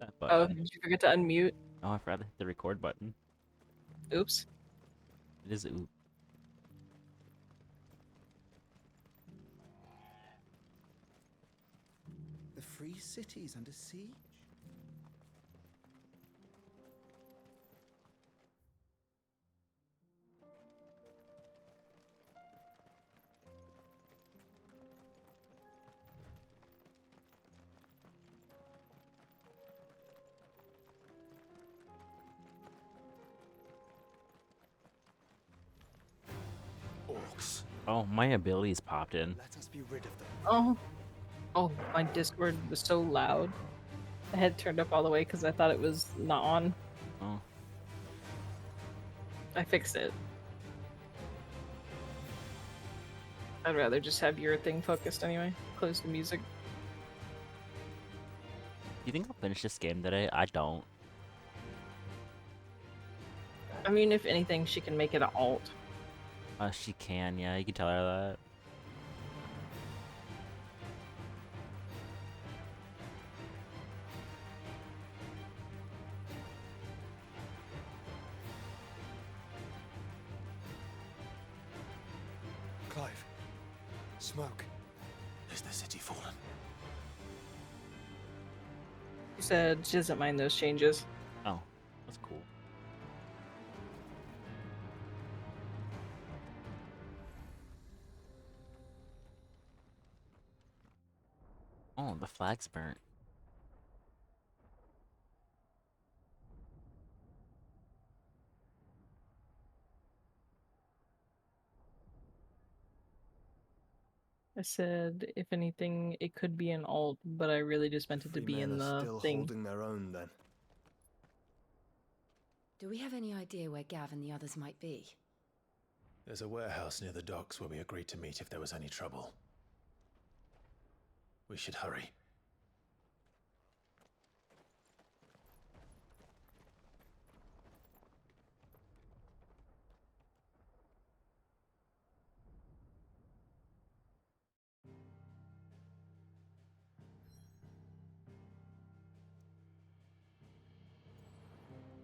that Oh, button. did you forget to unmute? Oh, I forgot to hit the record button. Oops. It is oop. The free city's under siege? Orcs. Oh, my abilities popped in. Let us be rid of them. Oh. Oh, my Discord was so loud. I had turned up all the way because I thought it was not on. Oh, I fixed it. I'd rather just have your thing focused anyway. Close the music. you think I'll finish this game today? I don't. I mean, if anything, she can make it an alt. She can, yeah. You can tell her that. Clive. Smoke. Is the city fallen? She said she doesn't mind those changes. Oh, that's cool. Oh, the flag's burnt. I said, if anything, it could be an alt, but I really just meant it to Free be men in are the still thing. holding their own then. Do we have any idea where Gav and the others might be? There's a warehouse near the docks where we agreed to meet if there was any trouble. We should hurry.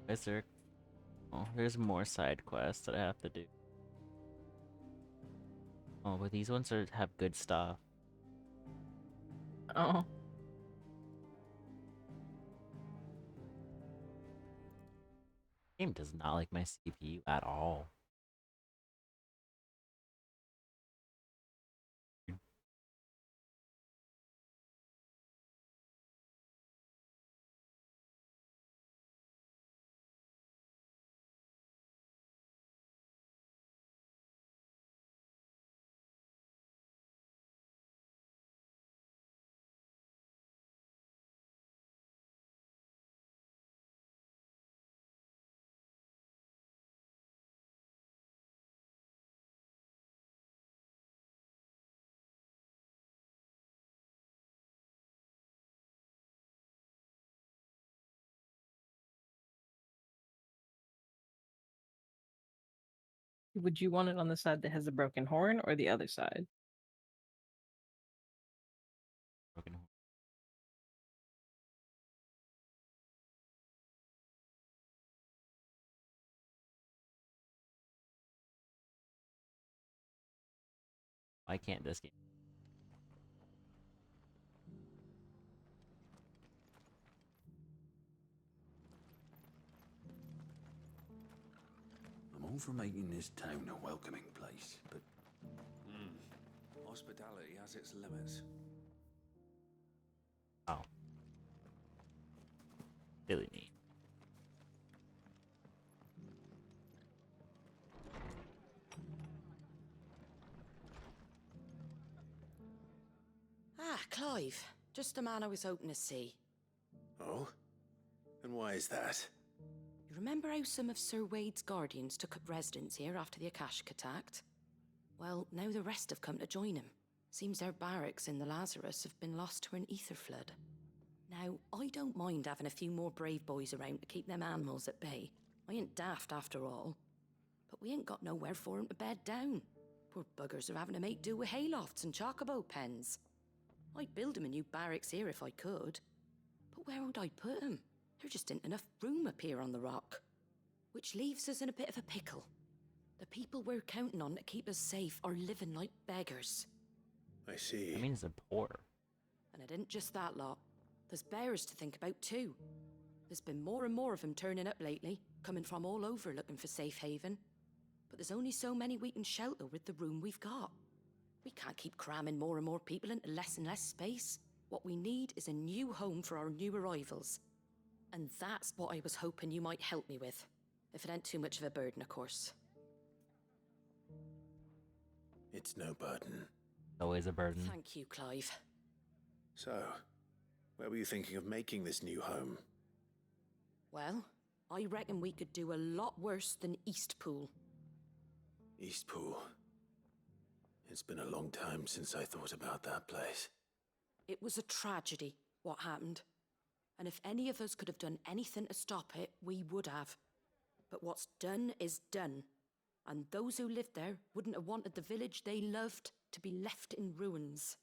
Is there? Oh, there's more side quests that I have to do. Oh, but these ones have good stuff. Oh. Game does not like my CPU at all. Would you want it on the side that has the broken horn or the other side? Broken Horn. Why can't this game? I'm all for making this town a welcoming place, but Hospitality has its limits. Oh, really neat. Ah, Clive. Just the man I was hoping to see. Oh? And why is that? You remember how some of Sir Wade's guardians took up residence here after the Akashic attacked? Well, now the rest have come to join him. Seems their barracks in the Lazarus have been lost to an ether flood. Now, I don't mind having a few more brave boys around to keep them animals at bay. I ain't daft after all. But we ain't got nowhere for 'em to bed down. Poor buggers are having to make do with haylofts and chocobo pens. I'd build 'em a new barracks here if I could. But But where would I put 'em? There just ain't enough room up here on the rock. Which leaves us in a bit of a pickle. The people we're counting on to keep us safe are living like beggars. I see. That means they're poor. And it ain't just that lot. There's bears to think about too. There's been more and more of them turning up lately, coming from all over looking for safe haven. But there's only so many we can shelter with the room we've got. We can't keep cramming more and more people into less and less space. What we need is a new home for our new arrivals. And that's what I was hoping you might help me with. If it ain't too much of a burden, of course. It's no burden. Always a burden. Thank you, Clive. So, where were you thinking of making this new home? Well, I reckon we could do a lot worse than Eastpool. Eastpool. It's been a long time since I thought about that place. It was a tragedy, what happened. And if any of us could have done anything to stop it, we would have. But what's done is done. And those who lived there wouldn't have wanted the village they loved to be left in ruins.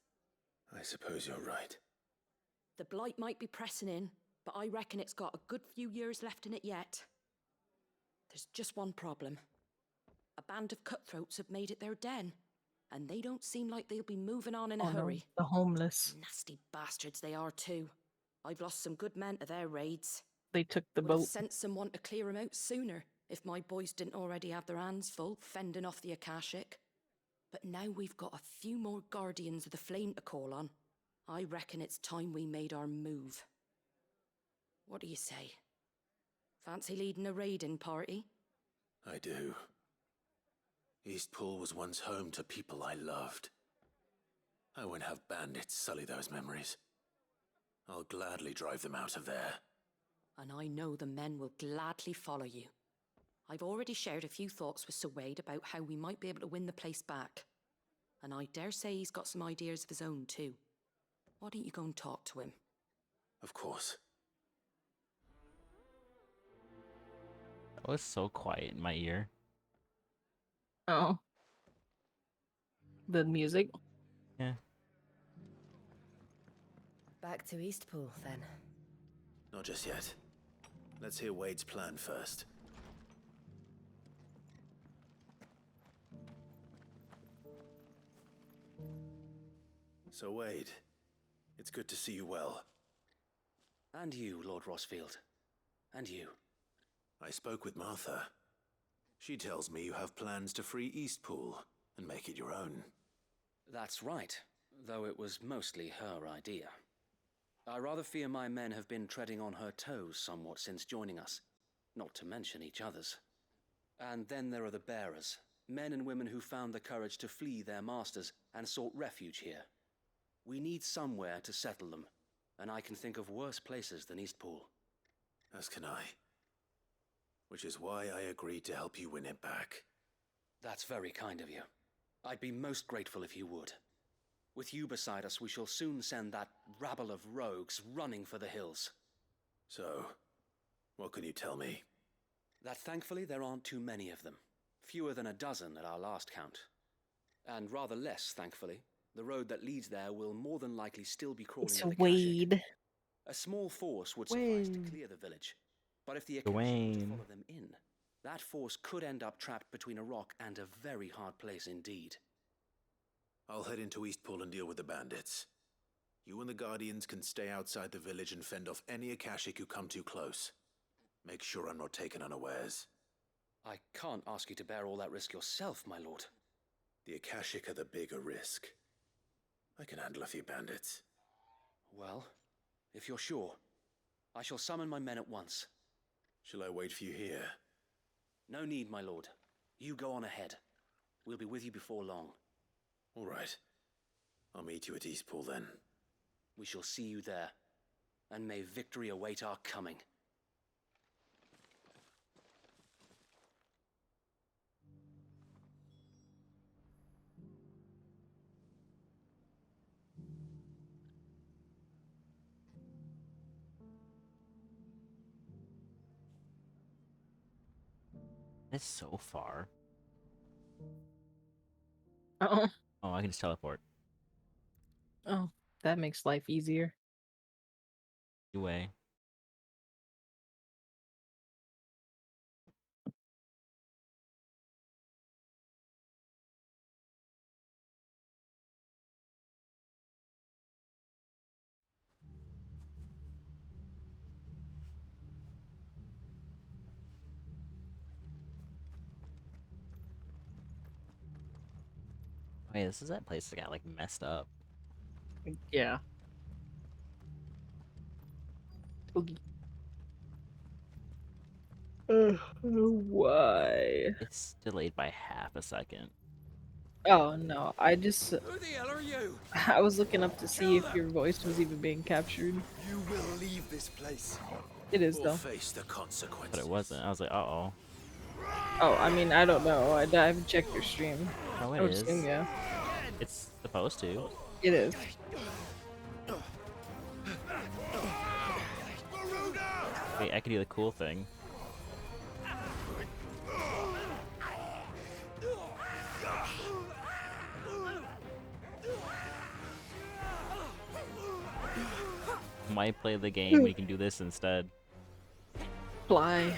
I suppose you're right. The blight might be pressing in, but I reckon it's got a good few years left in it yet. There's just one problem. A band of cutthroats have made it their den, and they don't seem like they'll be moving on in a Oh no, hurry. the homeless. Nasty bastards they are too. I've lost some good men to their raids. They took the Would have boat. sent someone to clear 'em out sooner if my boys didn't already have their hands full fending off the Akashic. But now we've got a few more guardians of the flame to call on. I reckon it's time we made our move. What do you say? Fancy leading a raiding party? I do. Eastpool was once home to people I loved. I won't have bandits sully those memories. I'll gladly drive them out of there. And I know the men will gladly follow you. I've already shared a few thoughts with Sir Wade about how we might be able to win the place back. And I dare say he's got some ideas of his own too. Why don't you go and talk to him? Of course. That was so quiet in my ear. Oh. The music. Yeah. Back to Eastpool, then. Not just yet. Let's hear Wade's plan first. So Wade, it's good to see you well. And you, Lord Rossfield. And you. I spoke with Martha. She tells me you have plans to free Eastpool and make it your own. That's right, though it was mostly her idea. I rather fear my men have been treading on her toes somewhat since joining us, not to mention each other's. And then there are the bearers, men and women who found the courage to flee their masters and sought refuge here. We need somewhere to settle them, and I can think of worse places than Eastpool. As can I. Which is why I agreed to help you win it back. That's very kind of you. I'd be most grateful if you would. With you beside us, we shall soon send that rabble of rogues running for the hills. So, what can you tell me? That thankfully there aren't too many of them. Fewer than a dozen at our last count. And rather less, thankfully. The road that leads there will more than likely still be crawling It's with Akashic. Wade. A small force would suffice to Wade. clear the village. But if the Akashic were to Dwayne. follow them in, that force could end up trapped between a rock and a very hard place indeed. I'll head into Eastpool and deal with the bandits. You and the Guardians can stay outside the village and fend off any Akashic who come too close. Make sure I'm not taken unawares. I can't ask you to bear all that risk yourself, my lord. The Akashic are the bigger risk. I can handle a few bandits. Well, if you're sure, I shall summon my men at once. Shall I wait for you here? No need, my lord. You go on ahead. We'll be with you before long. All right. I'll meet you at Eastpool then. We shall see you there, and may victory await our coming. It's so far. Oh. Oh, I can just teleport. Oh. That makes life easier. Anyway. Wait, this is that place that got like messed up. Yeah. Oogie. Why? It's delayed by half a second. Oh no, I just Who the hell are you? I was looking up to see if your voice was even being captured. You will leave this place. It is Or though. face the consequences. But it wasn't. I was like, uh-oh. Oh, I mean, I don't know. I haven't checked your stream. Oh, I it would is. assume, yeah. It's supposed to. It is. Wait, I can do the cool thing. Why play the game? We can do this instead. Fly.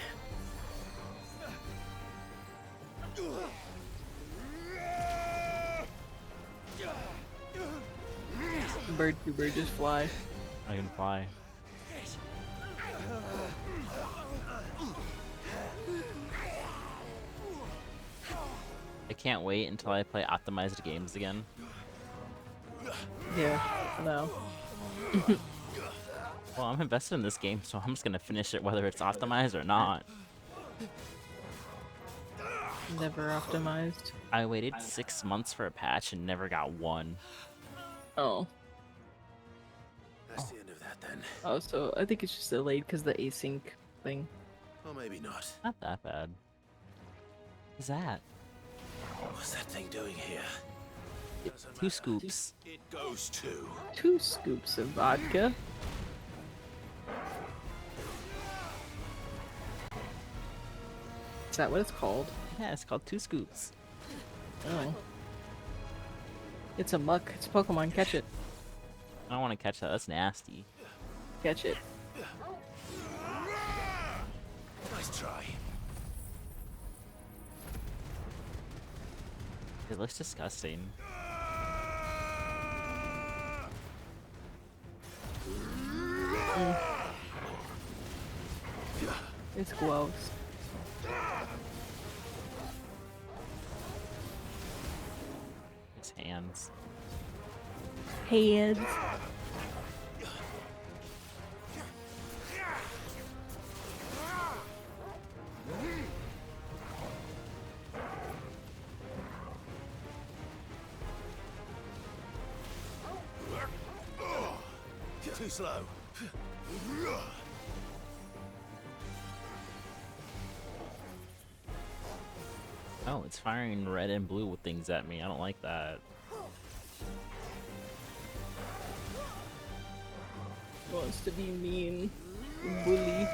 Bird to bird, just fly. I can fly. I can't wait until I play optimized games again. Yeah, no. Well, I'm invested in this game, so I'm just gonna finish it whether it's optimized or not. Never optimized. I waited 6 months for a patch and never got one. Oh. That's the end of that then. Oh, so I think it's just delayed because the async thing. Or maybe not. Not that bad. What's that? What's that thing doing here? Doesn't 2 matter. scoops. It goes to. 2 scoops of vodka. Is that what it's called? Yeah, it's called 2 scoops. Oh. It's a muck. It's Pokemon. Catch it. I don't want to catch that. That's nasty. Catch it. Nice try. It looks disgusting. It's gross. His hands. Heads. Too slow. Oh, it's firing red and blue with things at me. I don't like that. Wants to be mean. Bully.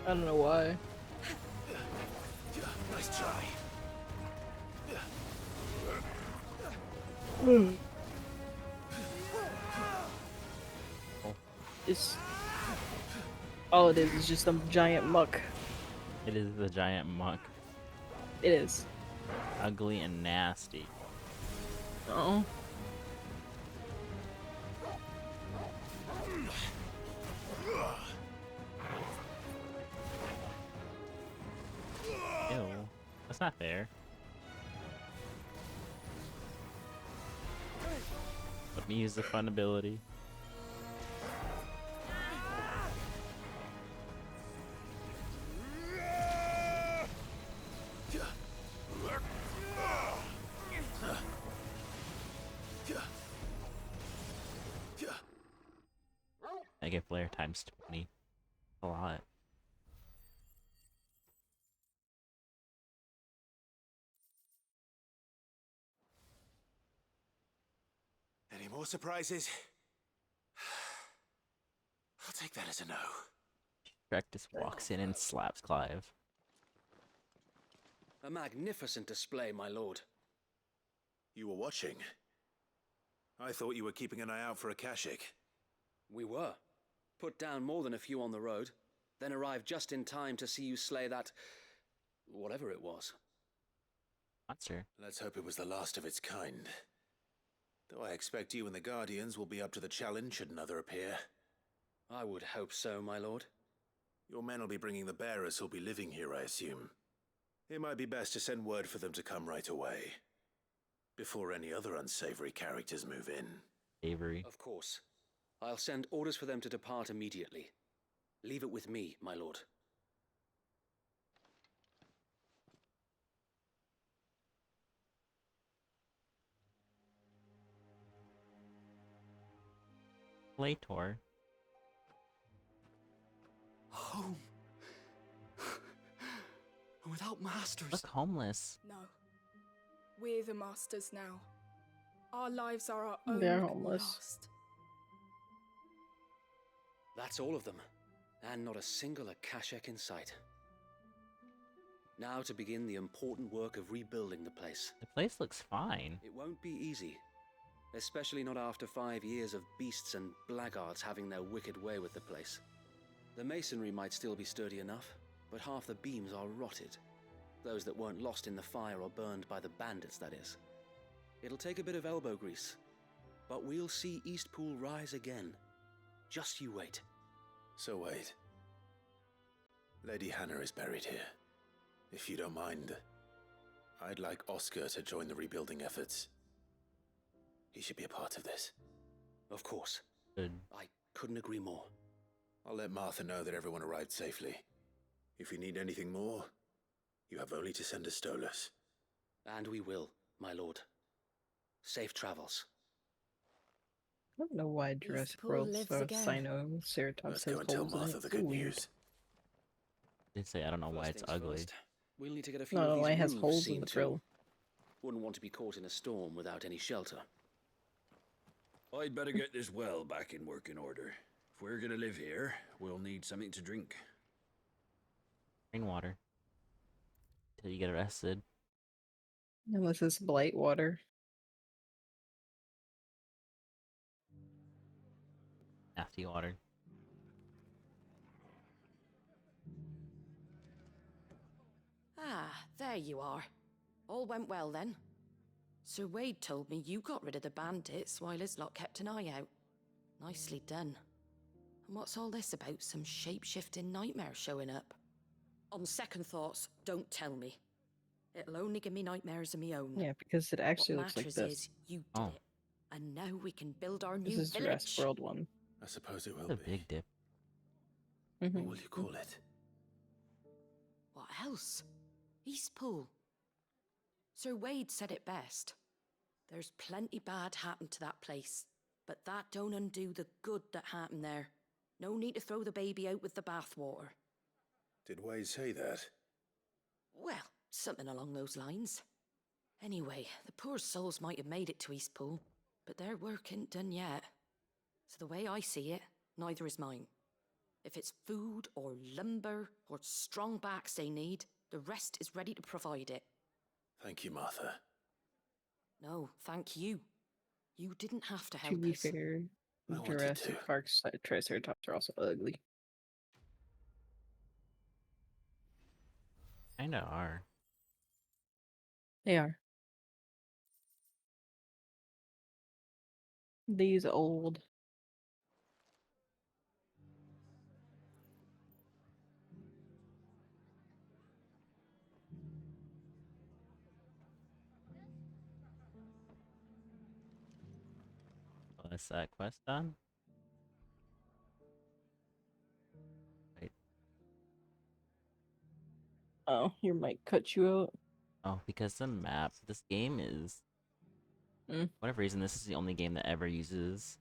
I don't know why. Nice try. It's all it is just a giant muck. It is the giant muck. It is. Ugly and nasty. Oh. Ew. That's not fair. Let me use the fun ability. I get flare times 20. A lot. Any more surprises? I'll take that as a no. Shrek just walks in and slaps Clive. A magnificent display, my lord. You were watching. I thought you were keeping an eye out for a Kashik. We were. Put down more than a few on the road, then arrived just in time to see you slay that... whatever it was. Monster. Let's hope it was the last of its kind. Though I expect you and the Guardians will be up to the challenge should another appear. I would hope so, my lord. Your men will be bringing the bearers who'll be living here, I assume. It might be best to send word for them to come right away, before any other unsavory characters move in. Avery. Of course. I'll send orders for them to depart immediately. Leave it with me, my lord. Lator. Home. Without masters. Look homeless. No. We're the masters now. Our lives are our own They're at homeless. last. That's all of them, and not a single Akashek in sight. Now to begin the important work of rebuilding the place. The place looks fine. It won't be easy, especially not after 5 years of beasts and blackguards having their wicked way with the place. The masonry might still be sturdy enough, but half the beams are rotted. Those that weren't lost in the fire or burned by the bandits, that is. It'll take a bit of elbow grease, but we'll see Eastpool rise again. Just you wait. So wait. Lady Hannah is buried here. If you don't mind, I'd like Oscar to join the rebuilding efforts. He should be a part of this. Of course. Good. I couldn't agree more. I'll let Martha know that everyone arrived safely. If you need anything more, you have only to send a Stolas. And we will, my lord. Safe travels. I don't know why Jurassic Eastpool World lives so again. Sinoceratops Let's has go and tell holes in Martha it. the So good weird. news. Did say I don't know why First it's things ugly. first, we'll need to get a few No, of no, these why it has roofs holes in seen the to. grill. Wouldn't want to be caught in a storm without any shelter. I'd better get this well back in working order. If we're gonna live here, we'll need something to drink. Rainwater. Till you get arrested. Unless it's blight water. Nasty water. Ah, there you are. All went well then. Sir Wade told me you got rid of the bandits while his lot kept an eye out. Nicely done. And what's all this about some shape-shifting nightmare showing up? On second thoughts, don't tell me. It'll only give me nightmares of me own. Yeah, because it actually what looks like matters this. is you did Oh. it. And now we can build our This new is Jurassic village. World one. I suppose it will A be. big dip. What Mhm. will you call it? What else? Eastpool. Sir Wade said it best. There's plenty bad happened to that place, but that don't undo the good that happened there. No need to throw the baby out with the bathwater. Did Wade say that? Well, something along those lines. Anyway, the poor souls might have made it to Eastpool, but their work ain't done yet. So the way I see it, neither is mine. If it's food or lumber or strong backs they need, the rest is ready to provide it. Thank you, Martha. No, thank you. You didn't have to To help be us. fair, I wanted Jurassic to. Park's Triceratops are also ugly. Kinda are. They are. These old. Well, is that quest done? Wait. Oh, your mic cut you out. Oh, because the map. This game is. Mm. Whatever reason, this is the only game that ever uses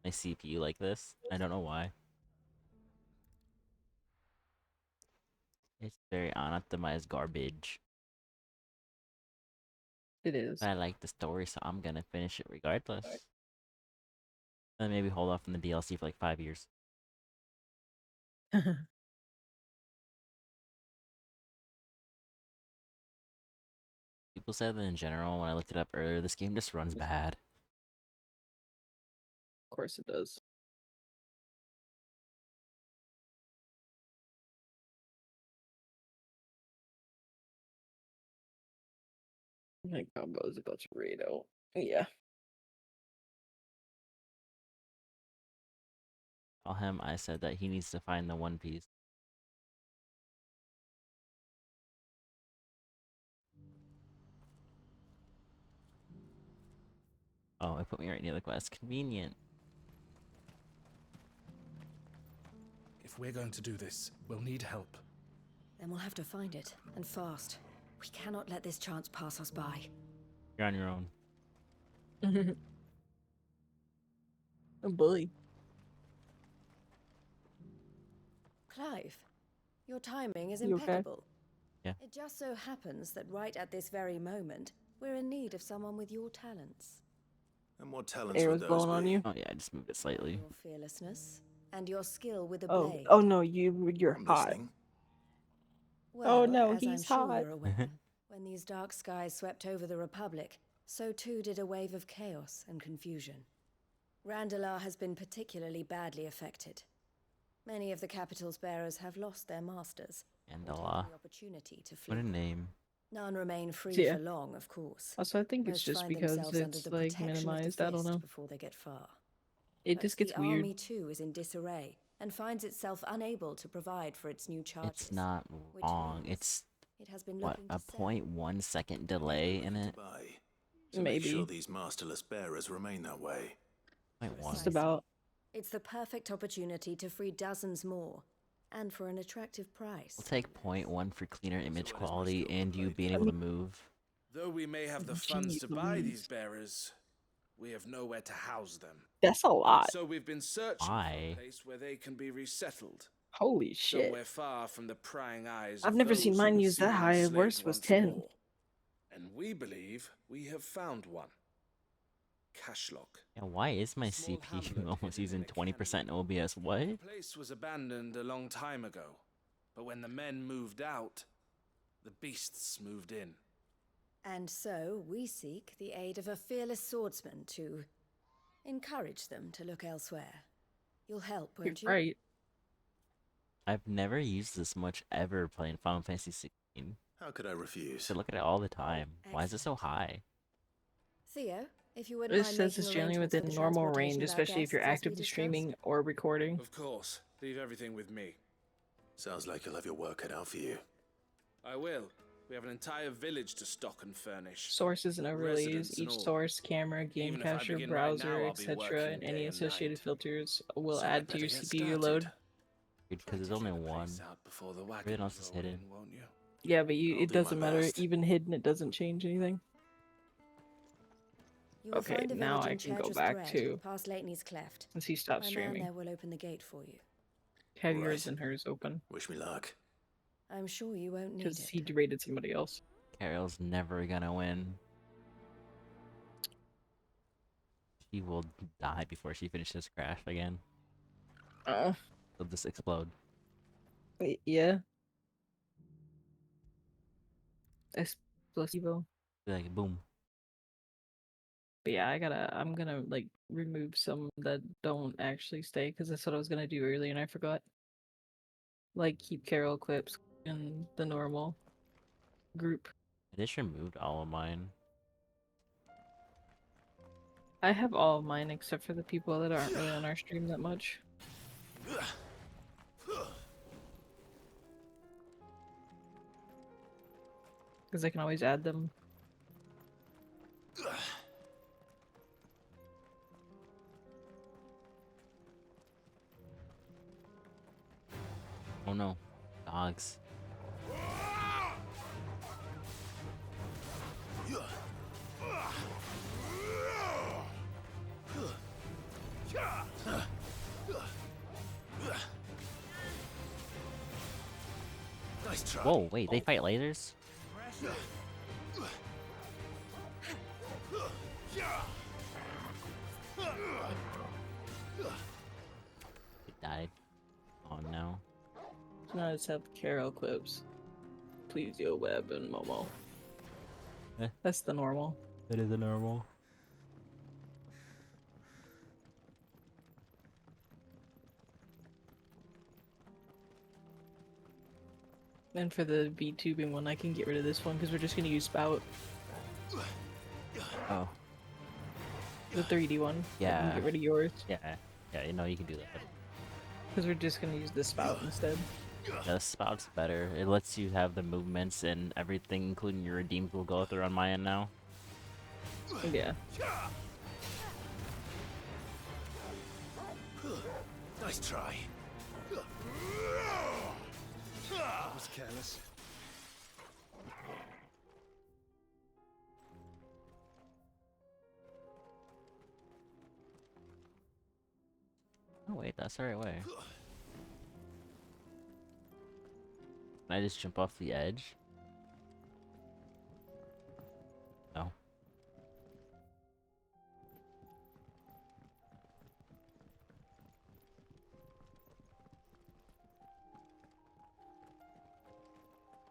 my CPU like this. I don't know why. It's very unoptimized garbage. It is. But I like the story, so I'm gonna finish it regardless. And maybe hold off on the DLC for like 5 years. People said that in general, when I looked it up earlier, this game just runs bad. Of course it does. My combo is about to raid out. Yeah. Tell him I said that he needs to find the One Piece. Oh, it put me right near the quest. Convenient. If we're going to do this, we'll need help. Then we'll have to find it, and fast. We cannot let this chance pass us by. You're on your own. A bully. Clive, your timing is You okay? impeccable. Yeah. It just so happens that right at this very moment, we're in need of someone with your talents. And what talents Air would was those blowing on be? you. Oh yeah, I just moved it slightly. Your fearlessness and your skill with a Oh, blade. oh no, you're I'm hot. listening. Well, no, as I'm he's sure hot. you're aware, when these dark skies swept over the Republic, so too did a wave of chaos and confusion. Randalar has been particularly badly affected. Many of the capital's bearers have lost their masters, And or a taken the opportunity to flee. What a name. None remain free Yeah. for long, of course. Also, I think it's Most just find because themselves under it's the like protection of the minimized. I don't fist know. before they get far. It But just gets the weird. army too is in disarray and finds itself unable to provide for its new charges. It's not which wrong. means It's it has been what, looking a to sell. 0.1 second delay in it? Buy, to make Maybe. sure these masterless bearers remain that way. 0.1. Just about. It's the perfect opportunity to free dozens more, and for an attractive price. We'll take 0.1 for cleaner image So what is my quality skill and you played? being able to move. Though we may have the Jeez funds to buy Louise. these bearers, we have nowhere to house them. That's a lot. So we've been searching for Why? a place where they can be resettled. Holy shit. Somewhere far from the prying eyes I've of never those seen who mine would used see that them high. enslaved Worst was once 10. more. And we believe we have found one. Cashlock. Yeah, why is my Small CPU hamlet almost hidden in using a 20% canyon. OBS? What? The place was abandoned a long time ago, but when the men moved out, the beasts moved in. And so we seek the aid of a fearless swordsman to encourage them to look elsewhere. You'll help, You're won't you? right. I've never used this much ever playing Final Fantasy 16. How could I refuse? I look at it all the time. Why is it so high? Theo, if you wouldn't It mind says making it's generally arrangements for within the normal transportation range, of our especially if you're guests, as we actively discussed. streaming or recording. Of course, leave everything with me. Sounds like you'll have your work cut out for you. I will. We have an entire village to stock and furnish. Sources and overlays, Residents and each all. source, camera, game Even if I cacher, begin right browser, now, I'll be etc., working and day any and associated night. filters will So add I'd to your better get CPU started. load. Because there's Try to only clear the one. place out before the wagons Everything else is roll hidden. in, won't you? Yeah, but I'll it do my doesn't matter. best. Even hidden, it doesn't change anything. You will Okay, find a now village I in can go Church's back Thread, to past Leighton's Cleft. since he stopped My man streaming. there will open the gate for you. Have Right. yours and hers open Wish me luck. I'm sure you won't need because it. he derated somebody else. Carol's never gonna win. She will die before she finishes Crash again. Oh, She'll just explode. yeah. Explosivo. Like, boom. But yeah, I'm gonna like remove some that don't actually stay because that's what I was gonna do earlier and I forgot. Like keep Carol clips in the normal group. I just removed all of mine. I have all of mine except for the people that aren't really on our stream that much. Because I can always add them. Oh no. Dogs. Nice try. Whoa, wait, they fight lasers? It died. Oh no. So now I just have Carol clips. Please, Yo Web and Momo. Eh. That's the normal. That is a normal. And for the VTubing one, I can get rid of this one because we're just gonna use Spout. Oh. The 3D one. I Yeah. can get rid of yours. Yeah. Yeah, you know you can do that. Because we're just gonna use the Spout instead. Yeah, the spout's better. It lets you have the movements and everything, including your redeems, will go through on my end now. Yeah. Nice try. I was careless. Oh wait, that's the right way. Can I just jump off the edge? No.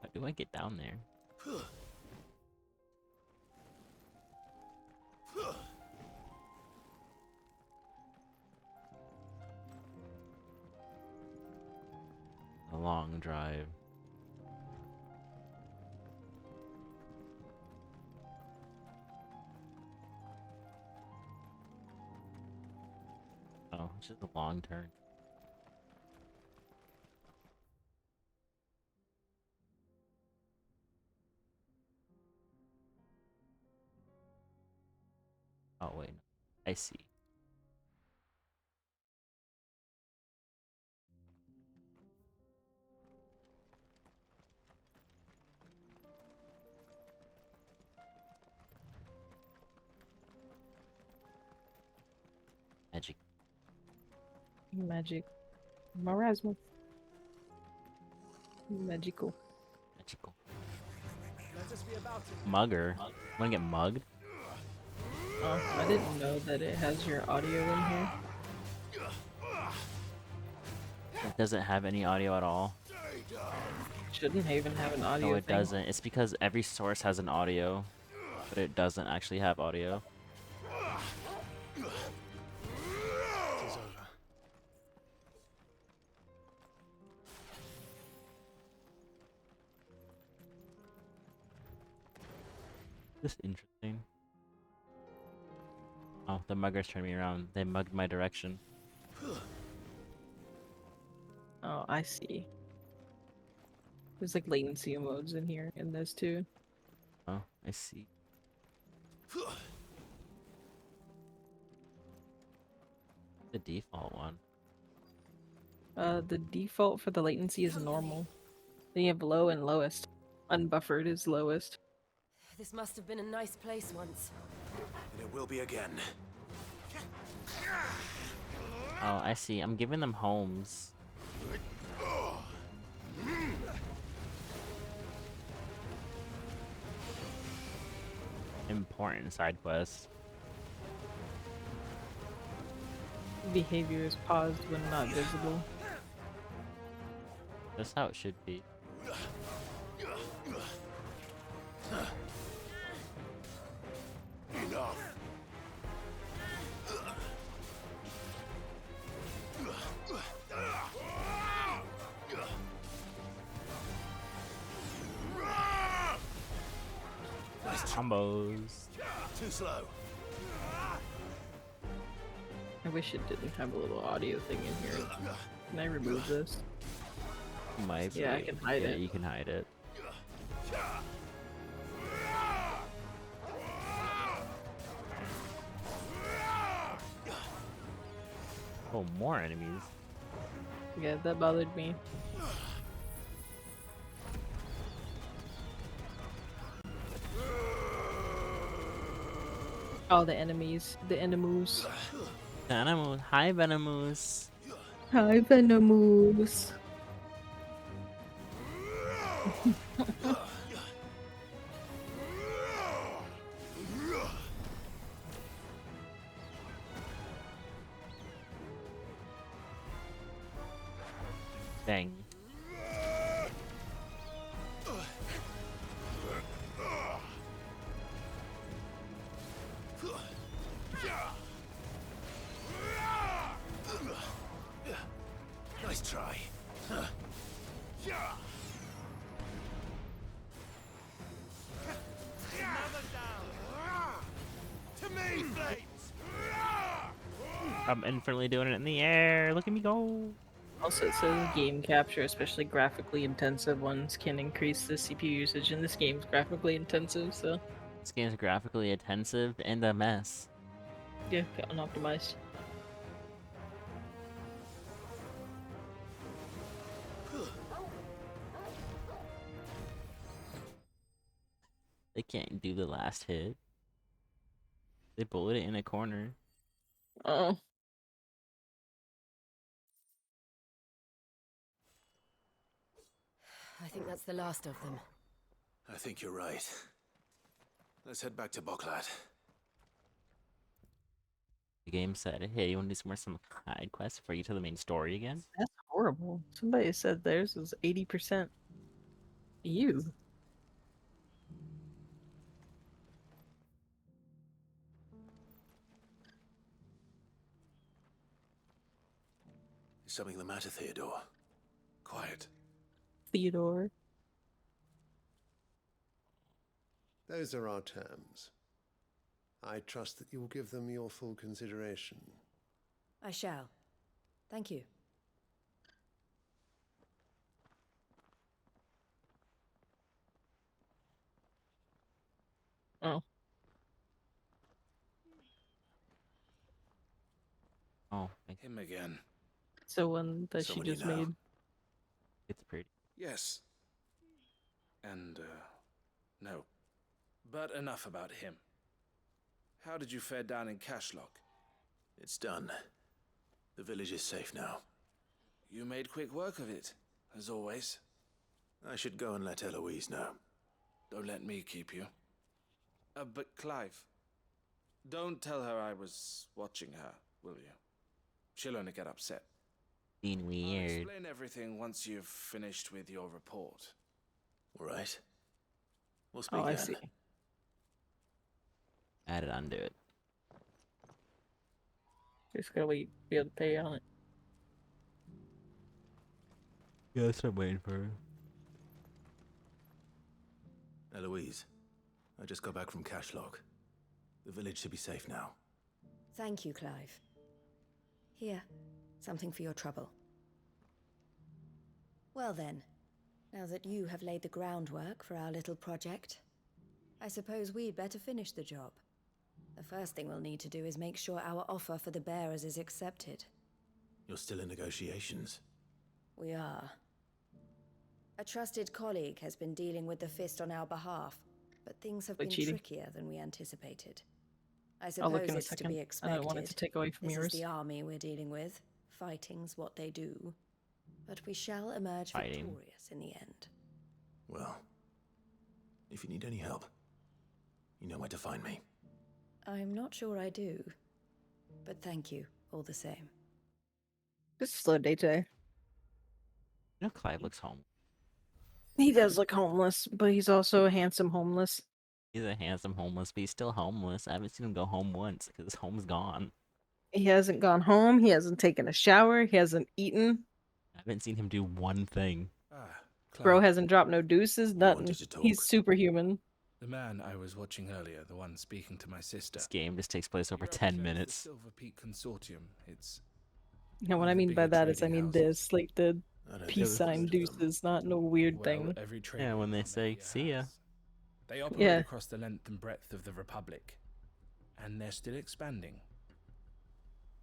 How do I get down there? A long drive. Oh, it's just a long turn. Oh wait, I see. Magic. Magic. Marasmus. Magical. Magical. Let us be about it. Mugger. Wanna get mugged? Oh, I didn't know that it has your audio in here. It doesn't have any audio at all. Shouldn't even have an audio No, it thing. doesn't. It's because every source has an audio, but it doesn't actually have audio. It is over. This is interesting. Oh, the muggers turned me around. They mugged my direction. Oh, I see. There's like latency modes in here in this too. Oh, I see. The default one. The default for the latency is normal. Then you have low and lowest. Unbuffered is lowest. This must have been a nice place once. And it will be again. Oh, I see. I'm giving them homes. Important side quest. Behavior is paused when not visible. That's how it should be. Enough. Nice Combos. Too slow. I wish it didn't have a little audio thing in here. Can I remove this? Might Yeah, I be. can hide Yeah, it. you can hide it. Oh, more enemies. Yeah, that bothered me. Oh, the enemies. The enemies. Venomous. Hi, Venomous. Hi, Venomous. Dang. Nice try. I'm infinitely doing it in the air. Look at me go. Also, it says game capture, especially graphically intensive ones, can increase the CPU usage, and this game's graphically intensive, so This game's graphically intensive and a mess. yeah, unoptimized. They can't do the last hit. They bullet it in a corner. Oh, I think that's the last of them. I think you're right. Let's head back to Boklat. The game said, hey, you want to do some side quests before you get to the main story again? that's horrible. Somebody said theirs was 80%. You. Is something the matter, Theodore? Quiet. Theodore. Those are our terms. I trust that you will give them your full consideration. I shall. Thank you. Oh. Oh, thank Him again. It's the one that Someone she you just know. made. It's pretty. Yes. And, no. But enough about him. How did you fare down in Cashlock? It's done. The village is safe now. You made quick work of it, as always. I should go and let Eloise know. Don't let me keep you. But Clive, don't tell her I was watching her, will you? She'll only get upset. Being I'll weird. explain everything once you've finished with your report. All right. We'll speak Oh, I then. see. Add it, undo it. Just gotta wait, be able to pay on it. Yeah, that's what I'm waiting for. Eloise, I just got back from Cashlock. The village should be safe now. Thank you, Clive. Here, something for your trouble. Well then, now that you have laid the groundwork for our little project, I suppose we'd better finish the job. The first thing we'll need to do is make sure our offer for the bearers is accepted. You're still in negotiations. We are. A trusted colleague has been dealing with the Fist on our behalf, but things have Like been cheating. trickier than we anticipated. I I'll suppose look in a it's to second. be I expected. don't want it to take away from This yours. is the army we're dealing with. Fighting's what they do. But we shall emerge Fighting. victorious in the end. Well, if you need any help, you know where to find me. I'm not sure I do. But thank you, all the same. Just a slow day today. You know, Clive looks home. He does look homeless, but he's also a handsome homeless. He's a handsome homeless, but he's still homeless. I haven't seen him go home once because his home's gone. He hasn't gone home. He hasn't taken a shower. He hasn't eaten. I haven't seen him do one thing. Clive, Bro hasn't dropped no deuces. Nothing. wanted to talk. He's superhuman. The man I was watching earlier, the one speaking to my sister. This game just takes place over he 10 represents minutes. The Silver Peak Consortium. It's You know what one I of the mean by bigger that is I trading mean houses. this, like the I don't peace think I've sign heard of them. deuces, not no weird well, thing. every Yeah, when they trademark on say, there "See ya." has. They operate Yeah. across the length and breadth of the Republic, and they're still expanding.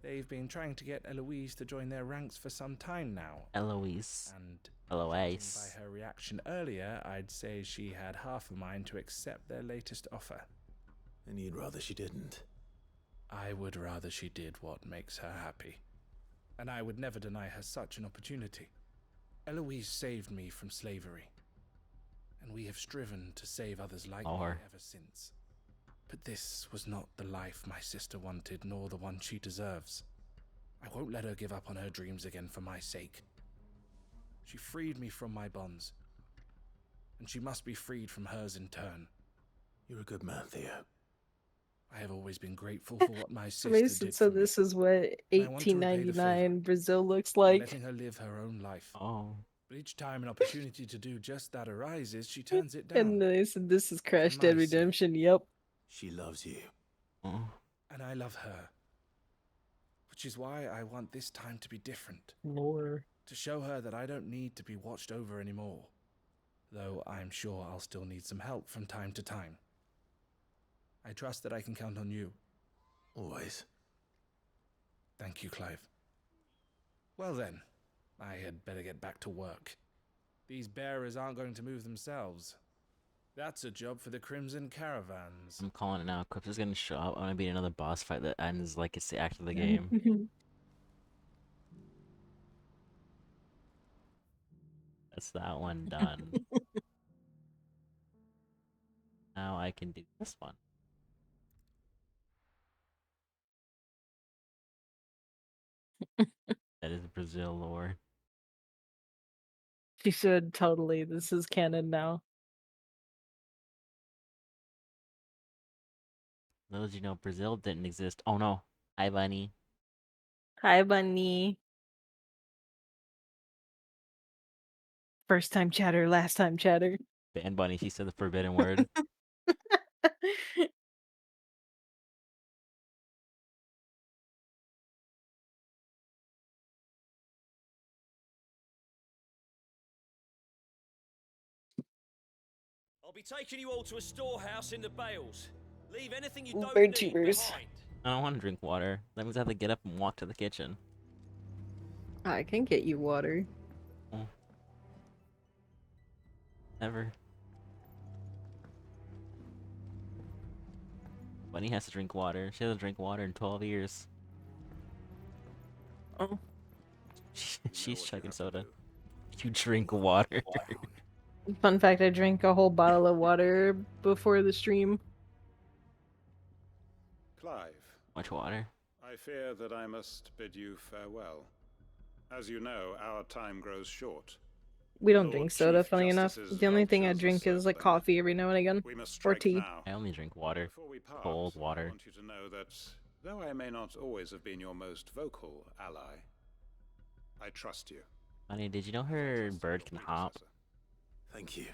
They've been trying to get Eloise to join their ranks for some time now, Eloise. and Eloise. judging by her reaction earlier, I'd say she had half a mind to accept their latest offer. And you'd rather she didn't. I would rather she did what makes her happy, and I would never deny her such an opportunity. Eloise saved me from slavery, and we have striven to save others like me Or- ever since. But this was not the life my sister wanted, nor the one she deserves. I won't let her give up on her dreams again for my sake. She freed me from my bonds, and she must be freed from hers in turn. You're a good man, Theo. I have always been grateful for what my sister Mason, did so for me. this is what and I want to repay the 1899 Brazil looks by like. letting her live her own life. Oh. But each time an opportunity to do just that arises, she turns it down. And they said this is Crash For Dead my sake. Redemption. Yep. She loves you. Oh. And I love her. But Which is why I want this time to be different. Lore. To show her that I don't need to be watched over anymore. Though I'm sure I'll still need some help from time to time. I trust that I can count on you. Always. Thank you, Clive. Well then, I had better get back to work. These bearers aren't going to move themselves. That's a job for the Crimson Caravans. I'm calling it now. Quips is gonna show up. I'm gonna be in another boss fight that ends like it's the act of the game. That's that one done. Now I can do this one. That is Brazil lore. She should totally. This is canon now. Those you know, Brazil didn't exist. Oh no. Hi, Bunny. Hi, Bunny. First time chatter, last time chatter. Ban Bunny, she said the forbidden word. I'll be taking you all to a storehouse in the Bales. Leave anything you don't Bird need tubers. behind. I don't want to drink water. That means I have to get up and walk to the kitchen. I can get you water. Oh. Never. Bunny has to drink water. She hasn't drank water in 12 years. Oh. She's chugging soda. You drink water. Fun fact, I drank a whole bottle of water before the stream. Clive. Much water. I fear that I must bid you farewell. As you know, our time grows short. We don't Lord drink soda, Chief funny enough. Justice's The only thing I vultures drink is like assert coffee every now and again. We must Or strike tea. now. I only drink water. Before we part, Cold I water. want you to know that, though I may not always have been your most vocal ally, I trust you. Bunny, did you know her bird can hop? Thank you.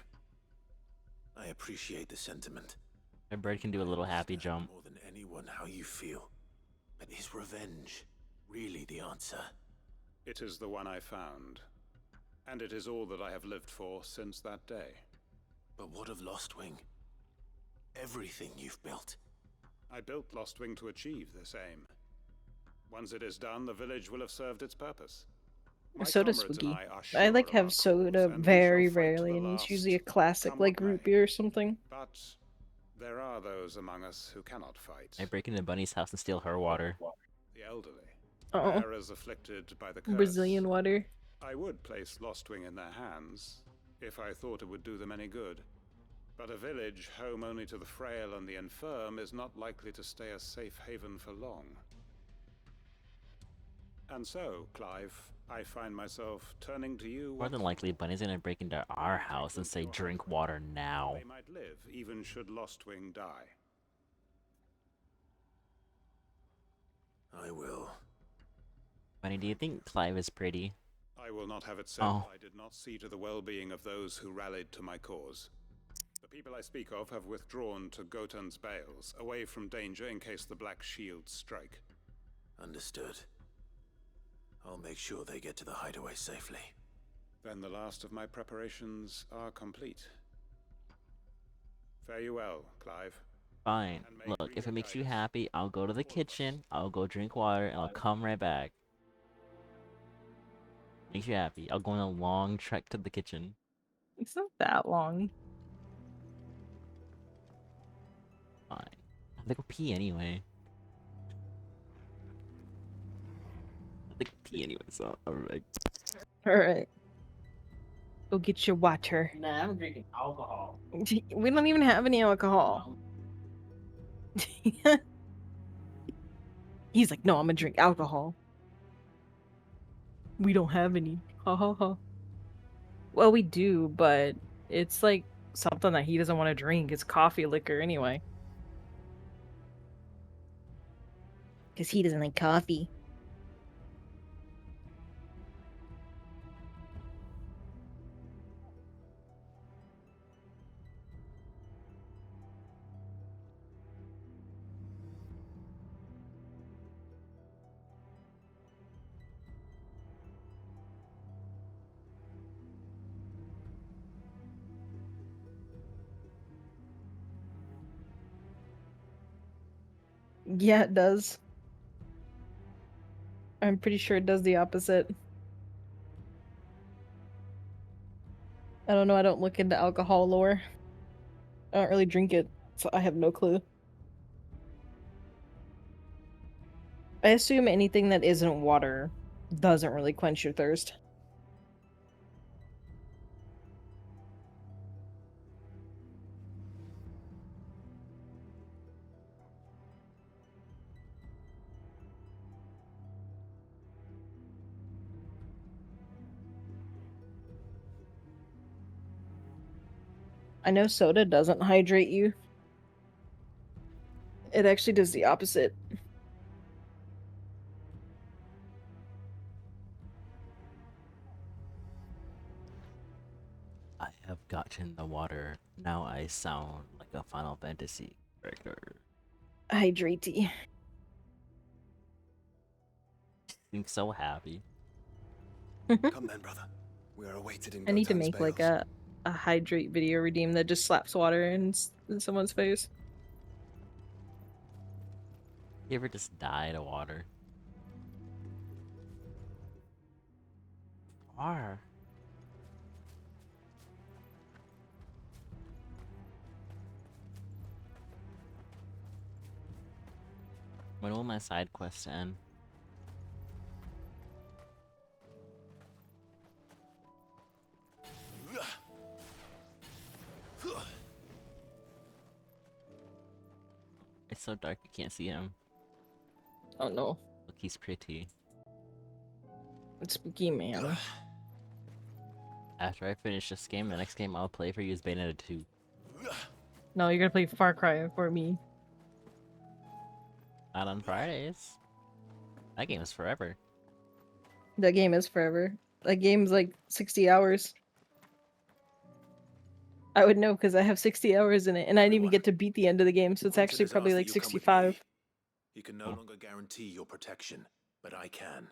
I appreciate the sentiment. Her bird can do a little happy jump. More than anyone how you feel. But is revenge really the answer? It is the one I found. And it is all that I have lived for since that day. But what of Lostwing? Everything you've built. I built Lostwing to achieve this aim. Once it is done, the village will have served its purpose. My Soda comrades swiggy. and I are sure I like of have our soda cause, and we very shall fight to rarely, the and it's last, usually a classic come like what root may. beer or something. But there are those among us who cannot fight. I break into Bunny's house and steal her water. The elderly. Uh-oh. Bearers afflicted by the curse. Brazilian water. I would place Lostwing in their hands, if I thought it would do them any good. But a village home only to the frail and the infirm is not likely to stay a safe haven for long. And so, Clive, I find myself turning to you. More than likely, Bunny's gonna break into our house and say, drink water now. They might live, even should Lostwing die. I will. Bunny, do you think Clive is pretty? I will not have it said Oh. I did not see to the well-being of those who rallied to my cause. The people I speak of have withdrawn to Gotan's Bales, away from danger in case the Black Shields strike. Understood. I'll make sure they get to the hideaway safely. Then the last of my preparations are complete. Fare you well, Clive. Fine. Look, if it makes you happy, I'll go to the kitchen, I'll go drink water, and I'll come right back. Makes you happy. I'll go on a long trek to the kitchen. It's not that long. Fine. I have to go pee anyway. I have to go pee anyway, so alright. Alright. Go get your water. Nah, I'm drinking alcohol. We don't even have any alcohol. He's like, no, I'm gonna drink alcohol. We don't have any. Ha ha ha. Well, we do, but it's like something that he doesn't want to drink. It's coffee liquor anyway. Because he doesn't like coffee. Yeah, it does. I'm pretty sure it does the opposite. I don't know, I don't look into alcohol lore. I don't really drink it, so I have no clue. I assume anything that isn't water doesn't really quench your thirst. I know soda doesn't hydrate you. It actually does the opposite. I have gotten the water. Now I sound like a Final Fantasy character. Hydratey. Seems so happy. Come then, brother. We are awaited in I need to Gotan's make like bales. a hydrate video redeem that just slaps water in someone's face. You ever just die to water? Far. When will my side quests end? It's so dark you can't see him. Oh no. Look, he's pretty. It's spooky, man. After I finish this game, the next game I'll play for you is Bayonetta 2. No, you're gonna play Far Cry for me. Not on Fridays. That game is forever. That game is forever. That game's like 60 hours. I would know because I have 60 hours in it, and I didn't even get to beat the end of the game, so it's actually Quentin has probably asked like that you come with 65. me. He can no longer guarantee your protection, but I can.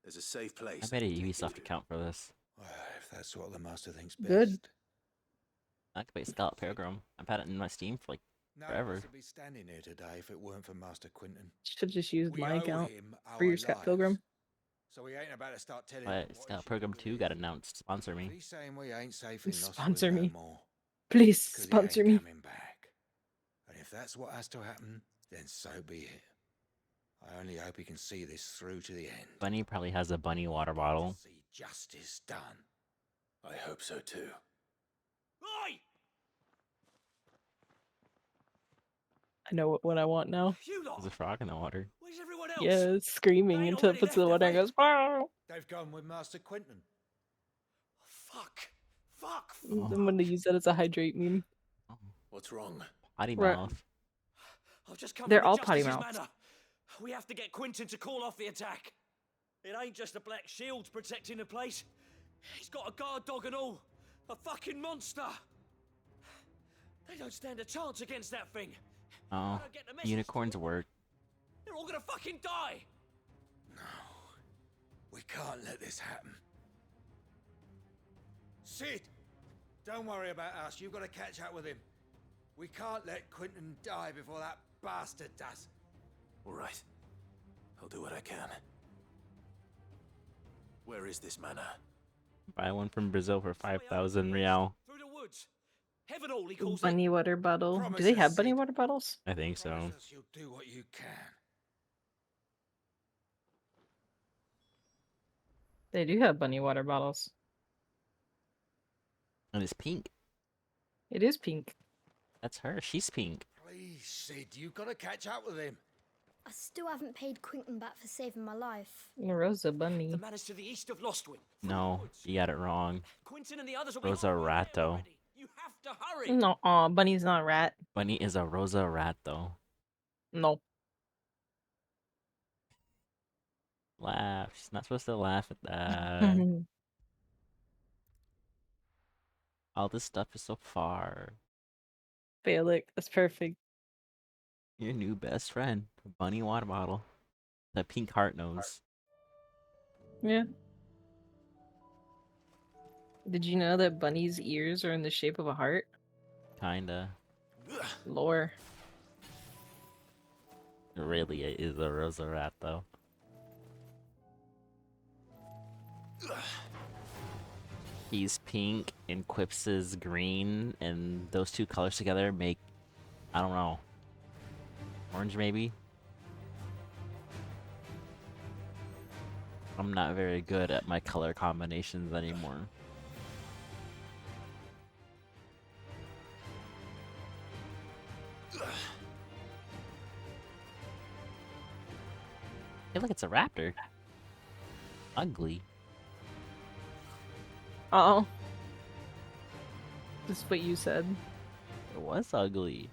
There's a safe place. I made a Ubisoft account for this. Well, if that's what the master thinks Good. best. I could play Scarlet Pilgrim. I've had it in my Steam for like No forever. one would be standing here today if it weren't for Master Quentin. Should just use We my owe account him for your our Scott lives. Pilgrim. So we ain't about to start telling But him what he Scarlet should Pilgrim do 2 with got it. announced. Sponsor If me. he's saying we ain't safe in Sponsor Lostwood me. no more, Please 'cause he sponsor ain't me. coming back. And if that's what has to happen, then so be it. I only hope he can see this through to the end. Bunny probably has a bunny water bottle. See justice done. I hope so too. Oi! I know what I want now. You There's a lot! frog in the water. Where's everyone else? Yeah, it's screaming They ain't until it already puts in the left, water and have goes, wow. They've gone with Master Quentin. Fuck! Fuck! I'm gonna use that as a hydrate meme. What's wrong? Potty Right. mouth. I've just come They're from the all potty Justice's mouths. manor. We have to get Quentin to call off the attack. It ain't just the Black Shields protecting the place. He's got a guard dog and all. A fucking monster. They don't stand a chance against that thing. Oh, unicorns work. They're all gonna fucking die. We can't let this happen. Sid! Don't worry about us. You've got to catch up with him. We can't let Quentin die before that bastard does. All right. I'll do what I can. Where is this manor? Buy one from Brazil for 5,000 real. Through the woods. Heaven all he calls Bunny water bottle. Do they have bunny water bottles? I think so. Promise us you'll do what you can. They do have bunny water bottles. And it's pink. It is pink. That's her. She's pink. Please, Sid, you've got to catch up with him. I still haven't paid Quentin back for saving my life. Rosa Bunny. The manor's to the east of Lostwing. No, you got it wrong. Quentin and the others will be Rosa Ratto. You have to hurry. No, Bunny's not a rat. Bunny is a Rosa rat though. No. Laugh. She's not supposed to laugh at that. All this stuff is so far. Phallic. That's perfect. Your new best friend. A bunny water bottle. That pink heart nose. Yeah. Did you know that bunny's ears are in the shape of a heart? Kinda. Lore. It really is a Rosa rat, though. He's pink and Quips is green, and those two colors together make, I don't know, orange maybe? I'm not very good at my color combinations anymore. Hey, look, it's a raptor. Ugly. Oh. That's what you said. It was ugly.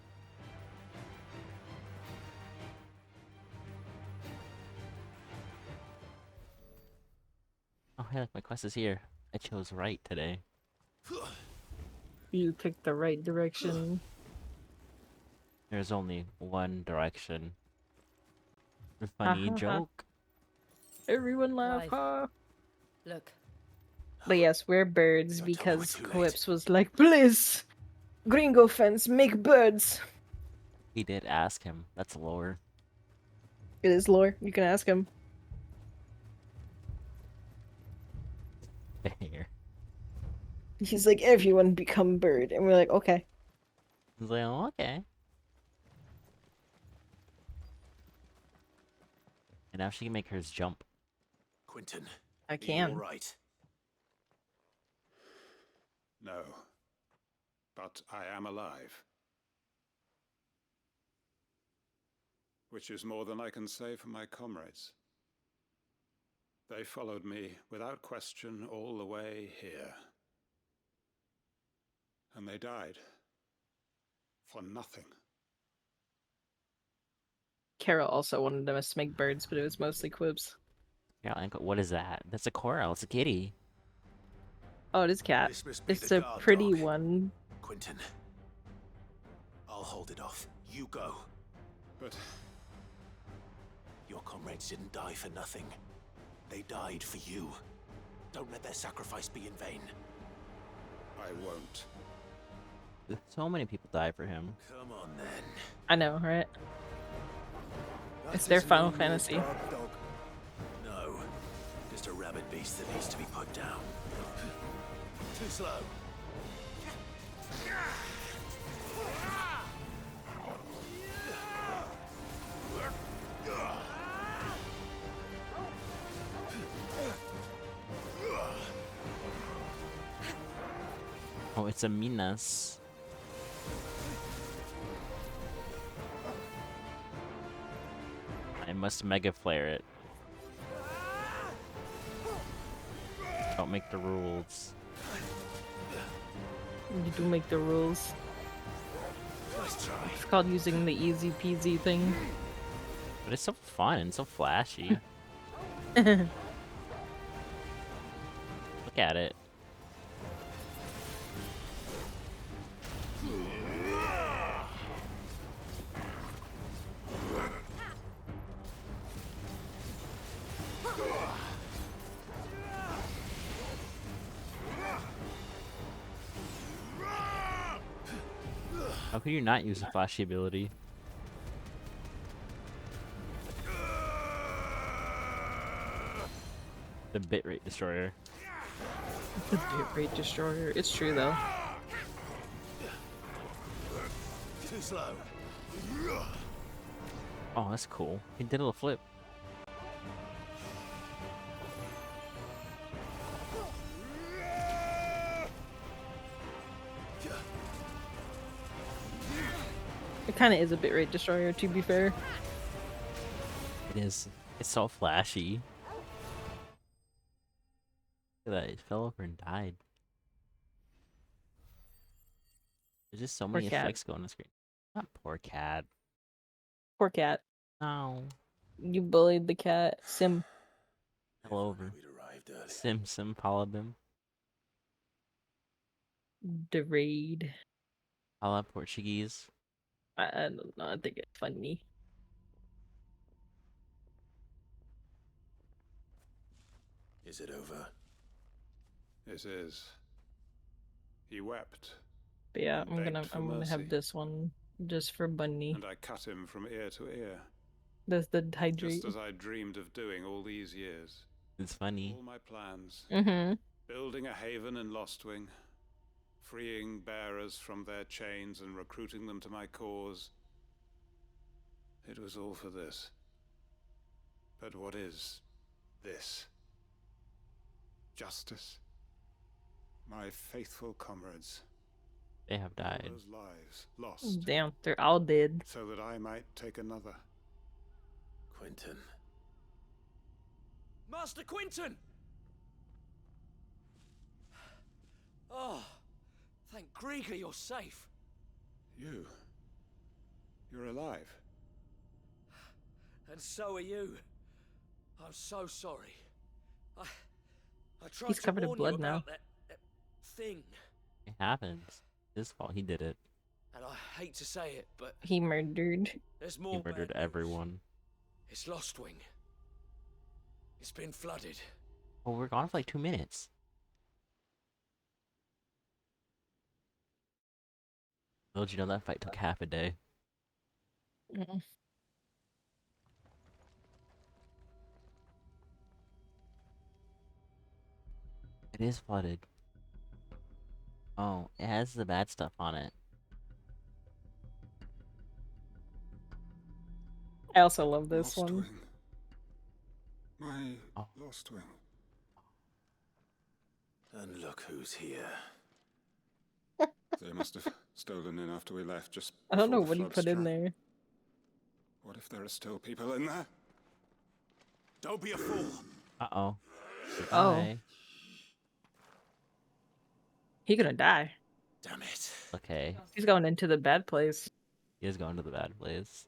Oh, hey, look, my quest is here. I chose right today. You picked the right direction. There's only one direction. Funny joke. Everyone laugh, Clive. huh? Look, But yes, we're birds Don't tell me we're because too late. Quips was like, please, Gringo fans, make birds. He did ask him. That's lore. It is lore. You can ask him. Fair. He's like, everyone become bird. And we're like, okay. He's like, oh, okay. And now she can make hers jump. Quentin, I are you can. all right? No. But I am alive. Which is more than I can say for my comrades. They followed me without question all the way here. And they died. For nothing. Carol also wanted us to make birds, but it was mostly Quibs. Yeah, and what is that? That's a coral. It's a kitty. Oh, it is cat. This must be It's the a guard pretty dog. one. Quentin, I'll hold it off. You go. But your comrades didn't die for nothing. They died for you. Don't let their sacrifice be in vain. I won't. So many people die for him. Come on then. I know, right? That It's their doesn't Final mean you're a Fantasy. guard dog. No, just a rabid beast that needs to be put down. Too slow. Oh, it's a Minas. I must Mega Flare it. Don't make the rules. You do make the rules. Nice try. It's called using the easy peasy thing. But it's so fun and so flashy. Look at it. How could you not use the flashy ability? The bitrate destroyer. The bitrate destroyer. It's true though. Too slow. Oh, that's cool. He did a little flip. It kind of is a bitrate destroyer, to be fair. It is. It's so flashy. Look at that. It fell over and died. There's just so Poor many cat. effects going on the screen. Not poor cat. Poor cat. No. You bullied the cat. Sim. Fell over. We'd arrived early. Sim Palabim. The raid. Pala Portuguese. I don't know. I think it's funny. Is it over? It is. He wept, But yeah, And I'm gonna begged for have mercy. this one just for Bunny. and I cut him from ear to ear. Does the Just hydrate? as I dreamed of doing all these years. It's funny. All my plans. Mm-hmm. Building a haven in Lostwing, freeing bearers from their chains and recruiting them to my cause. It was all for this. But what is this? Justice? My faithful comrades. They have All died. those lives lost. Damn, they're all dead. So that I might take another. Quentin. Master Quinton! Oh, thank Grieger you're safe. You're alive. And so are you. I'm so sorry. I tried He's to covered in warn blood you now. about that thing. It happens. His fault. He did it. And I hate to say it, but He murdered. there's more He murdered bad news. everyone. It's Lostwing. It's been flooded. Oh, we're gone for like 2 minutes. Oh, did you know that fight took half a day? Mm. It is flooded. Oh, it has the bad stuff on it. I also love this Lost one. Wing. My Oh. Lost Wing. And look who's here. They must have stolen in after we left, just I don't know before the what he flood put in struck. there. What if there are still people in there? Don't be a fool. Uh-oh. Oh. Goodbye. He gonna die. Damn it. Okay. He's going into the bad place. He is going to the bad place.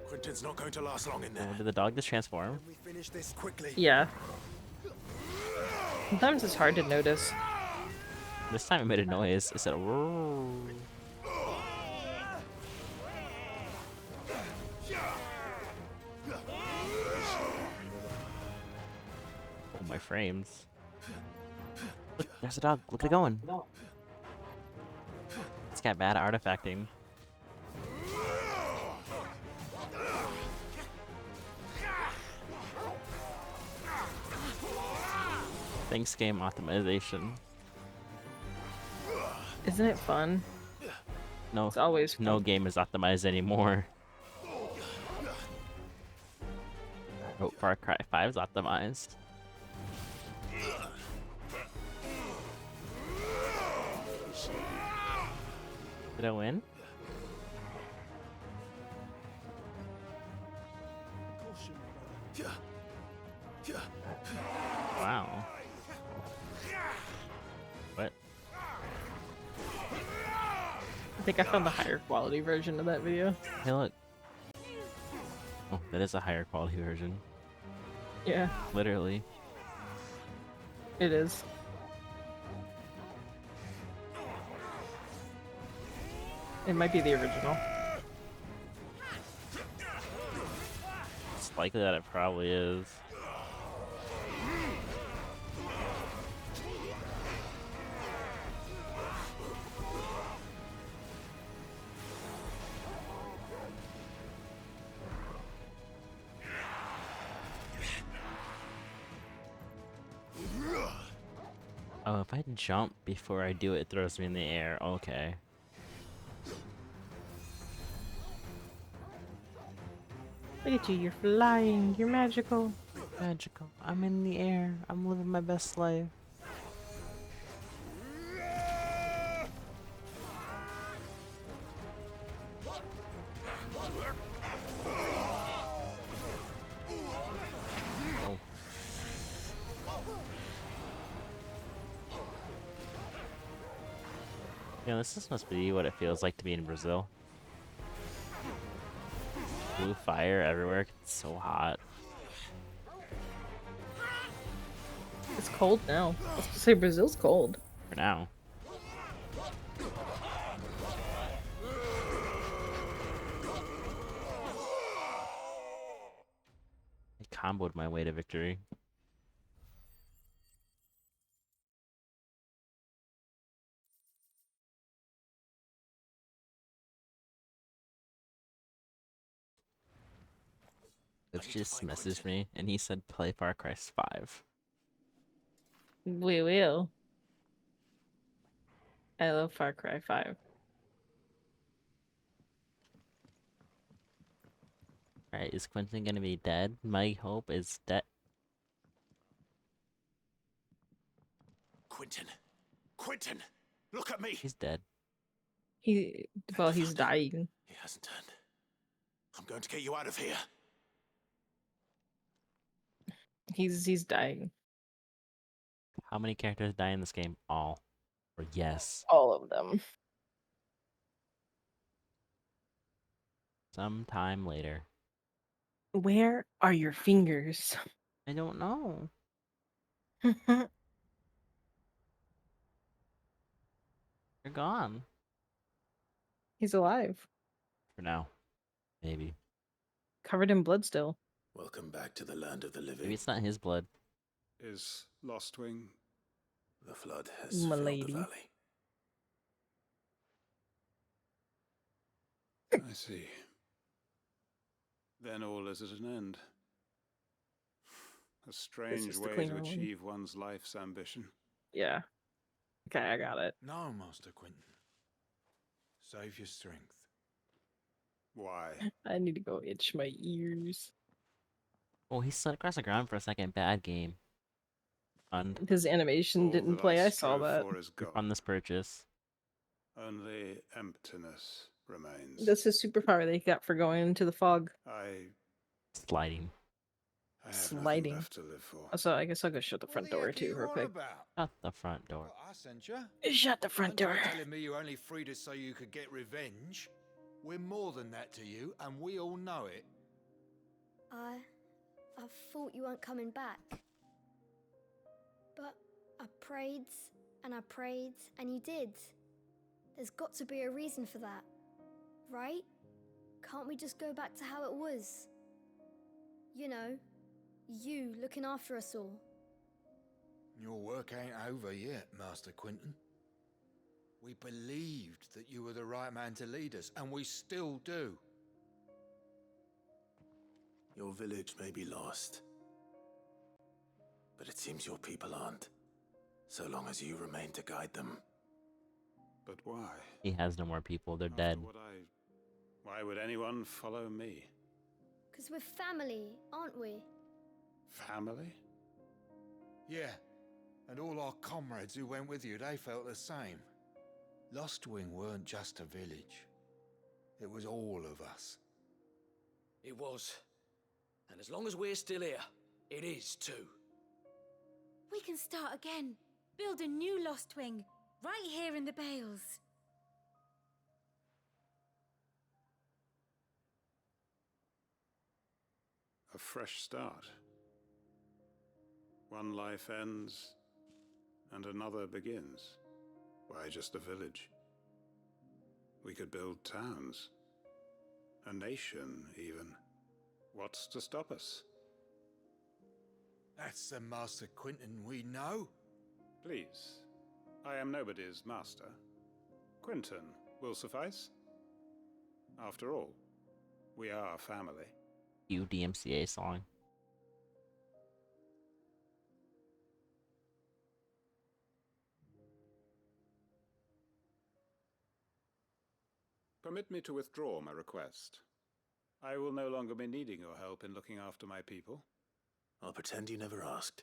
Quentin's not going to last long in there. Oh, did the dog just transform? We finish this quickly. Yeah. Sometimes it's hard to notice. This time it made a noise. It said, "Roar." Oh, my frames. Look, there's a dog. Look at it going. It's got bad artifacting. Thanks, game optimization. Isn't it fun? No, It's always no fun. game is optimized anymore. Oh, Far Cry 5 is optimized. Did I win? Wow. What? I think I found the higher quality version of that video. Hey, look. Oh, that is a higher quality version. Yeah, Literally. it is. It might be the original. It's likely that it probably is. Oh, if I jump before I do it, it throws me in the air. Okay. Look at you, you're flying, you're magical. Magical. I'm in the air. I'm living my best life. Oh. Yeah, this must be what it feels like to be in Brazil. Blue fire everywhere. It's so hot. It's cold now. I was gonna say Brazil's cold. For now. I comboed my way to victory. Quips just messaged me and he said play Far Cry 5. We will. I love Far Cry 5. Alright, is Quentin gonna be dead? My hope is that Quentin! Quentin! Look at me! he's dead. He's dying. He hasn't turned. I'm going to get you out of here. He's dying. How many characters die in this game? All. Or yes. All of them. Sometime later. Where are your fingers? I don't know. They're gone. He's alive. For now. Maybe. Covered in blood still. Welcome back to the land of the living. Maybe it's not his blood. Is Lostwing? The flood has filled the valley. I see. Then all is at an end. A strange is the way clean to one. achieve one's life's ambition. Yeah. Okay, I got it. No, Master Quentin. Save your strength. Why? I need to go itch my ears. Oh, he slid across the ground for a second. Bad game. Fund. His animation didn't play. I saw strove that. for is gone. On this purchase. Only emptiness remains. That's his superpower that he got for going into the fog. Sliding. I have Sliding. nothing left to live for. So I guess I'll go shut the front door too, real quick. Shut the front door. I sent you. Shut the front door. Telling me you only freed us so you could get revenge. We're more than that to you, and we all know it. I thought you weren't coming back. But I prayed, and you did. There's got to be a reason for that, right? Can't we just go back to how it was? You know, you looking after us all. Your work ain't over yet, Master Quentin. We believed that you were the right man to lead us, and we still do. Your village may be lost, but it seems your people aren't, so long as you remain to guide them. But why? He has no more people. They're dead. Why would anyone follow me? 'Cause we're family, aren't we? Family? Yeah, and all our comrades who went with you, they felt the same. Lostwing weren't just a village. It was all of us. It was. And as long as we're still here, it is too. We can start again. Build a new Lost Wing, right here in the Bales. A fresh start. One life ends, and another begins. Why just a village? We could build towns. A nation, even. What's to stop us? That's the Master Quentin we know. Please, I am nobody's master. Quentin will suffice. After all, we are family. DMCA song. Permit me to withdraw my request. I will no longer be needing your help in looking after my people. I'll pretend you never asked.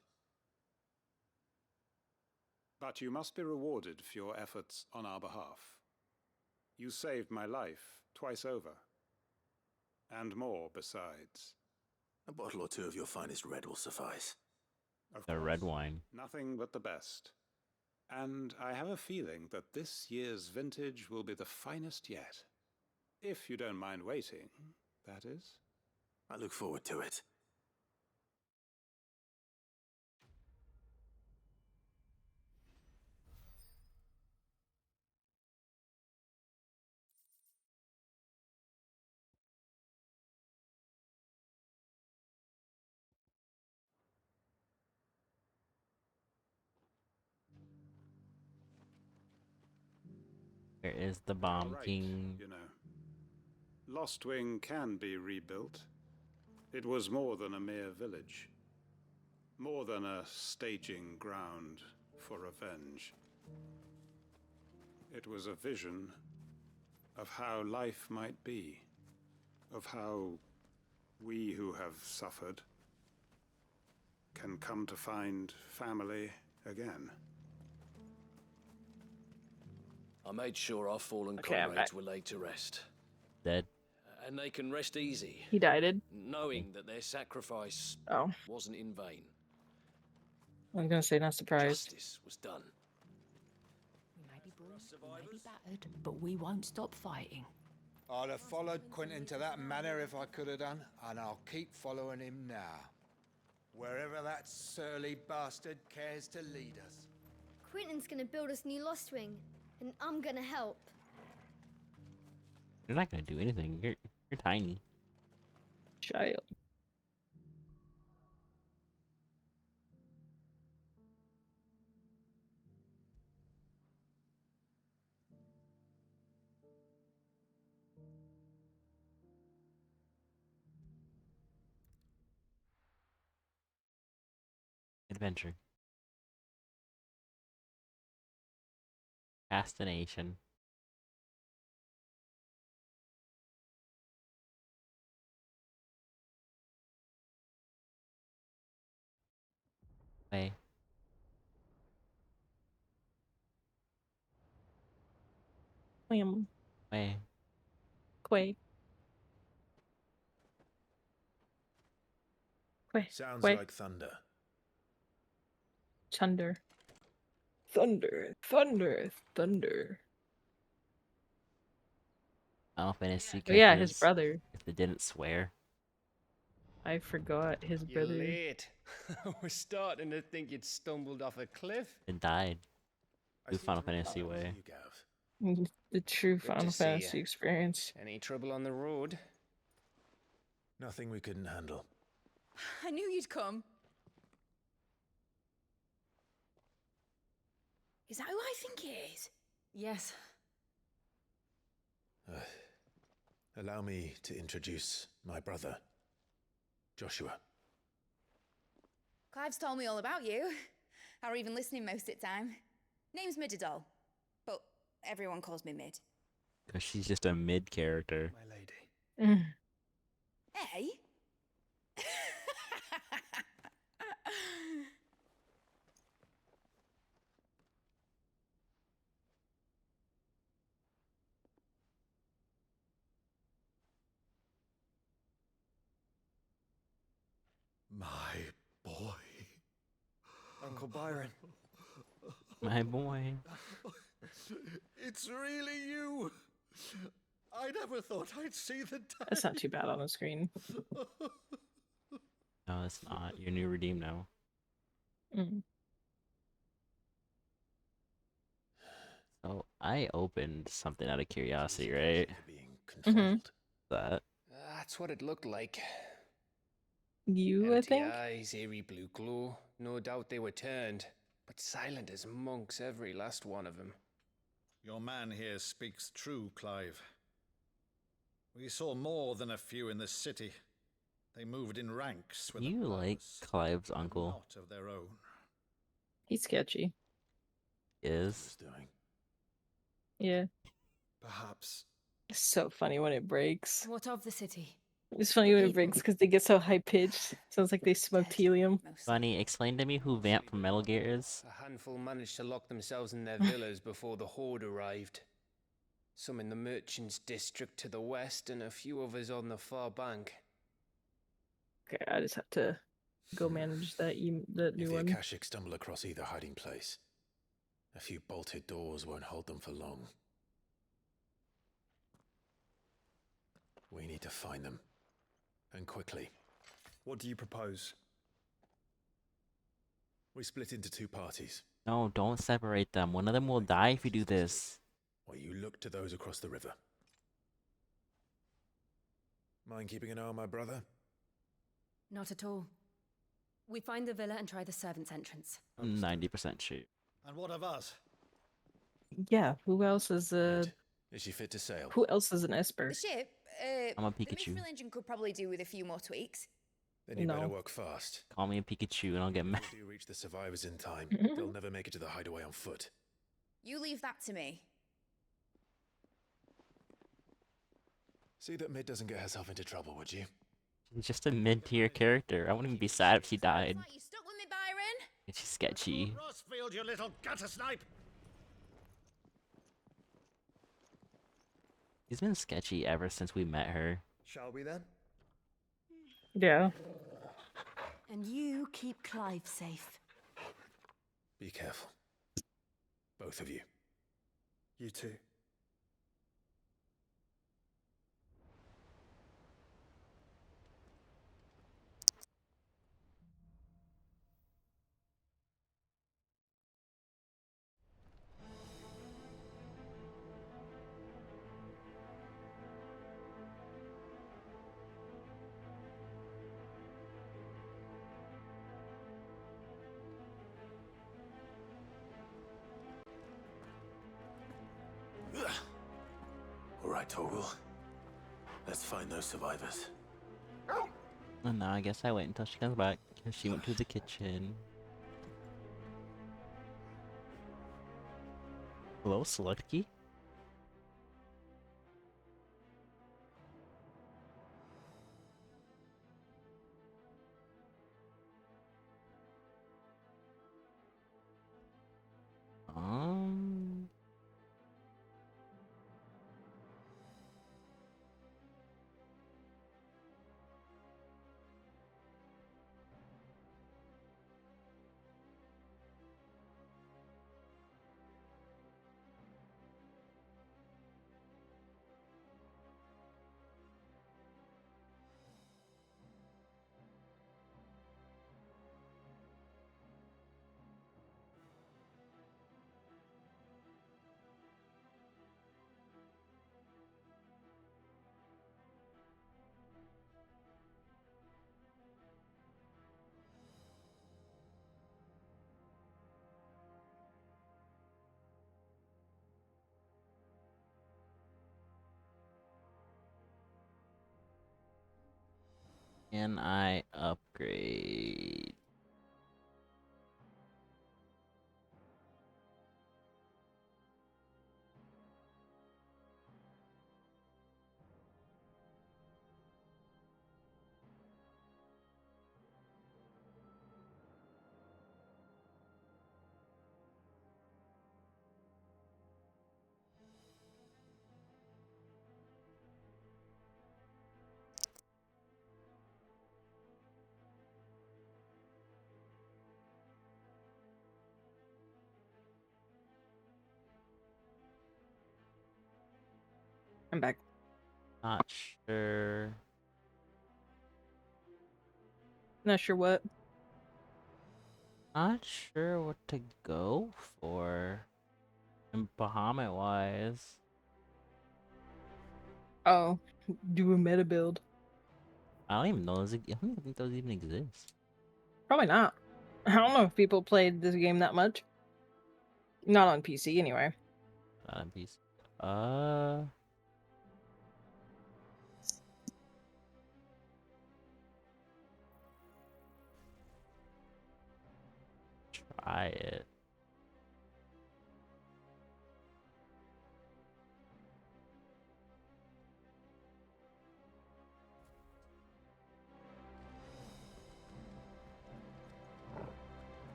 But you must be rewarded for your efforts on our behalf. You saved my life twice over. And more besides. A bottle or two of your finest red will suffice. The red wine. Nothing but the best. And I have a feeling that this year's vintage will be the finest yet. If you don't mind waiting, that is. I look forward to it. Where is the bomb Right, king? you know. Lostwing can be rebuilt. It was more than a mere village. More than a staging ground for revenge. It was a vision of how life might be. Of how we who have suffered can come to find family again. I made sure our fallen Okay, I'm comrades back. were laid to rest. Dead. And they can rest easy, He died. knowing that their sacrifice Oh, wasn't in vain. I was gonna say not surprised. Justice was done. We may be bruised, we may be battered, but we won't stop fighting. I'd have followed Quentin to that manor if I could have done, and I'll keep following him now. Wherever that surly bastard cares to lead us. Quentin's gonna build us new Lost Wing, and I'm gonna help. You're not gonna do anything. You're tiny. Child. Adventure. Destination. Way. Wham. Way. Quay. Quay. Sounds Quay. like thunder. Thunder. Thunder. Thunder. Thunder. Final Fantasy Oh yeah, his characters, brother. if they didn't swear. I forgot his You're brother. late. We're starting to think you'd stumbled off a cliff. And died. The Final Fantasy way. The true Good to Final see Fantasy ya. experience. Any trouble on the road? Nothing we couldn't handle. I knew you'd come. Is that who I think it is? Yes. Allow me to introduce my brother, Joshua. Clive's told me all about you. Or even listening most of the time. Name's Mididol, but everyone calls me Mid. Because she's just a mid character. My lady. Hey? My boy. Uncle Byron. My boy. It's really you. I never thought I'd see the day. That's not too bad on the screen. No, it's not. You're new redeem now. So I opened something out of curiosity, right? That. That's what it looked like. You, I Empty think? eyes, eerie blue glow. No doubt they were turned, but silent as monks, every last one of them. Your man here speaks true, Clive. We saw more than a few in the city. They moved in ranks with You like Clive's uncle? not of their own. He's sketchy. Is. Yeah. Perhaps. It's so funny when it breaks. What of the city? It's funny when it breaks because they get so high pitched. Sounds like they smoked helium. Funny, explain to me who Vamp from Metal Gear is. A handful managed to lock themselves in their villas before the Horde arrived. Some in the merchants' district to the west, and a few others on the far bank. Okay, I just have to go manage that that new If the one. Akashic stumble across either hiding place, a few bolted doors won't hold them for long. We need to find them. And quickly. What do you propose? We split into two parties. No, don't separate them. One of them will die if you do this. While you look to those across the river. Mind keeping an eye on my brother? Not at all. We find the villa and try the servants' entrance. 90% shoot. And what of us? Yeah, who else is Is she fit to sail? who else is an Esper? The ship, I'm a the Pikachu. Mithril engine could probably do with a few more tweaks. Then you better No. work fast. Call me a Pikachu and I'll get mad. If you reach the survivors in time, they'll never make it to the hideaway on foot. You leave that to me. See that Mid doesn't get herself into trouble, would you? She's just a mid-tier character. I wouldn't even be sad if she died. You stuck with me, Byron? She's sketchy. Rossfield, you little gutter snipe! She's been sketchy ever since we met her. Shall we then? Yeah. And you keep Clive safe. Be careful. Both of you. You too. All right, Torgal. Let's find those survivors. And now I guess I wait until she comes back. She went to the kitchen. Hello, Slutky? Um... Can I upgrade? I'm back. Not sure. Not sure what. Not sure what to go for. And Bahamut wise. Oh, do a meta build. I don't even know those. I don't even think those even exist. Probably not. I don't know if people played this game that much. Not on PC, anyway. Not on PC. Try it.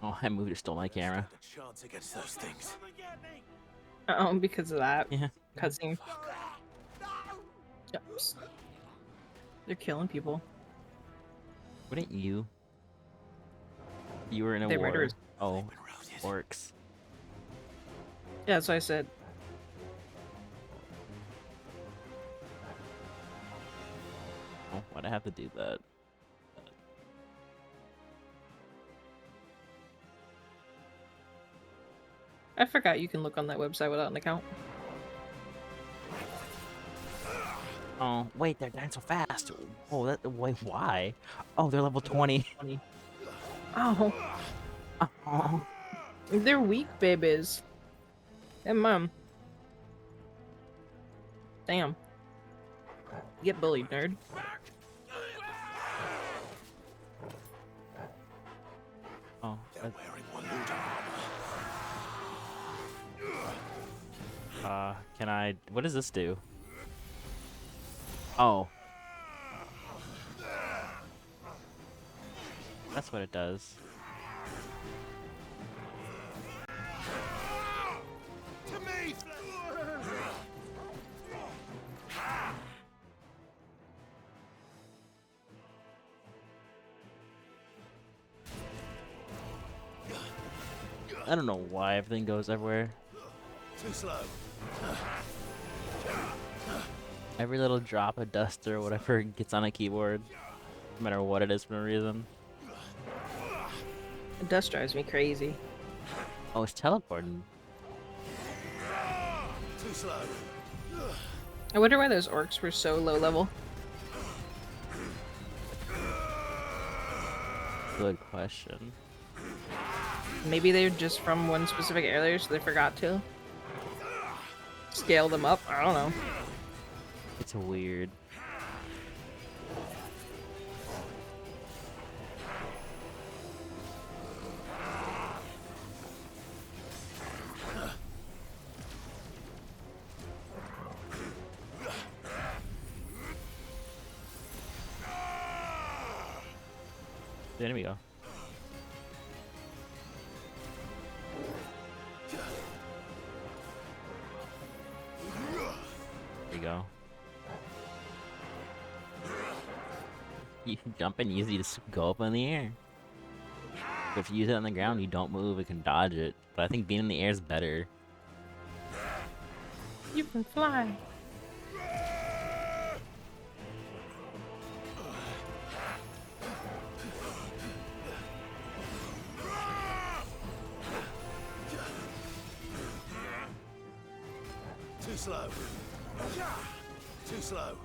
Oh, I moved to stole my camera. Chance against those things. Because of that. Yeah. Cutscene. Yep. They're killing people. Wouldn't you? You were in a They're war. murderers. Oh, orcs. Yeah, that's what I said. Oh, why'd I have to do that? I forgot you can look on that website without an account. Oh, wait, they're dying so fast. Oh, wait, why? Oh, they're level 20. Oh. Oh. They're weak babies. And mom. Damn. Get bullied, nerd. Oh, They're wearing Waluda armor. can I? What does this do? Oh, that's what it does. To me! I don't know why everything goes everywhere. Too slow. Every little drop of dust or whatever gets on a keyboard, no matter what it is for a reason. Dust drives me crazy. Oh, it's teleporting. Too slow. I wonder why those orcs were so low level. Good question. Maybe they're just from one specific area, so they forgot to scale them up. I don't know. It's weird. There we go. There you go. You can jump and easy just go up in the air. But if you use it on the ground, you don't move, it can dodge it. But I think being in the air is better. You can fly. Too slow. Too slow.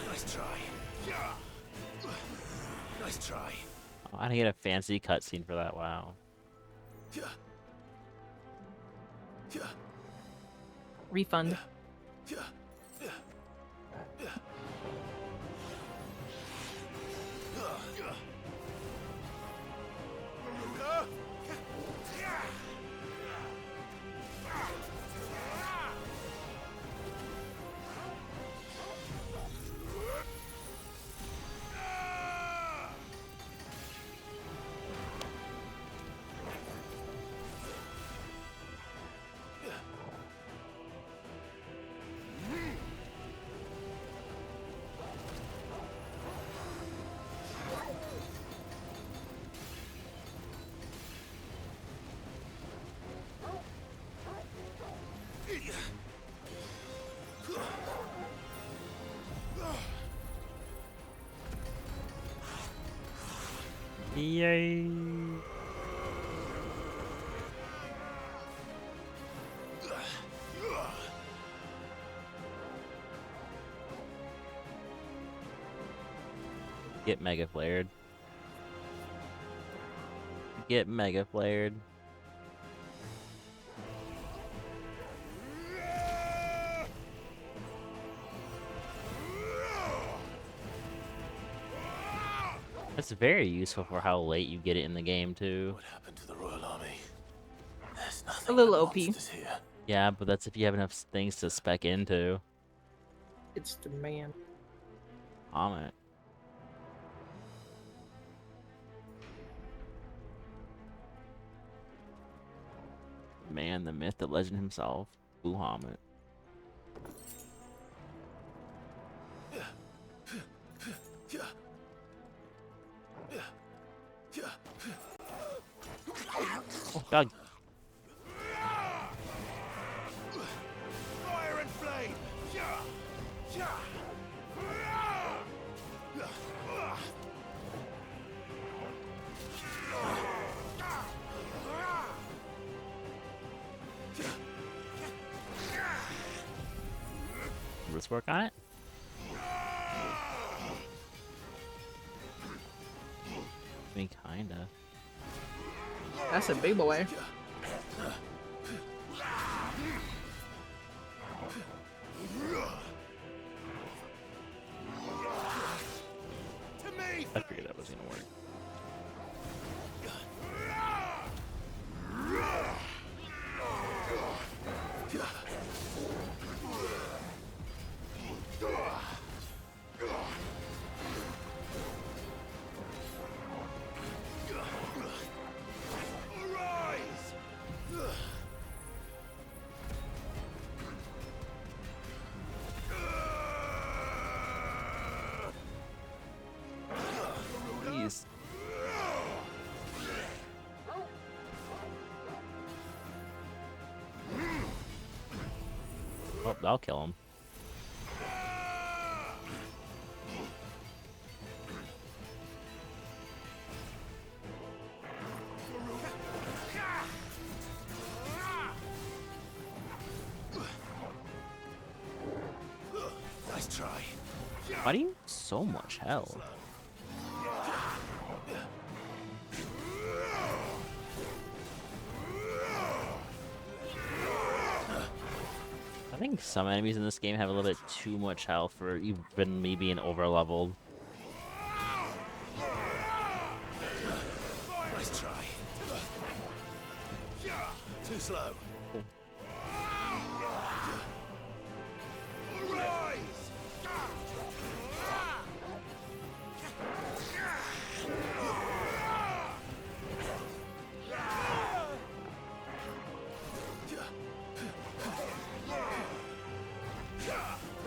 Nice try. Nice try. Oh, I didn't get a fancy cutscene for that, wow. Refund. Yay! Get mega flared. Get mega flared. That's very useful for how late you get it in the game too. What happened to the Royal Army? There's nothing A little but OP. monsters here. Yeah, but that's if you have enough things to spec into. It's the man. Comment. Man, the myth, the legend himself, Muhammad. Oh God. Fire and flame! this work on it? I mean, kinda. That's a big boy. I figured that was gonna work. Jeez. Oh, I'll kill him. Nice try. Why do you need so much health? I think some enemies in this game have a little bit too much health for even me being over leveled. Nice try. Too slow.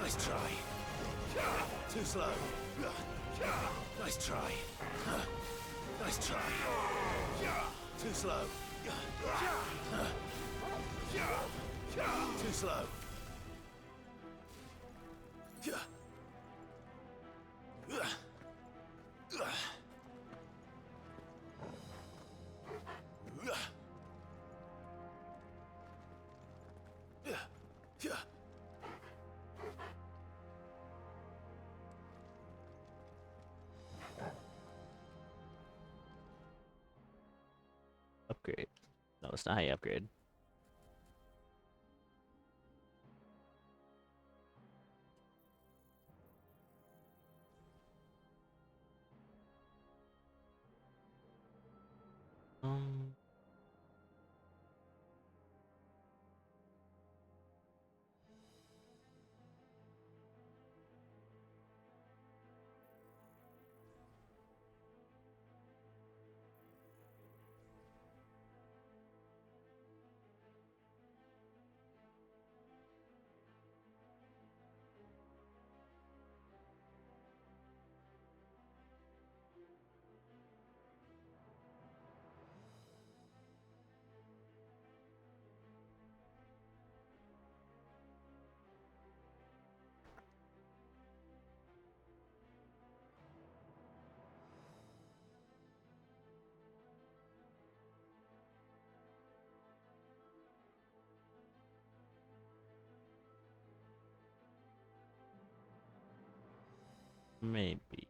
Nice try. Too slow. Nice try. Nice try. Too slow. Too slow. Upgrade. No, that's not how you upgrade. Um. Maybe.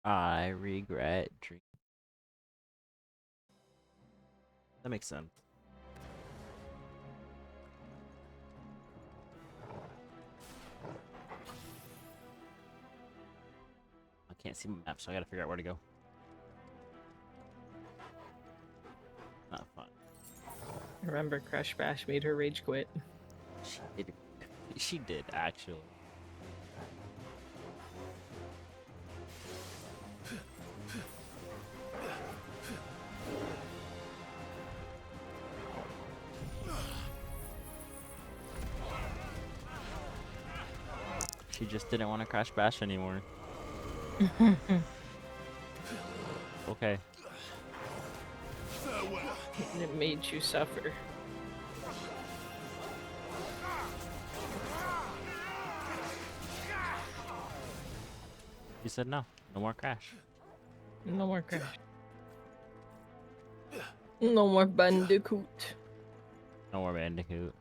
I regret dream. That makes sense. I can't see my map, so I gotta figure out where to go. Not fun. Remember, Crash Bash made her rage quit. She did, actually. She just didn't want to crash bash anymore. Okay. And it made you suffer. She said no. No more crash. No more crash. No more bandicoot. No more Bandicoot.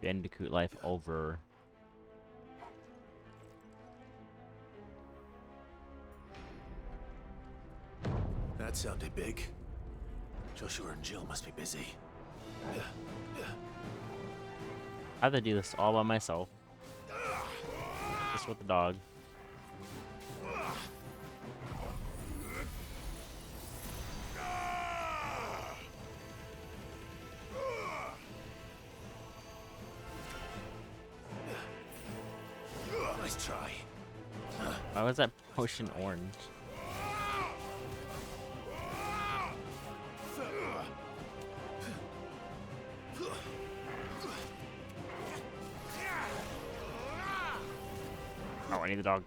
Bandicoot life over. That sounded big. Joshua and Jill must be busy. I had to do this all by myself. Just with the dog. Nice try. Why was that potion orange? Oh, I need the dog.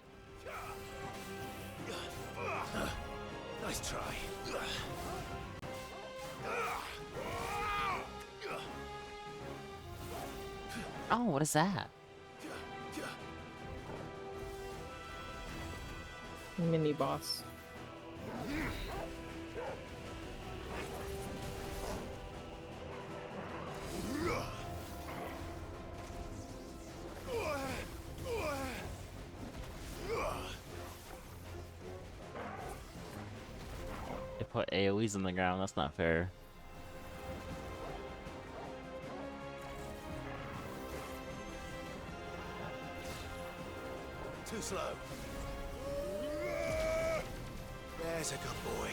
Nice try. Oh, what is that? Mini boss. They put AoEs in the ground, that's not fair. Too slow. There's a good boy.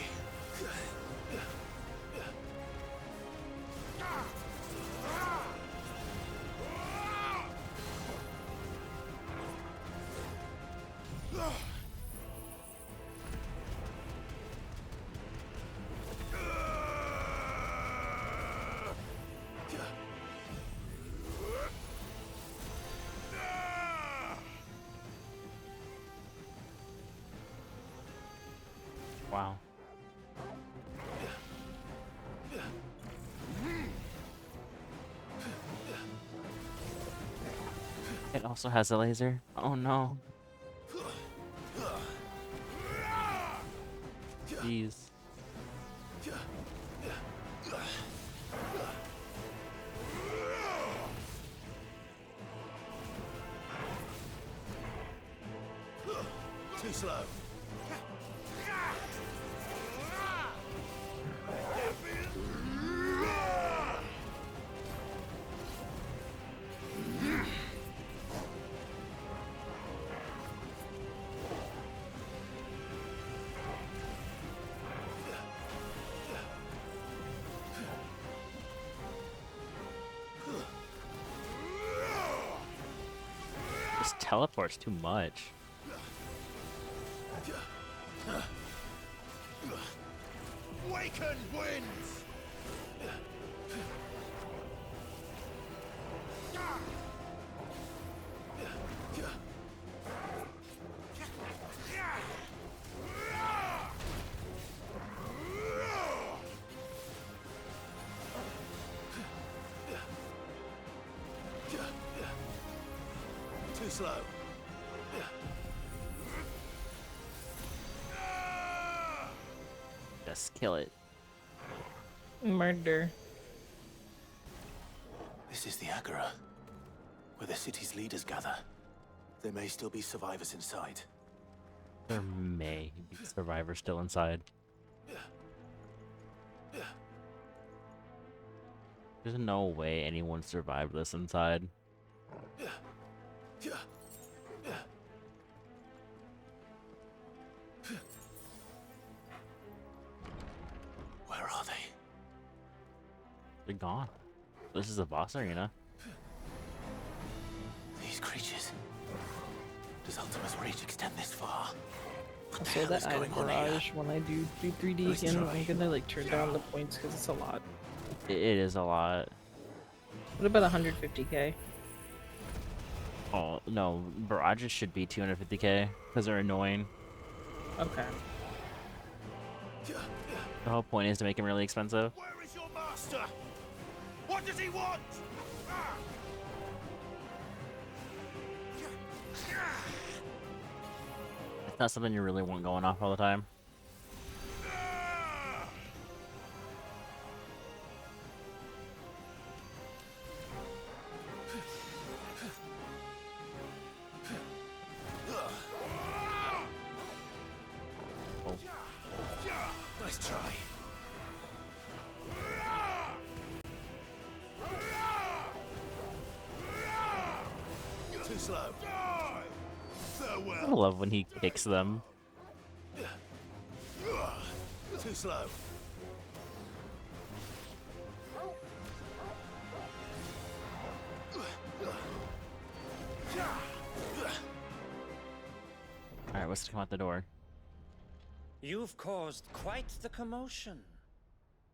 Wow. It also has a laser. Oh no. Jeez. Too slow. This teleports too much. Waken winds! Too slow. Just kill it. Murder. This is the Agora, where the city's leaders gather. There may still be survivors inside. There may be survivors still inside. There's no way anyone survived this inside. Where are they? They're gone. This is a boss arena. These creatures. Does Ultima's reach extend this far? What the So hell that is item going on here? barrage, when I do 3D Nice again, try. I'm gonna like turn down the points because it's a lot. It is a lot. What about 150k? Oh, no. Barrages should be 250k because they're annoying. Okay. The whole point is to make them really expensive. Where is your master? What does he want? It's not something you really want going off all the time. Oh. Nice try. Too slow. I love when he kicks them. Too slow. Alright, let's come out the door. You've caused quite the commotion.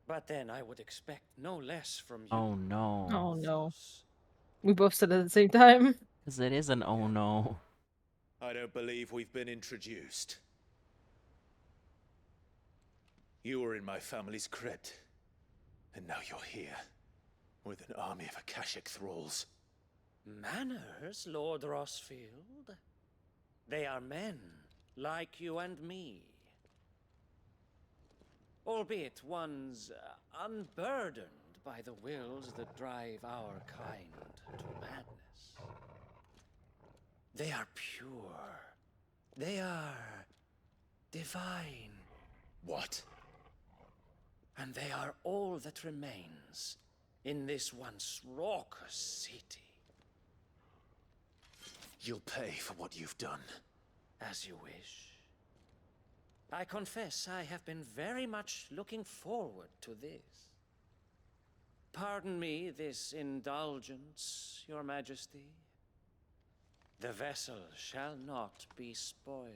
But then I would expect no less from you. Oh no. Oh no. We both said it at the same time. Because it is an oh no. I don't believe we've been introduced. You were in my family's crypt, and now you're here, with an army of Akashic thralls. Manners, Lord Rossfield? They are men, like you and me. Albeit ones unburdened by the wills that drive our kind to madness. They are pure. They are divine. What? And they are all that remains in this once raucous city. You'll pay for what you've done. As you wish. I confess I have been very much looking forward to this. Pardon me this indulgence, Your Majesty. The vessel shall not be spoiled.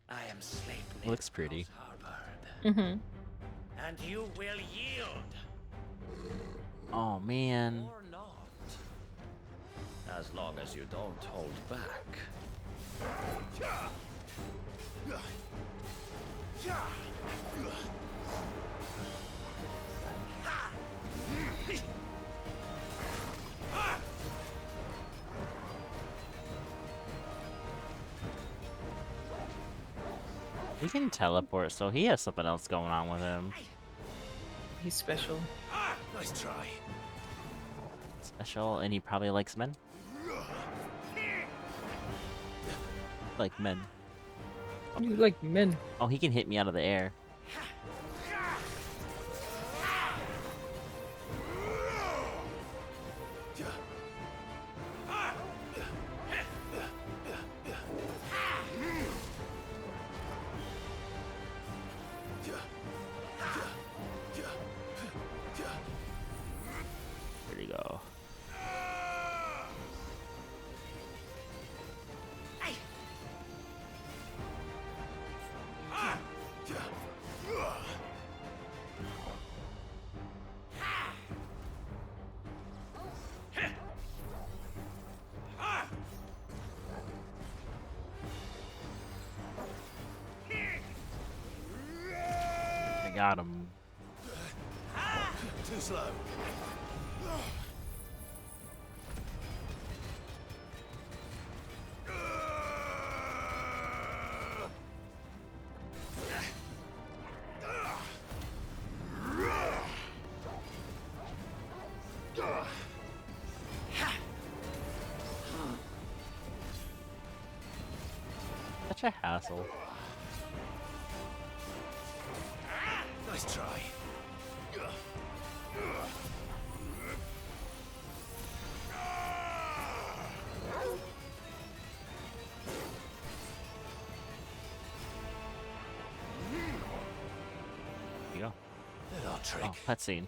I am Sleipnir. Looks pretty. Mm-hmm. And you will yield. Oh man. Or not. As long as you don't hold back. He can teleport, so he has something else going on with him. He's special. Nice try. Special, and he probably likes men. Like men. You like men. Oh, he can hit me out of the air. There you go. I got him. Too slow. Such a hassle. Nice try. There you go. Little trick. Oh, cutscene.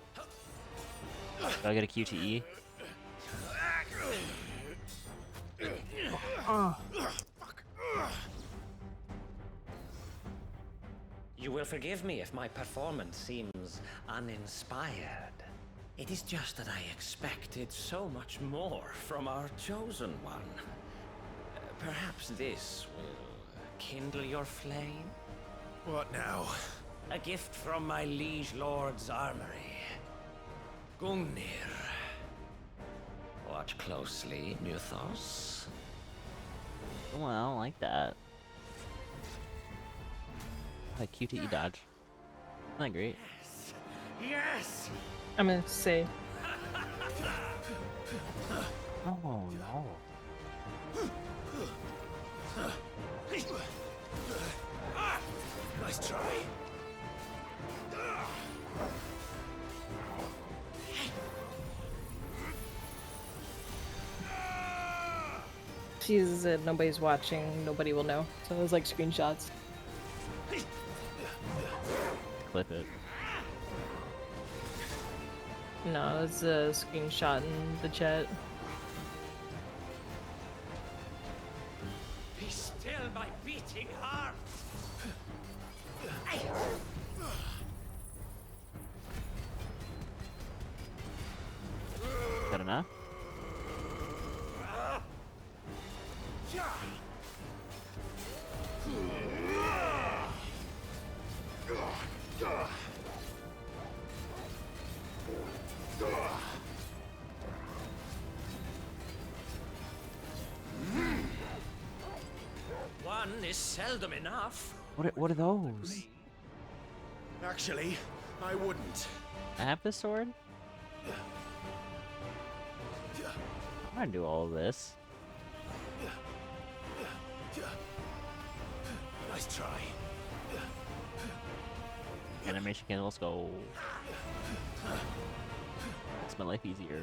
Do I get a QTE? You will forgive me if my performance seems uninspired. It is just that I expected so much more from our chosen one. Perhaps this will kindle your flame? What now? A gift from my liege lord's armory. Gungnir. Watch closely, Mythos. Oh, I don't like that. Like QTE dodge. Isn't that great? Yes! I'm gonna say. Oh no. Nice try. She uses it, nobody's watching, nobody will know. So it was like screenshots. Clip it. No, it's a screenshot in the chat. Be still, my beating heart! Good enough? One is seldom enough. What are those? Actually, I wouldn't. I have this sword? I'm gonna do all of this. Nice try. Animation can, let's go. Makes my life easier.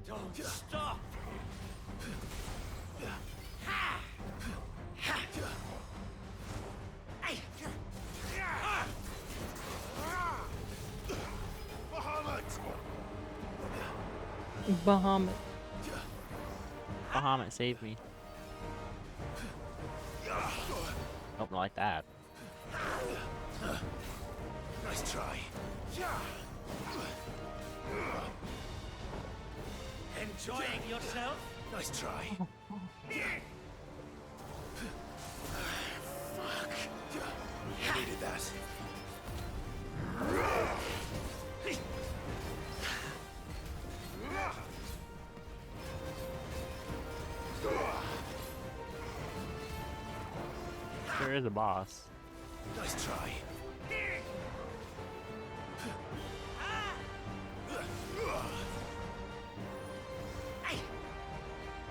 Don't stop! Bahamut. Bahamut, save me. Don't like that. Nice try. Enjoying yourself? Nice try. Fuck. I needed that. There is a boss. Nice try.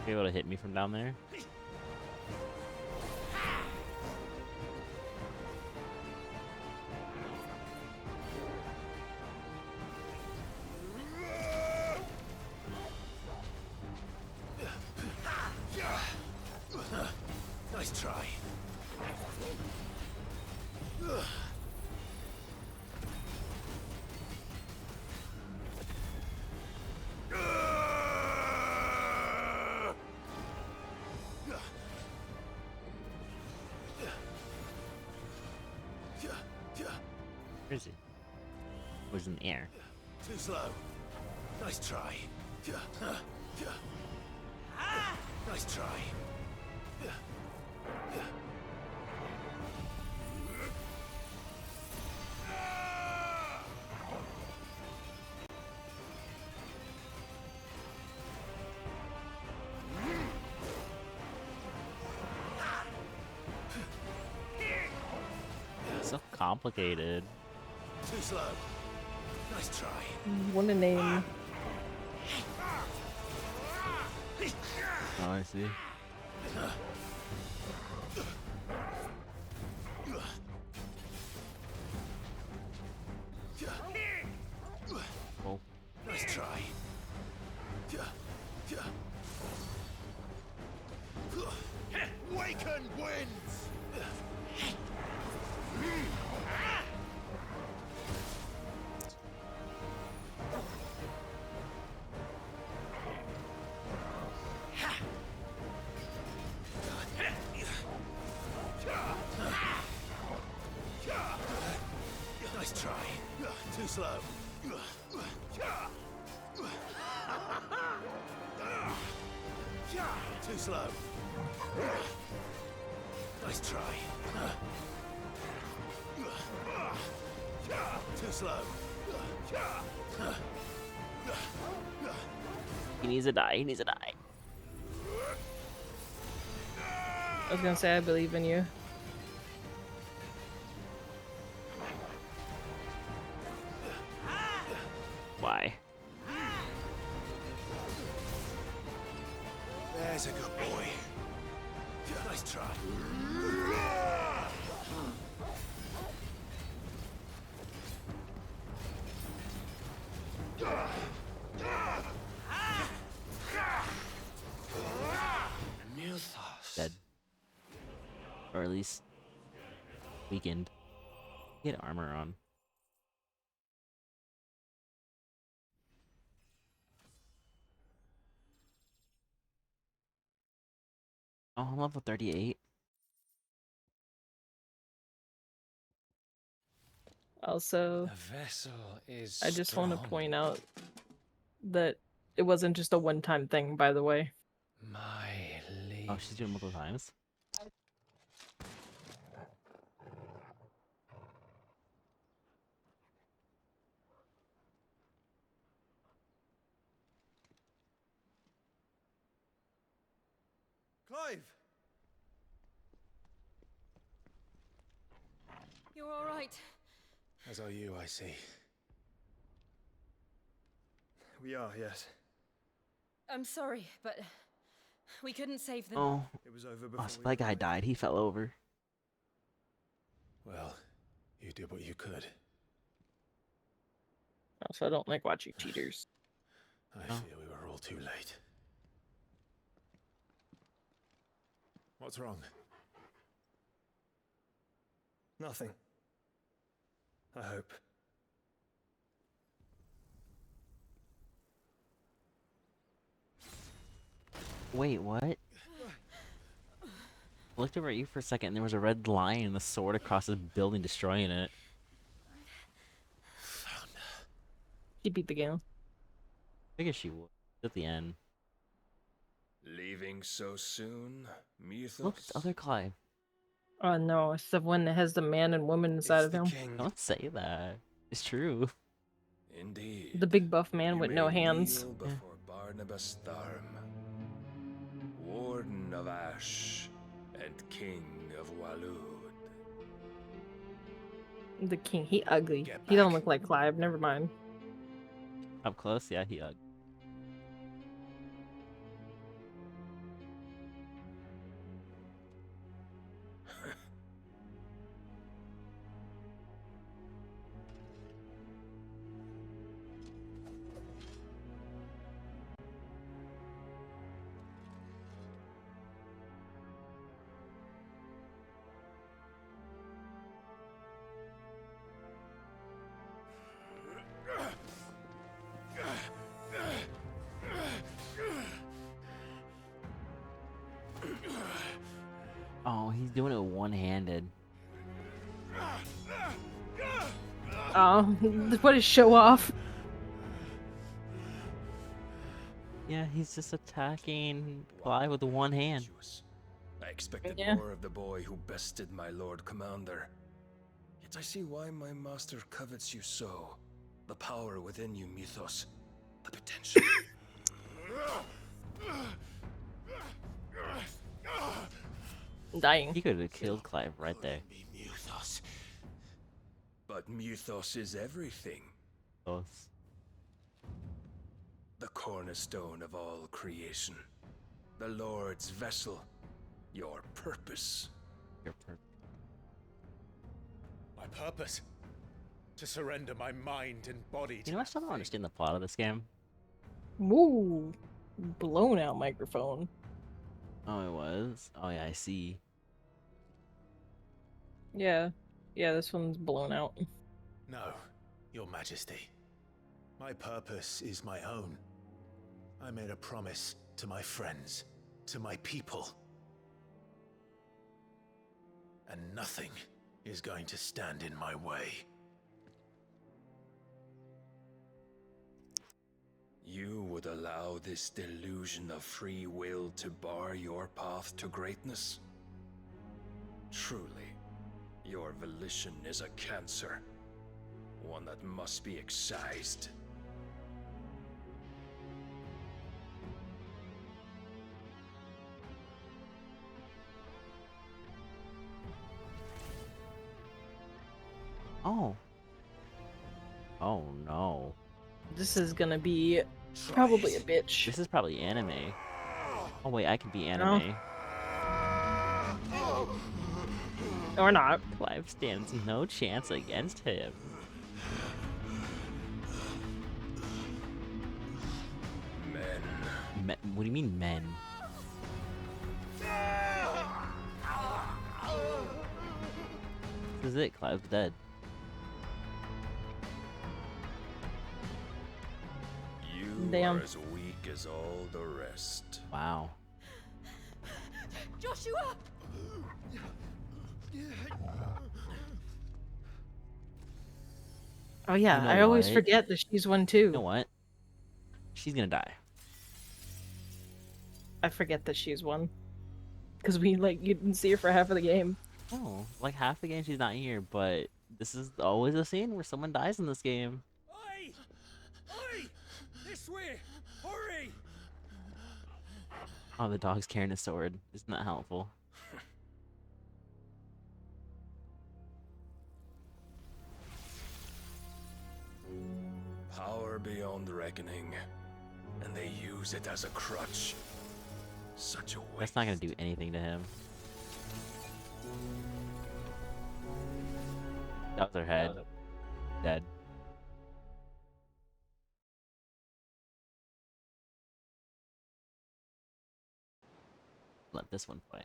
Be able to hit me from down there? Nice try. Where is he? Was in the air. Too slow. Nice try. Nice try. It's so complicated. Too slow. Nice try. What a name. Oh, I see. Oh. Nice try. Waken wins! Too slow. Too slow. Nice try. Too slow. He needs to die. He needs to die. I was gonna say I believe in you. Why? There's a good boy. Nice try. Dead. Or at least weakened. He had armor on. Oh, I'm level 38. Also, The vessel is I just want to strong. point out that it wasn't just a one-time thing, by the way. My Oh, she's doing it multiple times? Clive! You're all right. As are you, I see. We are, yes. I'm sorry, but we couldn't save them. Oh. It was over Oh, before so we that guy died. He fell over. Well, you did what you could. Also, I don't like watching cheaters. I fear we were all too late. What's wrong? Nothing. I hope. Wait, what? I looked over at you for a second and there was a red line and the sword across this building destroying it. She beat the game. I guess she would. At the end. Leaving so soon, Mythos? Look, it's the other Clive. Oh no, it's the one that has the man and woman inside of him. Don't say that. It's true. Indeed. The big buff man You with may no hands. kneel before Barnabas Tharm, Warden of Ash and King of Walud. The king, he ugly. He don't look like Clive, never mind. Up close, yeah, he ugly. Oh, he's doing it one-handed. Oh, what a show off. Yeah, he's just attacking Clive with the one hand. I expected Yeah. more of the boy who bested my Lord Commander. Yet I see why my master covets you so. The power within you, Mythos. The potential. I'm dying. He could have killed Clive right there. Mythos. But Mythos is everything. Both. The cornerstone of all creation. The Lord's vessel. Your purpose. Your purpose. My purpose? To surrender my mind and body to You know, I still don't understand the plot of this game. Woo! Blown out microphone. Oh, it was? Oh, yeah, I see. Yeah. Yeah, this one's blown out. No, Your Majesty. My purpose is my own. I made a promise to my friends, to my people. And nothing is going to stand in my way. would allow this delusion of free will to bar your path to greatness? Truly, your volition is a cancer, one that must be excised. Oh. Oh no. This is gonna be probably a bitch. This is probably anime. Oh wait, I can be No. anime. Or not. Clive stands no chance against him. Men. What do you mean, men? This is it, Clive's dead. You Damn. are as weak as all the rest. Wow. Joshua! Oh yeah, You know I always what? forget that she's one too. You know what? She's gonna die. I forget that she's one. Because you didn't see her for half of the game. Oh, like half the game she's not here, but this is always a scene where someone dies in this game. Oi! Oi! This way! Hurry! Oh, the dog's carrying a sword. Isn't that helpful? Power beyond reckoning, and they use it as a crutch. Such a waste. That's not gonna do anything to him. That was her head. Dead. Let this one play.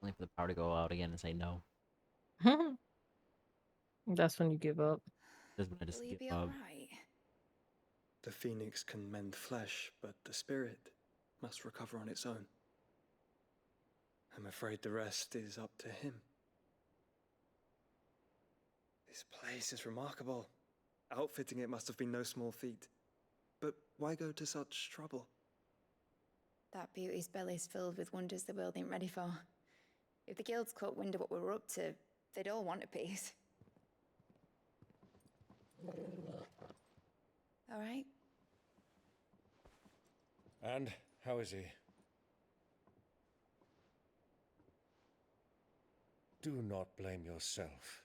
Only for the power to go out again and say no. That's when you give up. That's when I just Will you give be up. alright? The phoenix can mend flesh, but the spirit must recover on its own. I'm afraid the rest is up to him. This place is remarkable. Outfitting it must have been no small feat. But why go to such trouble? That beauty's belly's filled with wonders the world ain't ready for. If the guilds caught wind of what we were up to, they'd all want a piece. All right? And how is he? Do not blame yourself.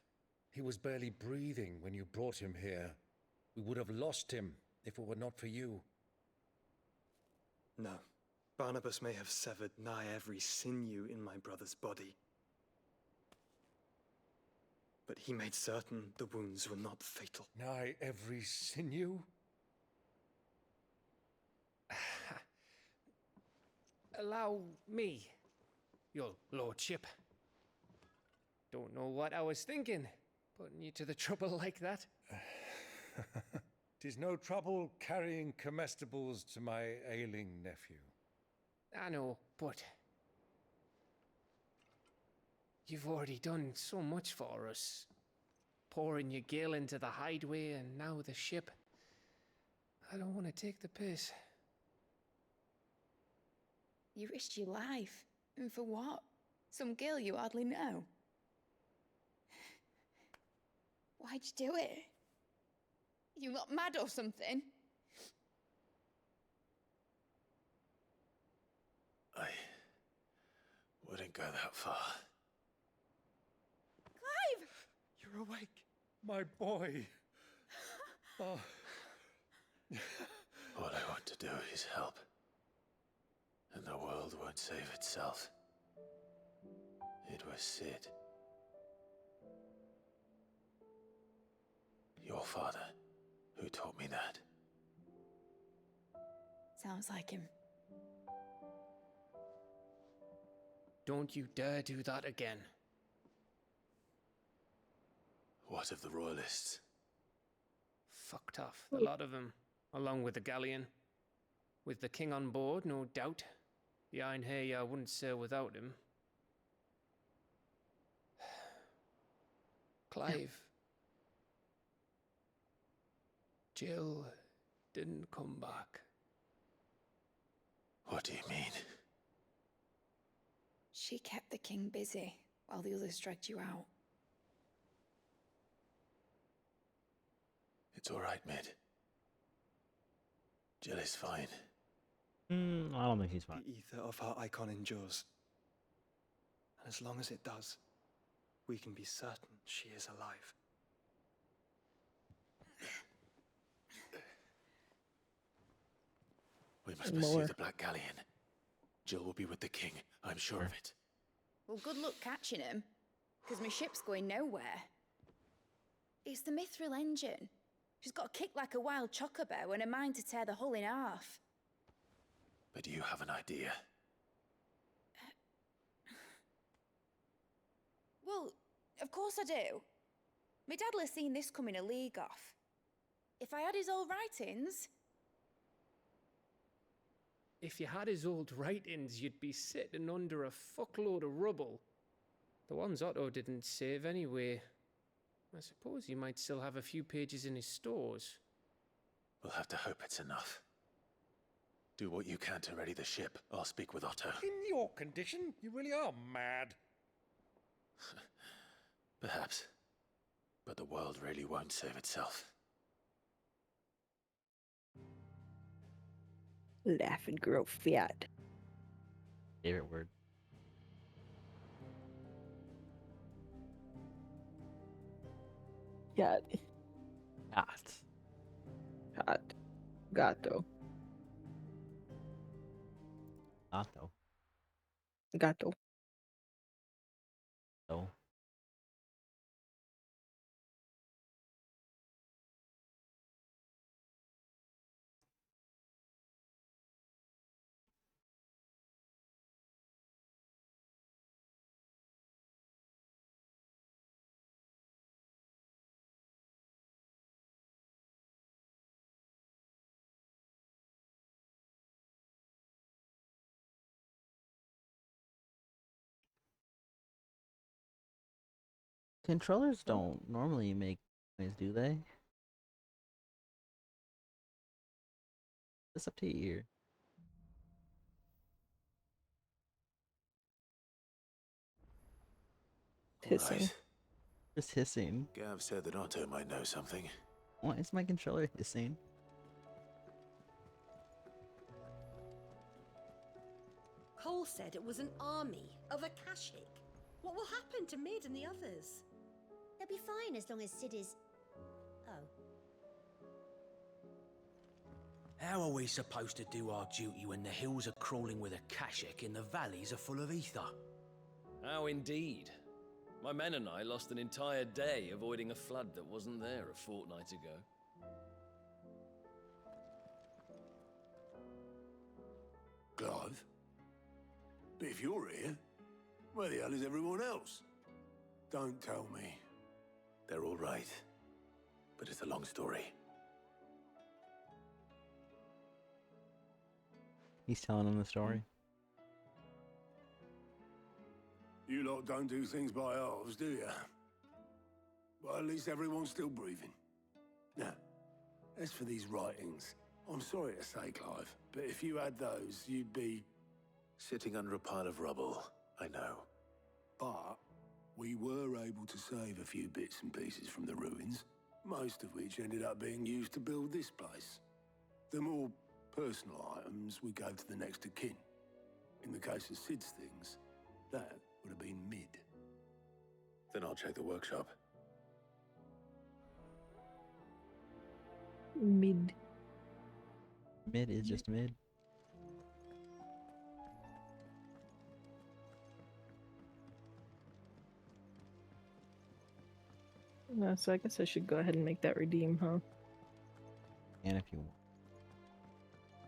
He was barely breathing when you brought him here. We would have lost him if it were not for you. No. Barnabas may have severed nigh every sinew in my brother's body. But he made certain the wounds were not fatal. Nigh every sinew? Allow me, your lordship. Don't know what I was thinking, putting you to the trouble like that. 'Tis no trouble carrying comestibles to my ailing nephew. I know, but you've already done so much for us. Pouring your gil into the hideaway and now the ship. I don't want to take the piss. You risked your life. And for what? Some girl you hardly know. Why'd you do it? You not mad or something? I wouldn't go that far. Clive! You're awake, my boy. Oh. All I want to do is help. And the world won't save itself. It was Sid. Your father, who taught me that. Sounds like him. Don't you dare do that again. What of the royalists? Fucked off, a lot of them, along with the galleon. With the king on board, no doubt. The Iron Hair, I wouldn't sail without him. Clive. Jill didn't come back. What do you mean? She kept the king busy while the others dragged you out. It's all right, Mid. Jill is fine. I don't think she's fine. The ether of her icon endures. And as long as it does, we can be certain she is alive. We must pursue the Black Galleon. Jill will be with the king, I'm sure of it. Well, good luck catching him, because my ship's going nowhere. It's the Mithril engine. She's got a kick like a wild chocobo and a mind to tear the hull in half. But do you have an idea? Well, of course I do. My dad'll have seen this coming a league off. If I had his old writings... If you had his old writings, you'd be sitting under a fuckload of rubble. The ones Otto didn't save anyway. I suppose he might still have a few pages in his stores. We'll have to hope it's enough. Do what you can to ready the ship. I'll speak with Otto. In your condition, you really are mad. Perhaps. But the world really won't save itself. Laugh and grow fat. Favorite word. Cat. Cat. Cat. Gato. Gato. Gato. So. Controllers don't normally make noise, do they? It's up to your ear. Hissing. Right. Just hissing. Gav said that Otto might know something. Why is my controller hissing? Cole said it was an army of Akashic. What will happen to Mid and the others? They'll be fine as long as Sid is... Oh. How are we supposed to do our duty when the hills are crawling with Akashic and the valleys are full of ether? How indeed. My men and I lost an entire day avoiding a flood that wasn't there a fortnight ago. Clive? But if you're here, where the hell is everyone else? Don't tell me. They're all right. But it's a long story. He's telling him the story. You lot don't do things by halves, do you? Well, at least everyone's still breathing. Now, as for these writings, I'm sorry to say, Clive, but if you had those, you'd be... Sitting under a pile of rubble, I know. But we were able to save a few bits and pieces from the ruins, most of which ended up being used to build this place. The more personal items we gave to the next of kin. In the case of Sid's things, that would have been Mid. Then I'll check the workshop. Mid. Mid is just mid. So I guess I should go ahead and make that redeem, huh? And if you want.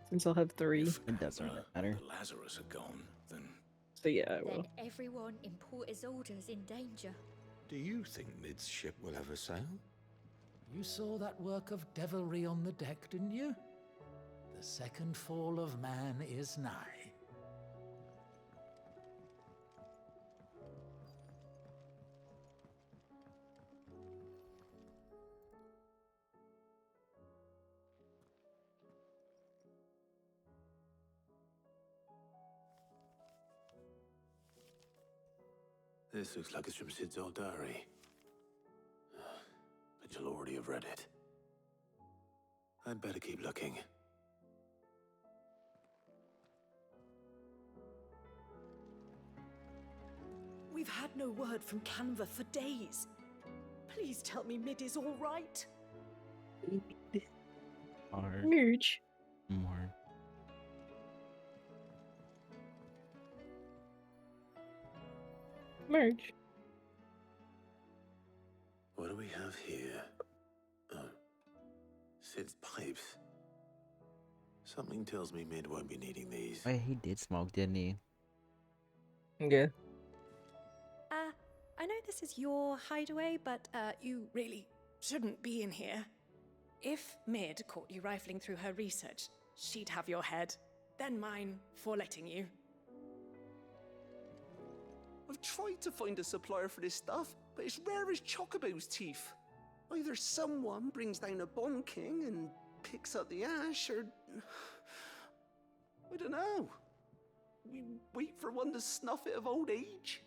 Since I'll have 3. It doesn't really matter. The Lazarus are gone, then... So yeah, I will. Then everyone in Port Isolde's in danger. Do you think Mid's ship will ever sail? You saw that work of devilry on the deck, didn't you? The second fall of man is nigh. This looks like it's from Sid's old diary. But you'll already have read it. I'd better keep looking. We've had no word from Canva for days. Please tell me Mid is all right. Merge. More. Merge. What do we have here? Oh. Sid's pipes. Something tells me Mid won't be needing these. Wait, he did smoke, didn't he? Yeah. I know this is your hideaway, but you really shouldn't be in here. If Mid caught you rifling through her research, she'd have your head, then mine for letting you. I've tried to find a supplier for this stuff, but it's rare as Chocobo's teeth. Either someone brings down a Bomb King and picks up the ash, or... I don't know. We wait for one to snuff it of old age?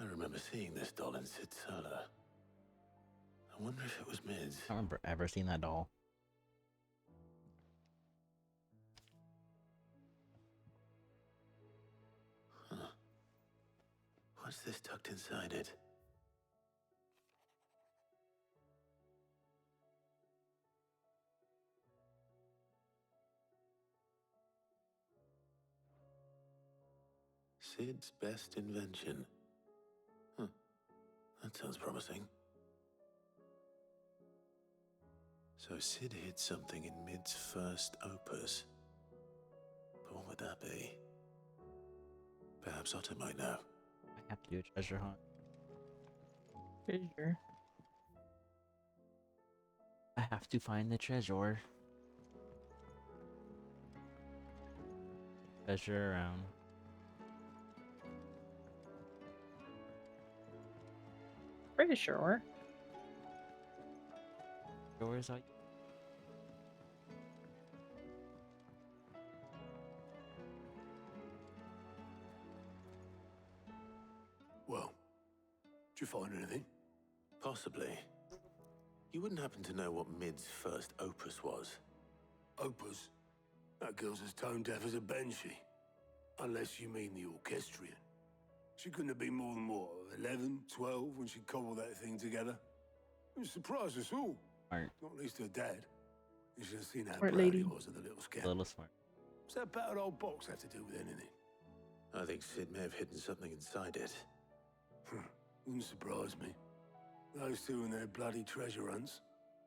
I remember seeing this doll in Sid's cellar. I wonder if it was Mid's. I don't remember ever seeing that doll. Huh. What's this tucked inside it? Sid's best invention. Huh. That sounds promising. So Sid hid something in Mid's first opus. But what would that be? Perhaps Otto might know. I have to do a treasure hunt. Treasure. I have to find the treasure. Treasure around. Pretty sure. Where's like? Well, did you find anything? Possibly. You wouldn't happen to know what Mid's first opus was? Opus? That girl's as tone deaf as a banshee. Unless you mean the orchestrion. She couldn't have been more than, what, 11, 12 when she cobbled that thing together? It surprised us all. Smart. Not least her dad. You should have seen how Smart proud lady. he was of the little scat. A little smart. What's that battered old box have to do with anything? I think Sid may have hidden something inside it. Wouldn't surprise me. Those two and their bloody treasure hunts.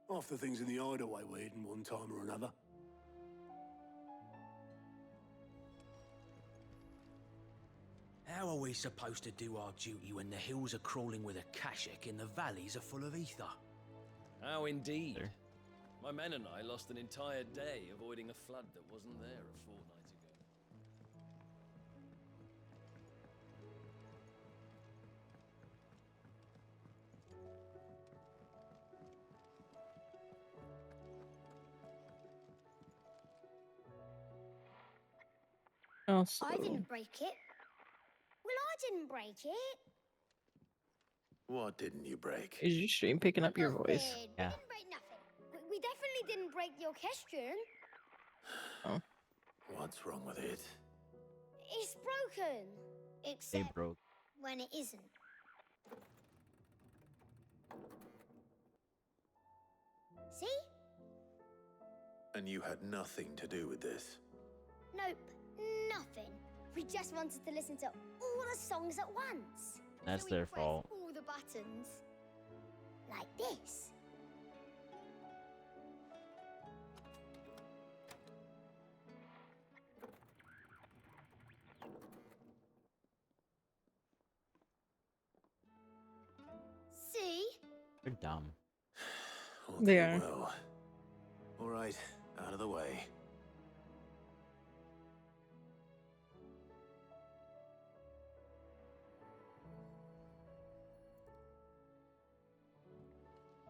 Half the things in the hideaway were hidden one time or another. How are we supposed to do our duty when the hills are crawling with a kashik and the valleys are full of ether? How indeed. My men and I lost an entire day avoiding a flood that wasn't there a fortnight ago. Also, I didn't break it. Well, I didn't break it. What didn't you break? is your stream picking up your voice? Nothing. Yeah. We didn't break nothing. We definitely didn't break the orchestrion. Oh. What's wrong with it? It's broken. They Except broke. when it isn't. See? And you had nothing to do with this? Nope. Nothing. We just wanted to listen to all the songs at once. That's So we their pressed fault. all the buttons. Like this. See? They're dumb. All They too are. well. All right, out of the way.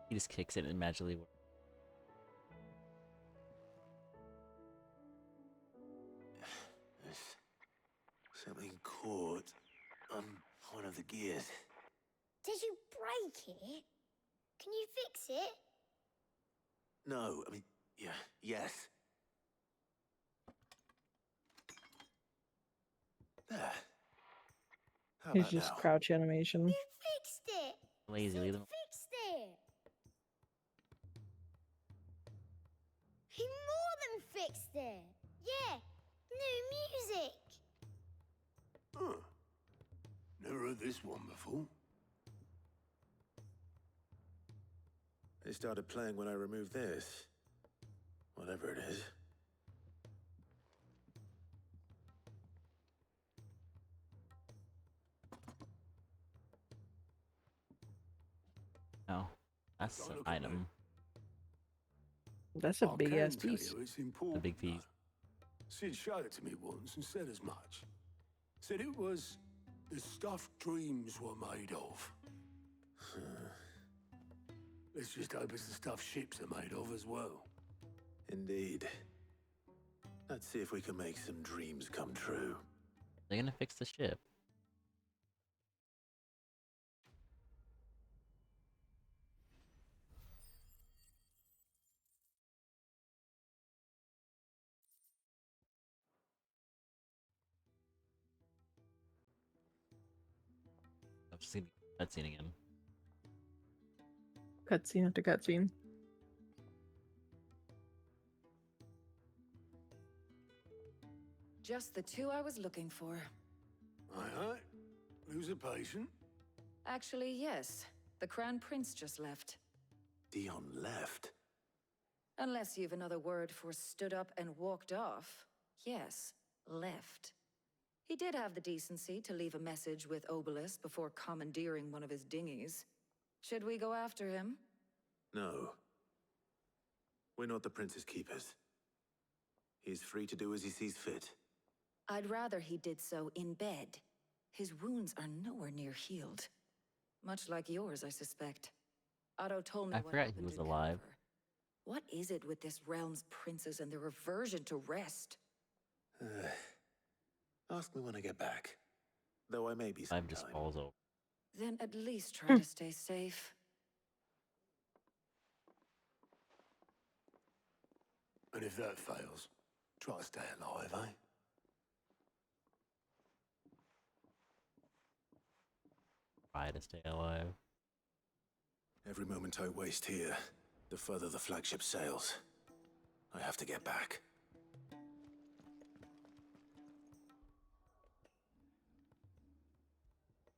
He just kicks it and magically works. of the gears. Did you break it? Can you fix it? No, I mean, yeah, yes. There. How It's about just now? crouch animation. You fixed it! Lazy, leave them. Fixed it! He more than fixed it! Yeah, new music! Huh. Never heard this one before. They started playing when I removed this. Whatever it is. No, that's Don't an look at me. item. That's a I big can ass tell piece. you it's A important. big piece. Sid showed it to me once and said as much. Said it was the stuff dreams were made of. Let's just hope it's the stuff ships are made of as well. Indeed. Let's see if we can make some dreams come true. They're gonna fix the ship. I've seen the cutscene again. Cutscene after cutscene. Just the two I was looking for. Aye. Lose a patient? Actually, yes. The Crown Prince just left. Dion left. Unless you've another word for stood up and walked off. Yes, left. He did have the decency to leave a message with Obelisk before commandeering one of his dinghies. Should we go after him? No. We're not the Prince's keepers. He's free to do as he sees fit. I'd rather he did so in bed. His wounds are nowhere near healed. Much like yours, I suspect. Otto told me I what forgot happened he was in alive. Denver. What is it with this realm's princes and their aversion to rest? Ask me when I get back. Though I may be Life just sometime. falls over. Then at least try to stay safe. And if that fails, try to stay alive, eh? Try to stay alive. Every moment I waste here, the further the flagship sails. I have to get back.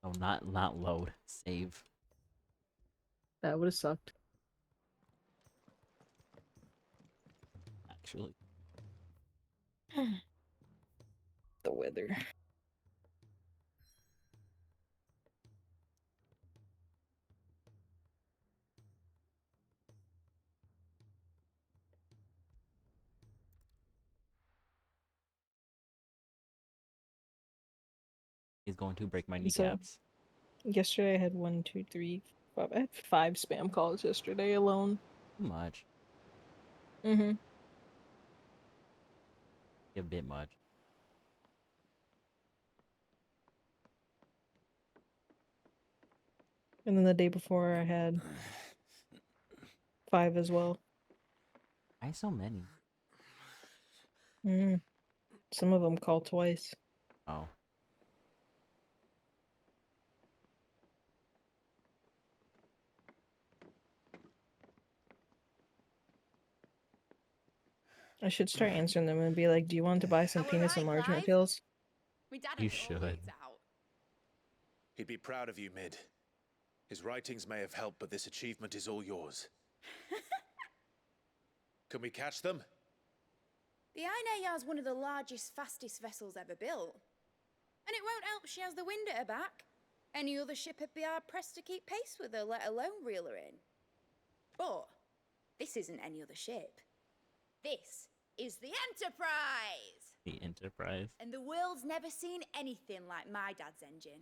Oh, not load. Save. That would have sucked. Actually. The weather. He's going to break my And so- kneecaps. Yesterday I had 1, 2, 3, 5. I had 5 spam calls yesterday alone. Too much. Mm-hmm. A bit much. And then the day before I had 5 as well. Why so many? Some of them call twice. Oh. I should start answering them and be like, do you want to buy some penis enlargement pills? You should. He'd be proud of you, Mid. His writings may have helped, but this achievement is all yours. Can we catch them? The Ainea is one of the largest, fastest vessels ever built. And it won't help she has the wind at her back. Any other ship would be hard-pressed to keep pace with her, let alone reel her in. But this isn't any other ship. This is the Enterprise! The Enterprise. And the world's never seen anything like my dad's engine.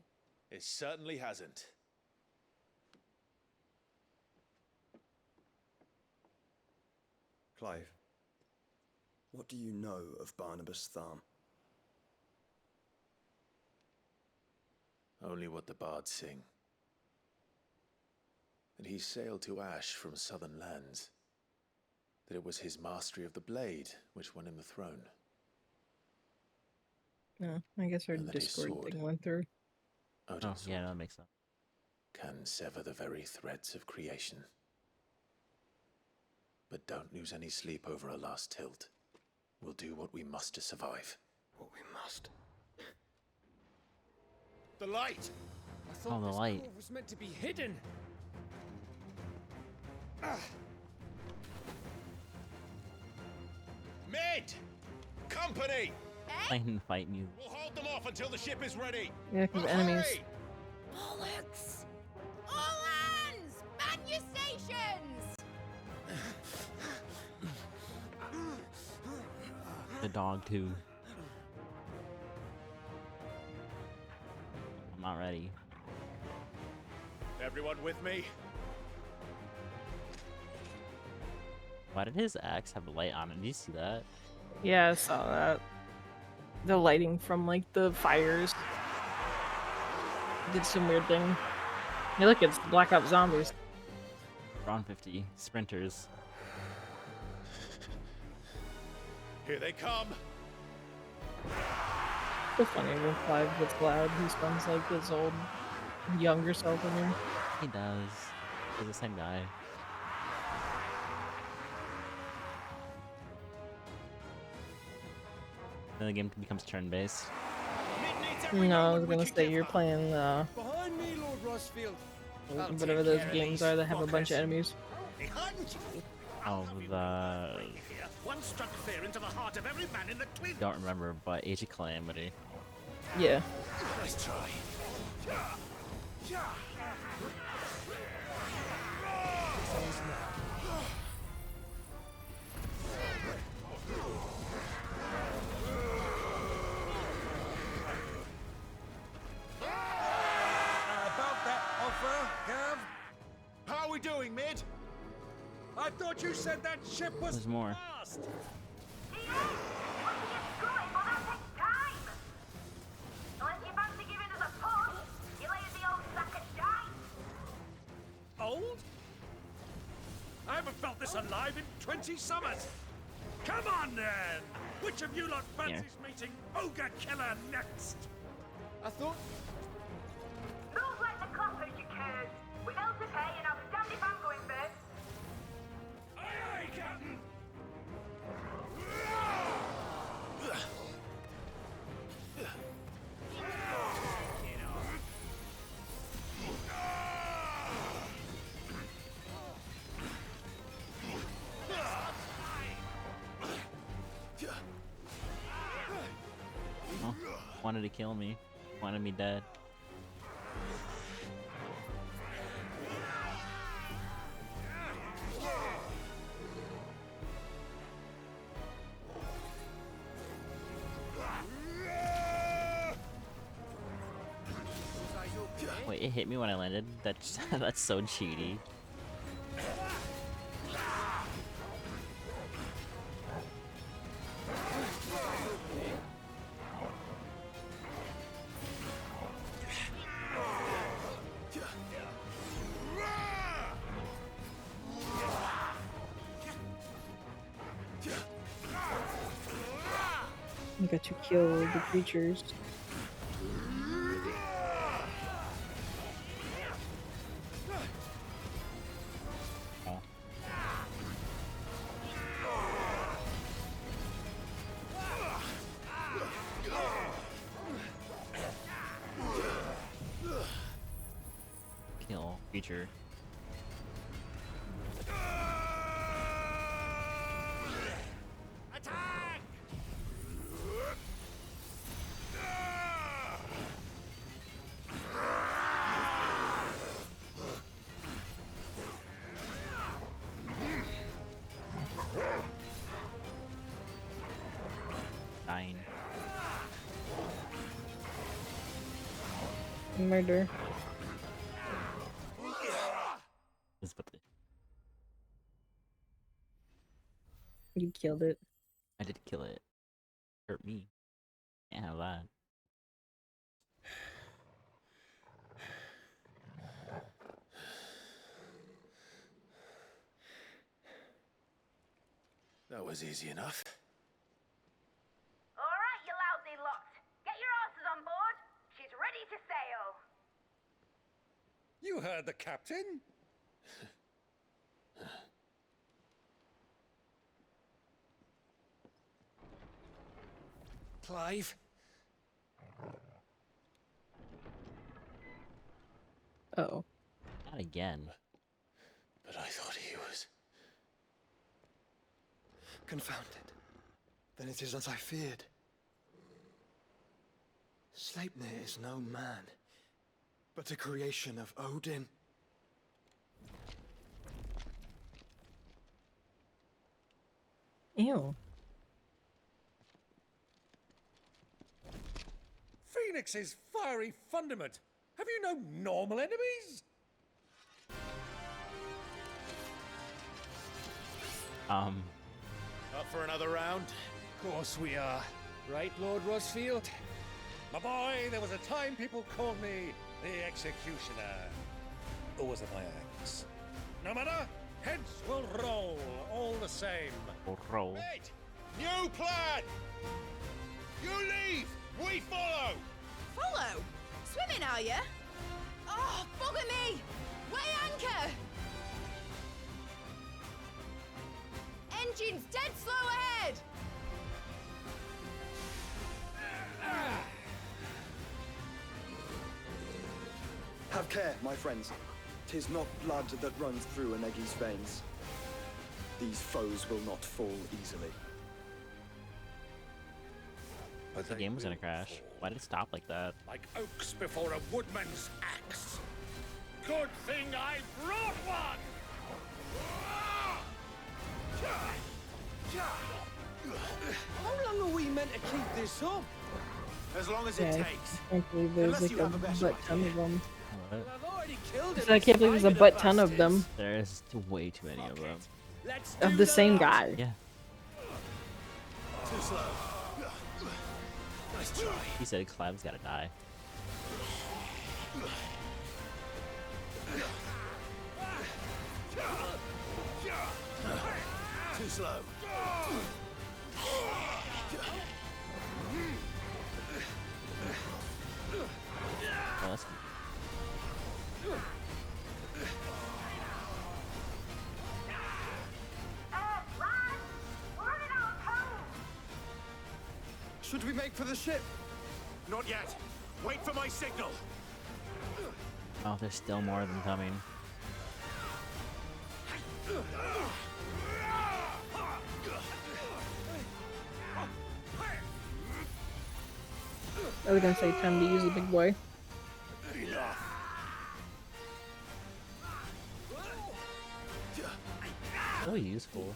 It certainly hasn't. Clive, what do you know of Barnabas Tharm? Only what the bards sing. That he sailed to Ash from southern lands. That it was his mastery of the blade which won him the throne. No, I guess our And that his Discord sword, thing went through. Odin's sword, yeah, that makes sense. can sever the very threads of creation. But don't lose any sleep over a last tilt. We'll do what we must to survive. What we must. The light! I thought the this light. cove was meant to be hidden. Mid! Company! Playing fight music. We'll hold them off until the ship is ready. Yeah, because But enemies. hurry! Bollocks! All hands! Man your stations! The dog too. I'm not ready. Everyone with me? Why did his axe have a light on it? Did you see that? Yeah, I saw that. The lighting from like the fires did some weird thing. Hey, look, it's Black Ops Zombies. Round 50 sprinters. Here they come. So funny when Clive gets glad. He sounds like his old, younger self in him. He does. He's the same guy. Then the game becomes turn-based. No, I was gonna say you're playing Behind me, Lord Rosfield. I'll whatever take those care of games these are that have a bunch of fuckers. enemies. Oh, the... One struck fear into the heart of every man in the twin. Don't remember, but Age of Calamity. Yeah. Nice try. About that offer, Gav? How are we doing, Mid? I thought you said that ship was There's more. fast. Old? I haven't felt this alive in 20 summers. Come on then! Which of you lot fancies meeting Ogre Killer next? I thought Move like the clappers, you curs! We're held to pay and I'll stand if I'm going first. Aye, aye, Captain! Oh, wanted to kill me. Wanted me dead. Wait, it hit me when I landed? That's that's so cheaty. You got to kill the creatures. Oh. Kill creature. Attack! Dying. Murder. This what the You killed it. I did kill it. Hurt me. Can't have that. That was easy enough. Alright, you lousy lot. Get your asses on board. She's ready to sail. You heard the captain. Clive? Oh. Not again. But I thought he was... Confounded. Then it is as I feared. Sleipnir is no man, but a creation of Odin. Ew. Phoenix's fiery fundament. Have you no normal enemies? Up for another round? Of course we are. Right, Lord Rosfield? My boy, there was a time people called me the Executioner. Or was it my axe? No matter, heads will roll all the same. Roll. Wait! New plan! You leave! We follow! Follow? Swimming, are you? Oh, bugger me! Weigh anchor! Engine's dead slow ahead! Have care, my friends. 'Tis not blood that runs through Anegi's veins. These foes will not fall easily. The game was gonna crash. Why did it stop like that? Like oaks before a woodman's axe. Good thing I brought one! How long are we meant to keep this up? As long as Yeah, it I takes. can't believe there's Unless like you a have a better butt ton of them. What? I've already killed I can't believe there's a butt ton of them. There's way too many of them. Of the same guy. Yeah. Too slow. Nice try. He said Clive's gotta die. Too slow. Oh, that's Should we make for the ship? Not yet. Wait for my signal. Oh, there's still more of them coming. I was gonna say time to use the big boy. So useful.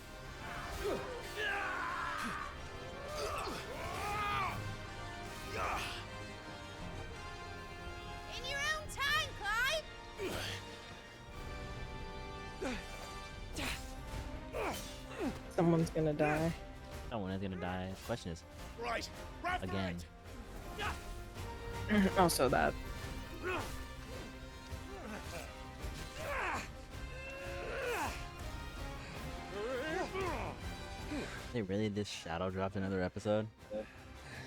In your own time, Clive! Someone's gonna die. Someone is gonna die. The question is, Right. again. Also that. They really just shadow dropped another episode?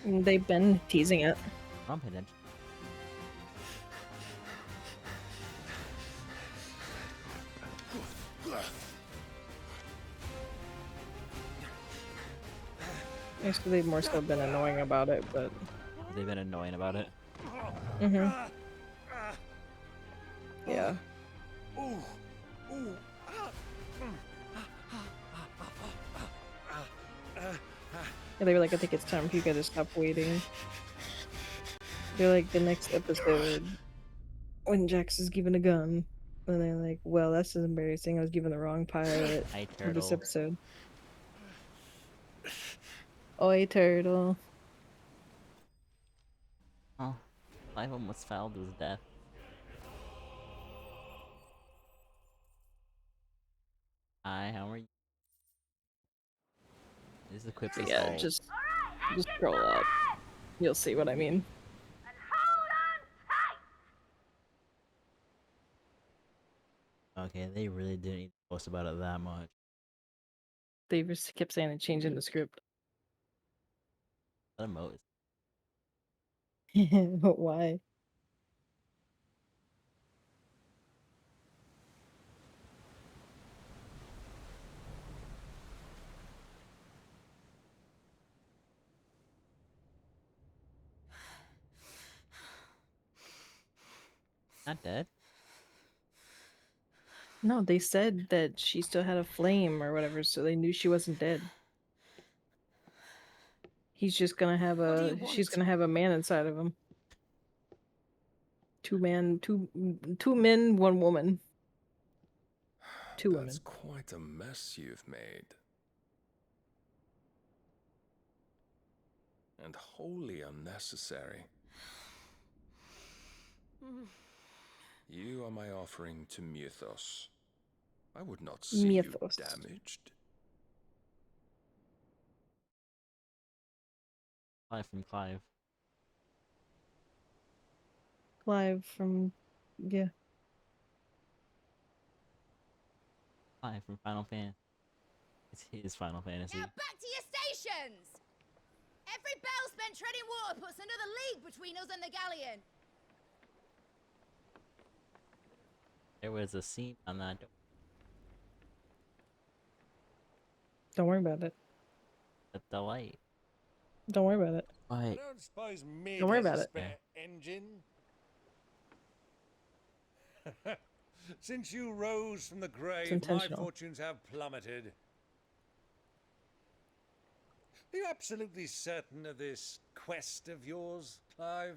They've been teasing it. I'm paying attention. Actually, they've more so been annoying about it, but. They've been annoying about it. Yeah. Yeah, they were like, I think it's time for you guys to stop waiting. They're like, the next episode, when Jax is given a gun. And they're like, well, that's just embarrassing. I was given the wrong pilot Hi, for this turtle. episode. Oi, turtle. Oh, Clive almost fell to his death. Hi, how are you? This is a quick Yeah, just scroll up. You'll see what I mean. Okay, they really didn't need to post about it that much. They just kept saying and changing the script. That emote is Why? not dead. No, they said that she still had a flame or whatever, so they knew she wasn't dead. He's just gonna have she's gonna have a man inside of him. Two men, one woman. Two That's women. quite a mess you've made. And wholly unnecessary. You are my offering to Mythos. I would not see Mythos. you damaged. Clive from Clive. Clive from, yeah. Clive from Final Fantasy. It's his Final Fantasy. Now back to your stations! Every bell spent treading water puts another league between us and the galleon. There was a scene on that door. Don't worry about it. The light. Don't worry about it. I don't suppose Mid Don't worry has about a it. spare engine. Since you rose from the grave, my intentional. fortunes have plummeted. Are you absolutely certain of this quest of yours, Clive?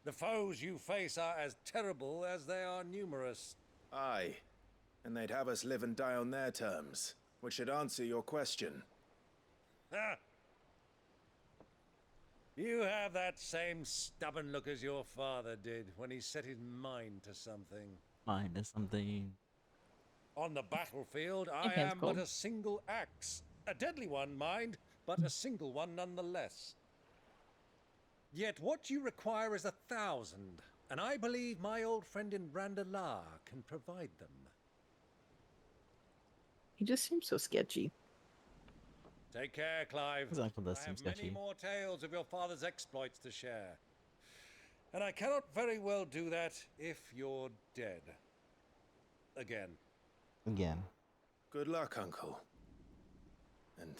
The foes you face are as terrible as they are numerous. Aye. And they'd have us live and die on their terms, which should answer your question. Ha! You have that same stubborn look as your father did when he set his mind to something. Mind is something. On the battlefield, I hands am but cold. a single axe. A deadly one, mind, but a single one nonetheless. Yet what you require is 1,000, and I believe my old friend in Randalar can provide them. He just seems so sketchy. Take care, Clive. His uncle does I seem have many sketchy. more tales of your father's exploits to share. And I cannot very well do that if you're dead. Again. Again. Good luck, Uncle. And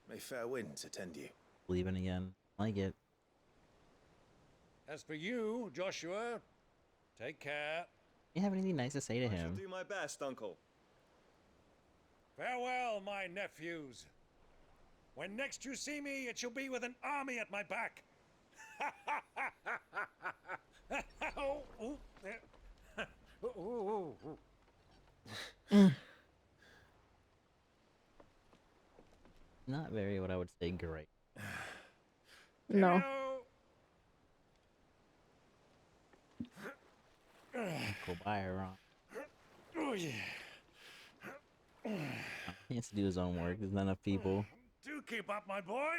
may fair winds attend you. Leaving again. Like it. As for you, Joshua, take care. You have anything nice to say to I shall him? do my best, Uncle. Farewell, my nephews. When next you see me, it shall be with an army at my back. Oh, oh, there. Oh, oh, oh. Not very what I would say great. No. Uncle Byron. Oh, yeah. He has to do his own work. There's not enough people. Do keep up, my boy.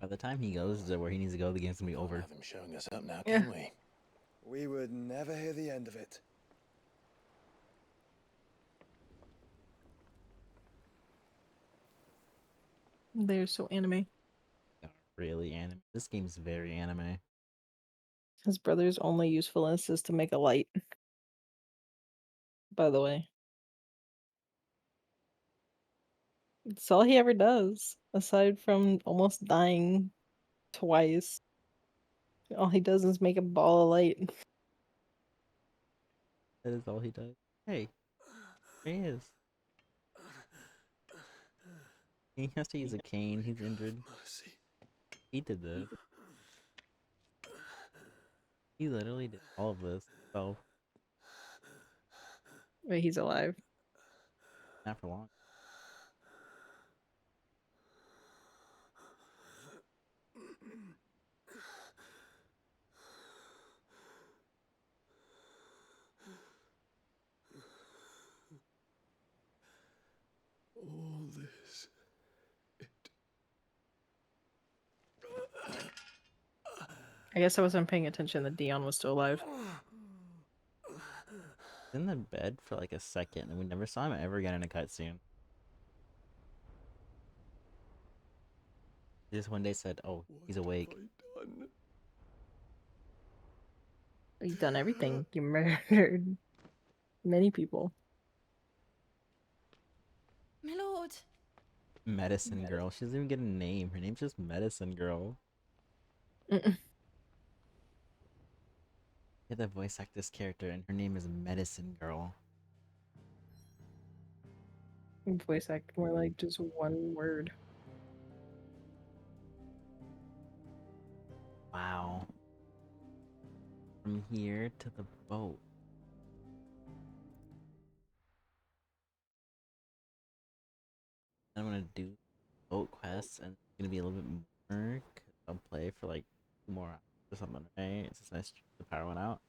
By the time he goes to where he needs to go, the game's gonna be over. Have him showing us up now, Yeah. can we? We would never hear the end of it. They're so anime. Really anime. This game's very anime. His brother's only usefulness is to make a light. By the way. It's all he ever does, aside from almost dying twice. All he does is make a ball of light. That is all he does. Hey, there he is. He has to use a cane. He's injured. He did this. He literally did all of this. So But he's alive. not for long. All this. I guess I wasn't paying attention that Dion was still alive. in the bed for like a second, and we never saw him ever again in a cutscene. He just one day said, "Oh, he's awake." You've done everything. You murdered many people. My lord. Medicine Girl. She doesn't even get a name. Her name's just Medicine Girl. Mm-mm. Yeah, the voice act this character, and her name is Medicine Girl. Voice act more like just one word. Wow. From here to the boat. I'm gonna do boat quests, and it's gonna be a little bit more. 'Cause I'll play for like 2 more hours or something, right? It's just nice the power went out.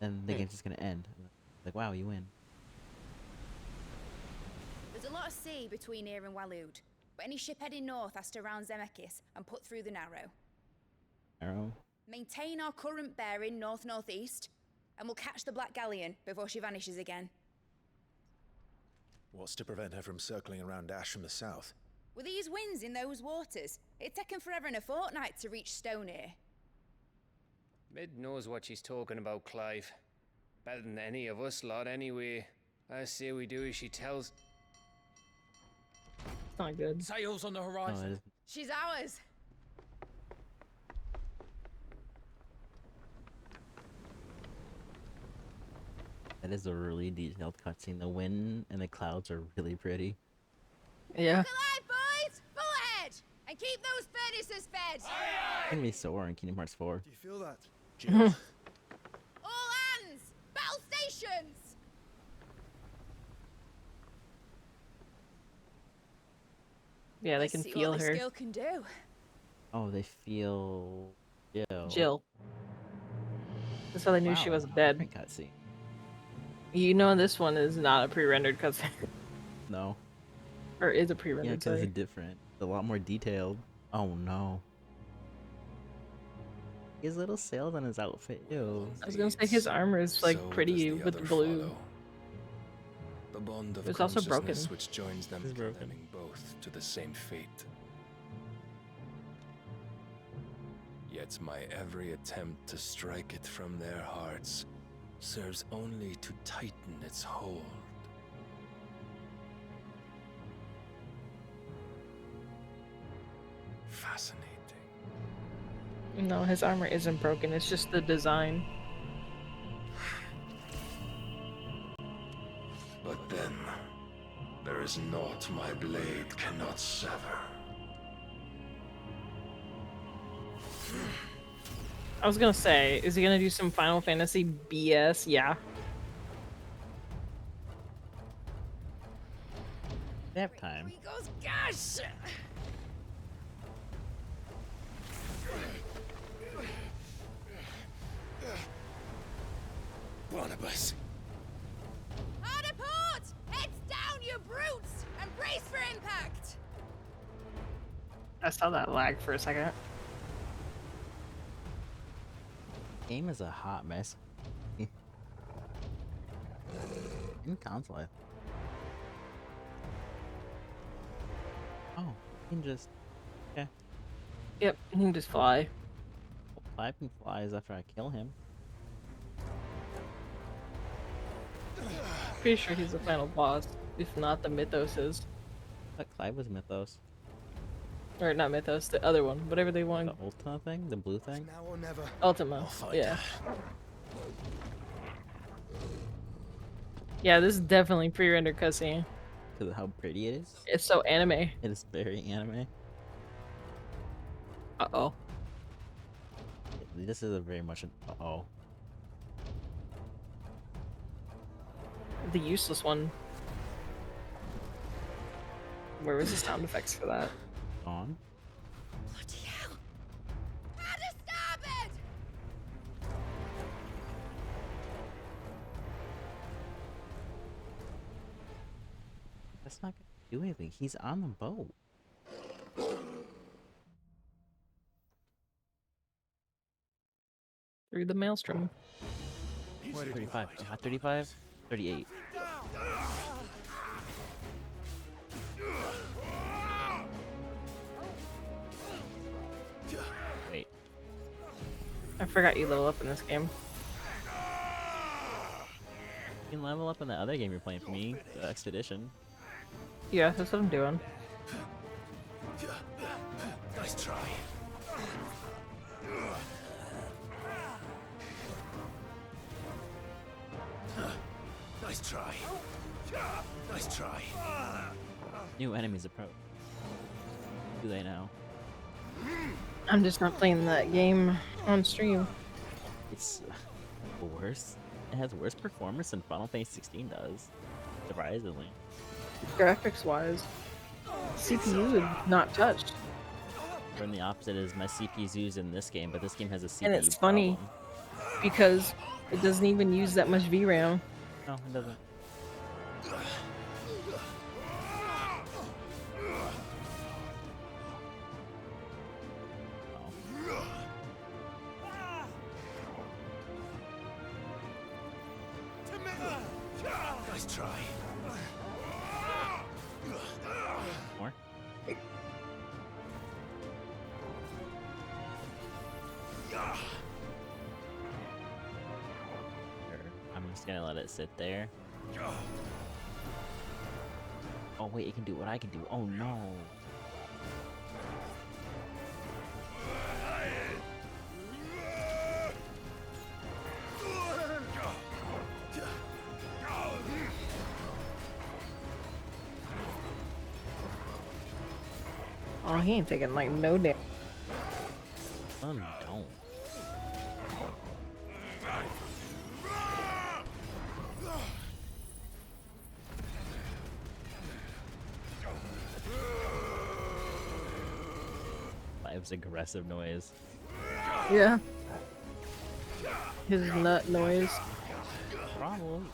Then the game's just gonna end. And like, wow, you win. There's a lot of sea between here and Waloed, but any ship heading north has to round Zemeckis and put through the Narrow. Arrow. Maintain our current bearing north-northeast, and we'll catch the Black Galleon before she vanishes again. What's to prevent her from circling around Ash from the south? With these winds in those waters, it's taken forever and a fortnight to reach Stonehenge. Mid knows what she's talking about, Clive. Better than any of us lot, anyway. I say we do as she tells. It's not good. Sails on the horizon. She's ours. That is a really detailed cutscene. The wind and the clouds are really pretty. Yeah. Look alive, boys! Full ahead! And keep those furnaces fed! It's gonna be Sora in Kingdom Hearts 4. Do you feel that? All hands! Battle stations! Yeah, they can feel what this her. girl can do. Oh, they feel Jill. Jill. That's how they knew she Wow, was dead. different cutscene. You know this one is not a pre-rendered cutscene. No. Or is a Yeah, pre-rendered, because sorry. it's different. It's a lot more detailed. Oh no. He has little sails on his outfit. Ew. I was gonna say his armor is like So pretty does the with other blue. follow. The bond of It's also consciousness broken. which joins them, It's broken. condemning both to the same fate. Yet my every attempt to strike it from their hearts serves only to tighten its hold. Fascinating. No, his armor isn't broken. It's just the design. But then, there is naught my blade cannot sever. I was gonna say, is he gonna do some Final Fantasy BS? Yeah. They have time. He goes, gosh! Barnabas! Hard port! Heads down, you brutes! And brace for impact! I saw that lag for a second. Game is a hot mess. In console. Oh, you can just. Yeah. Yep, he can just fly. Clive can flies after I kill him. Pretty sure he's the final boss. If not, the Mythos is. But Clive was Mythos. Or not Mythos, the other one. Whatever they want. The Ultima thing? The blue thing? Now or never. Ultima. find Yeah. Yeah, this is definitely pre-rendered cutscene. Because of how pretty it is? It's so anime. It is very anime. Uh-oh. This is a very much an uh-oh. The useless one. Where was the sound effects for that? On. Bloody hell! How to starboard! That's not gonna do anything. He's on the boat. Through the maelstrom. 35. Not 35? 38. Wait. I forgot you level up in this game. You can level up in the other game you're playing for me, the Expedition. Yeah, that's what I'm doing. Nice try. Nice try. Nice try. New enemies approach. Do they now? I'm just not playing that game on stream. It's worse. It has worse performance than Final Fantasy 16 does. Surprisingly. Graphics wise. CPU is not touched. And the opposite is my CPU's used in this game, but this game has a CPU And it's funny because it doesn't even use that much VRAM. No, it doesn't. Nice try. More? I'm just gonna let it sit there. Oh wait, it can do what I can do. Oh no. Oh, he ain't taking like no damage. Don't. Live's aggressive noise. Yeah. His nut noise. Probably.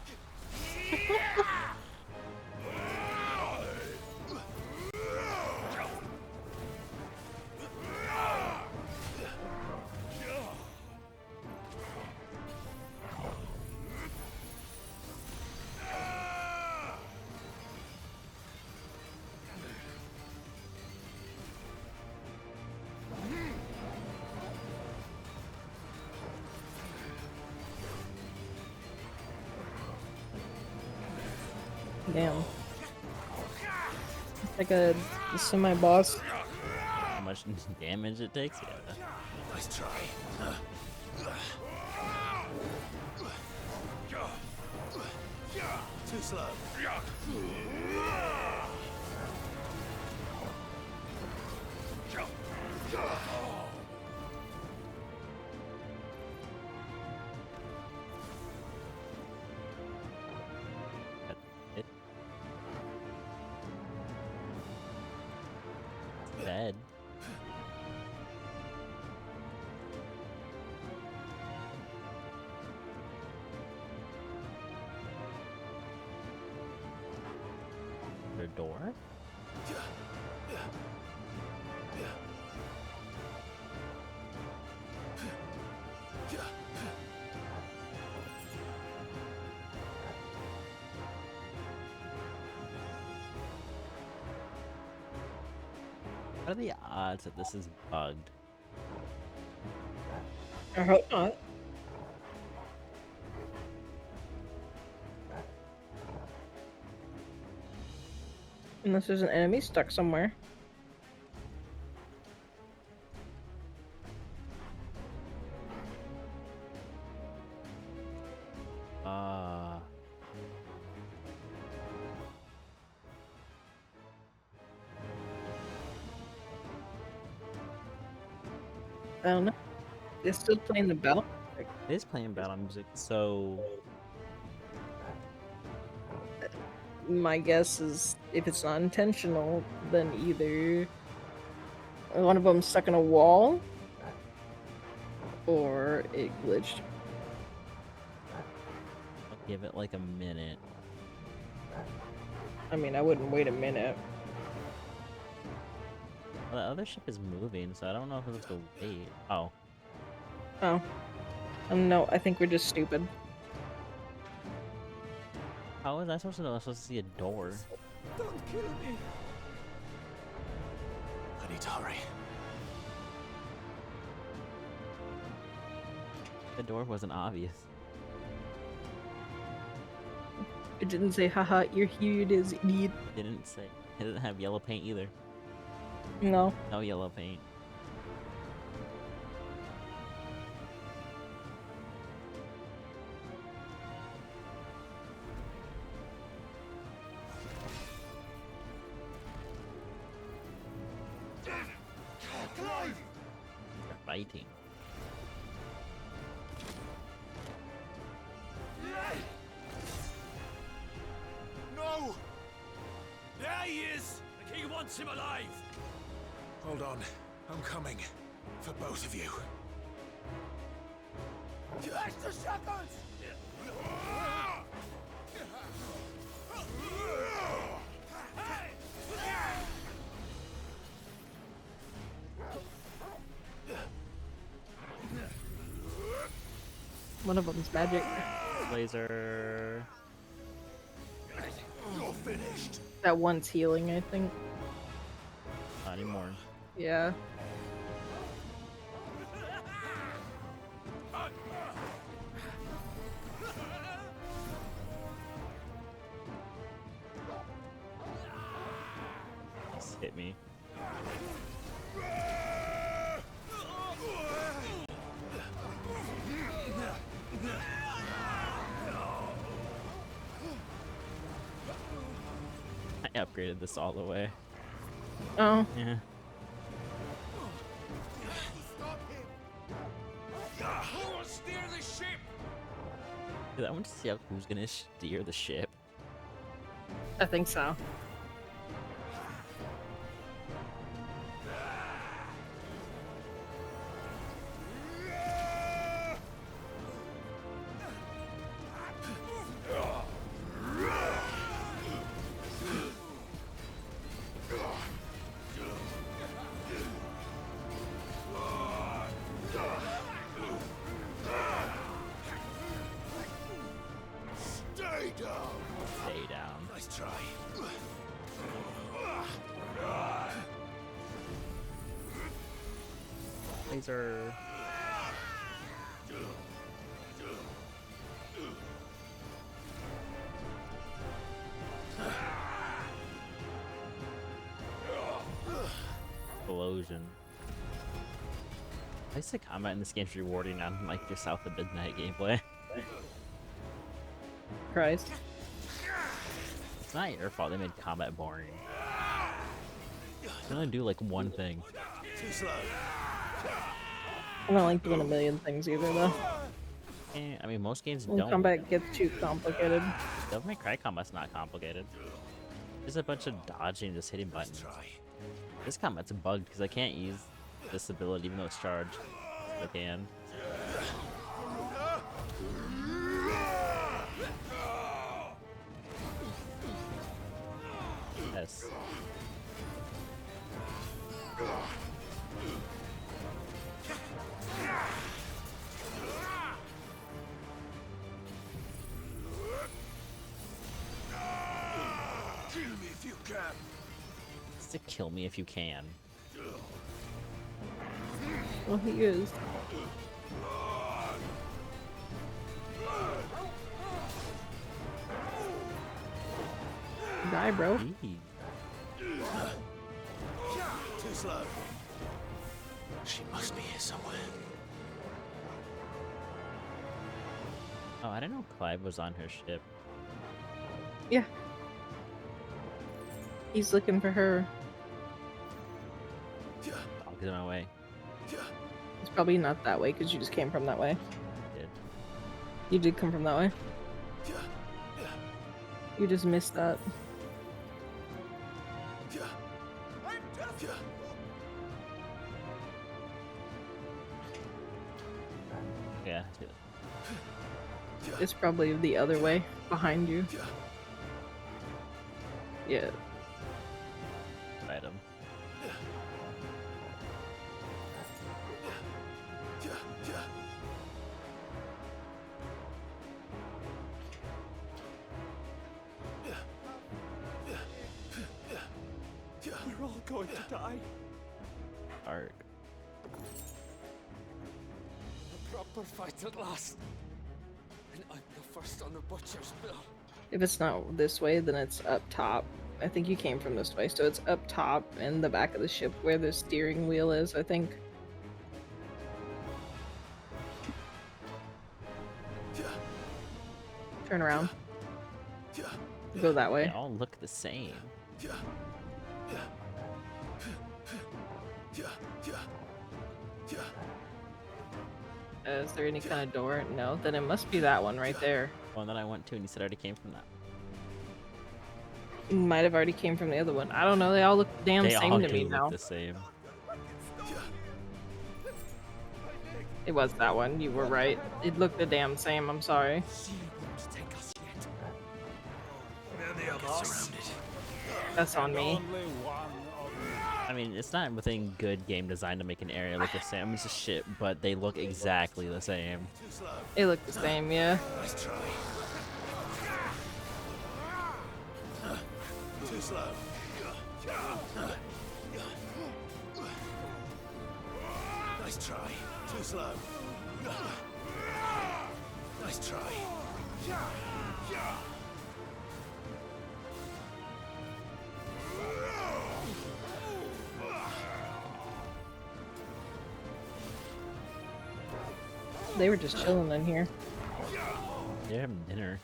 Damn. It's like a semi-boss. How much damage it takes? Yeah. Nice try. Too slow. Dead. The door? What are the odds that this is bugged? I hope not. Unless there's an enemy stuck somewhere. I don't know. It's still playing the battle music. It is playing battle music, so My guess is if it's not intentional, then either one of them's stuck in a wall or it glitched. I'll give it like a minute. I mean, I wouldn't wait a minute. Well, the other ship is moving, so I don't know if it's to wait. Oh. Oh. No, I think we're just stupid. How was I supposed to know? I was supposed to see a door. Don't kill me. I need to hurry. The door wasn't obvious. It didn't say, haha, you're here, it is indeed. Didn't say. It didn't have yellow paint either. No. No yellow paint. They're fighting. No! There he is! The king wants him alive! Hold on. I'm coming. For both of you. Extra seconds! One of them's magic. Laser. You're finished. That one's healing, I think. Not anymore. Yeah. Just hit me. I upgraded this all the way. Oh. Yeah. Who will steer the ship? Dude, I want to see how who's gonna steer the ship. I think so. Stay down! Stay down. Nice try. Laser. Explosion. I used to combat in this game's rewarding on like your South of Midnight gameplay. Christ. It's not your fault they made combat boring. They only do like one thing. Too slow. I don't like doing a million things either, though. I mean, most games When don't. combat gets too complicated. Devil May Cry combat's not complicated. Just a bunch of dodging, just hitting buttons. This combat's bugged because I can't use this ability even though it's charged. I can. Yes. Kill me if you can. Just to kill me if you can. Well, he is. Die, bro. Eee. Too slow. She must be here somewhere. Oh, I didn't know Clive was on her ship. Yeah. He's looking for her. Dog's in my way. It's probably not that way because you just came from that way. Did. You did come from that way. You just missed that. Yeah. It's probably the other way, behind you. Yeah. Item. going to die. Dark. A proper fight at last. And I'm the first on the butcher's bill. If it's not this way, then it's up top. I think you came from this way, so it's up top in the back of the ship where the steering wheel is, I think. Turn around. Go that way. They all look the same. Is there any kind of door? No, then it must be that one right there. One that I went to, and you said I already came from that. Might have already came from the other one. I don't know. They all look damn They same all to do me look now. the same. It was that one. You were right. It looked the damn same. I'm sorry. Many of us. That's on me. I mean, it's not within good game design to make an area look the same. I mean, it's a shit, but they look exactly the same. They look the same, yeah. Nice try. Too slow. Nice try. Too slow. Nice try. They were just chilling in here. They're having dinner.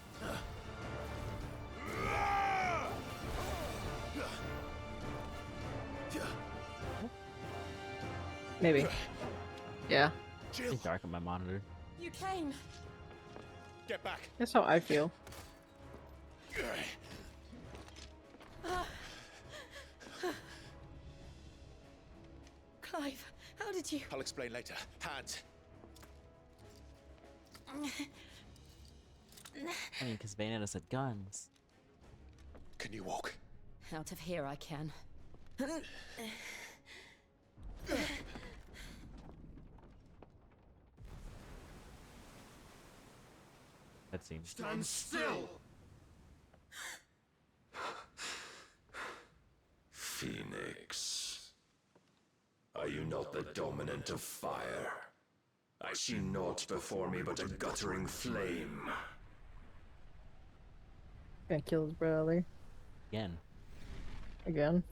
Maybe. Yeah. It's dark on my monitor. You came. Get back. That's how I feel. Clive, how did you? I'll explain later. Hands. I mean, because Bayonetta said guns. Can you walk? Out of here I can. That seems. Stand still! Phoenix, are you not the dominant of fire? I see naught before me but a guttering flame. Gonna kill his brother. Again. Again.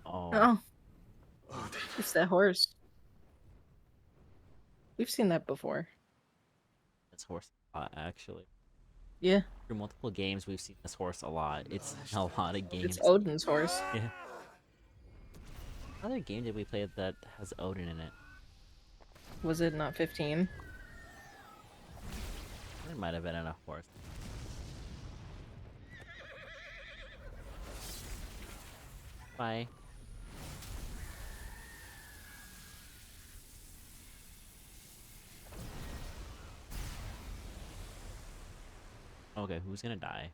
Oh. It's that horse. We've seen that before. This horse a lot, actually. Yeah. Through multiple games, we've seen this horse a lot. It's a lot of games. It's Odin's horse. Yeah. What other game did we play that has Odin in it? Was it not 15? It might have been in a horse. Bye. Okay, who's gonna die?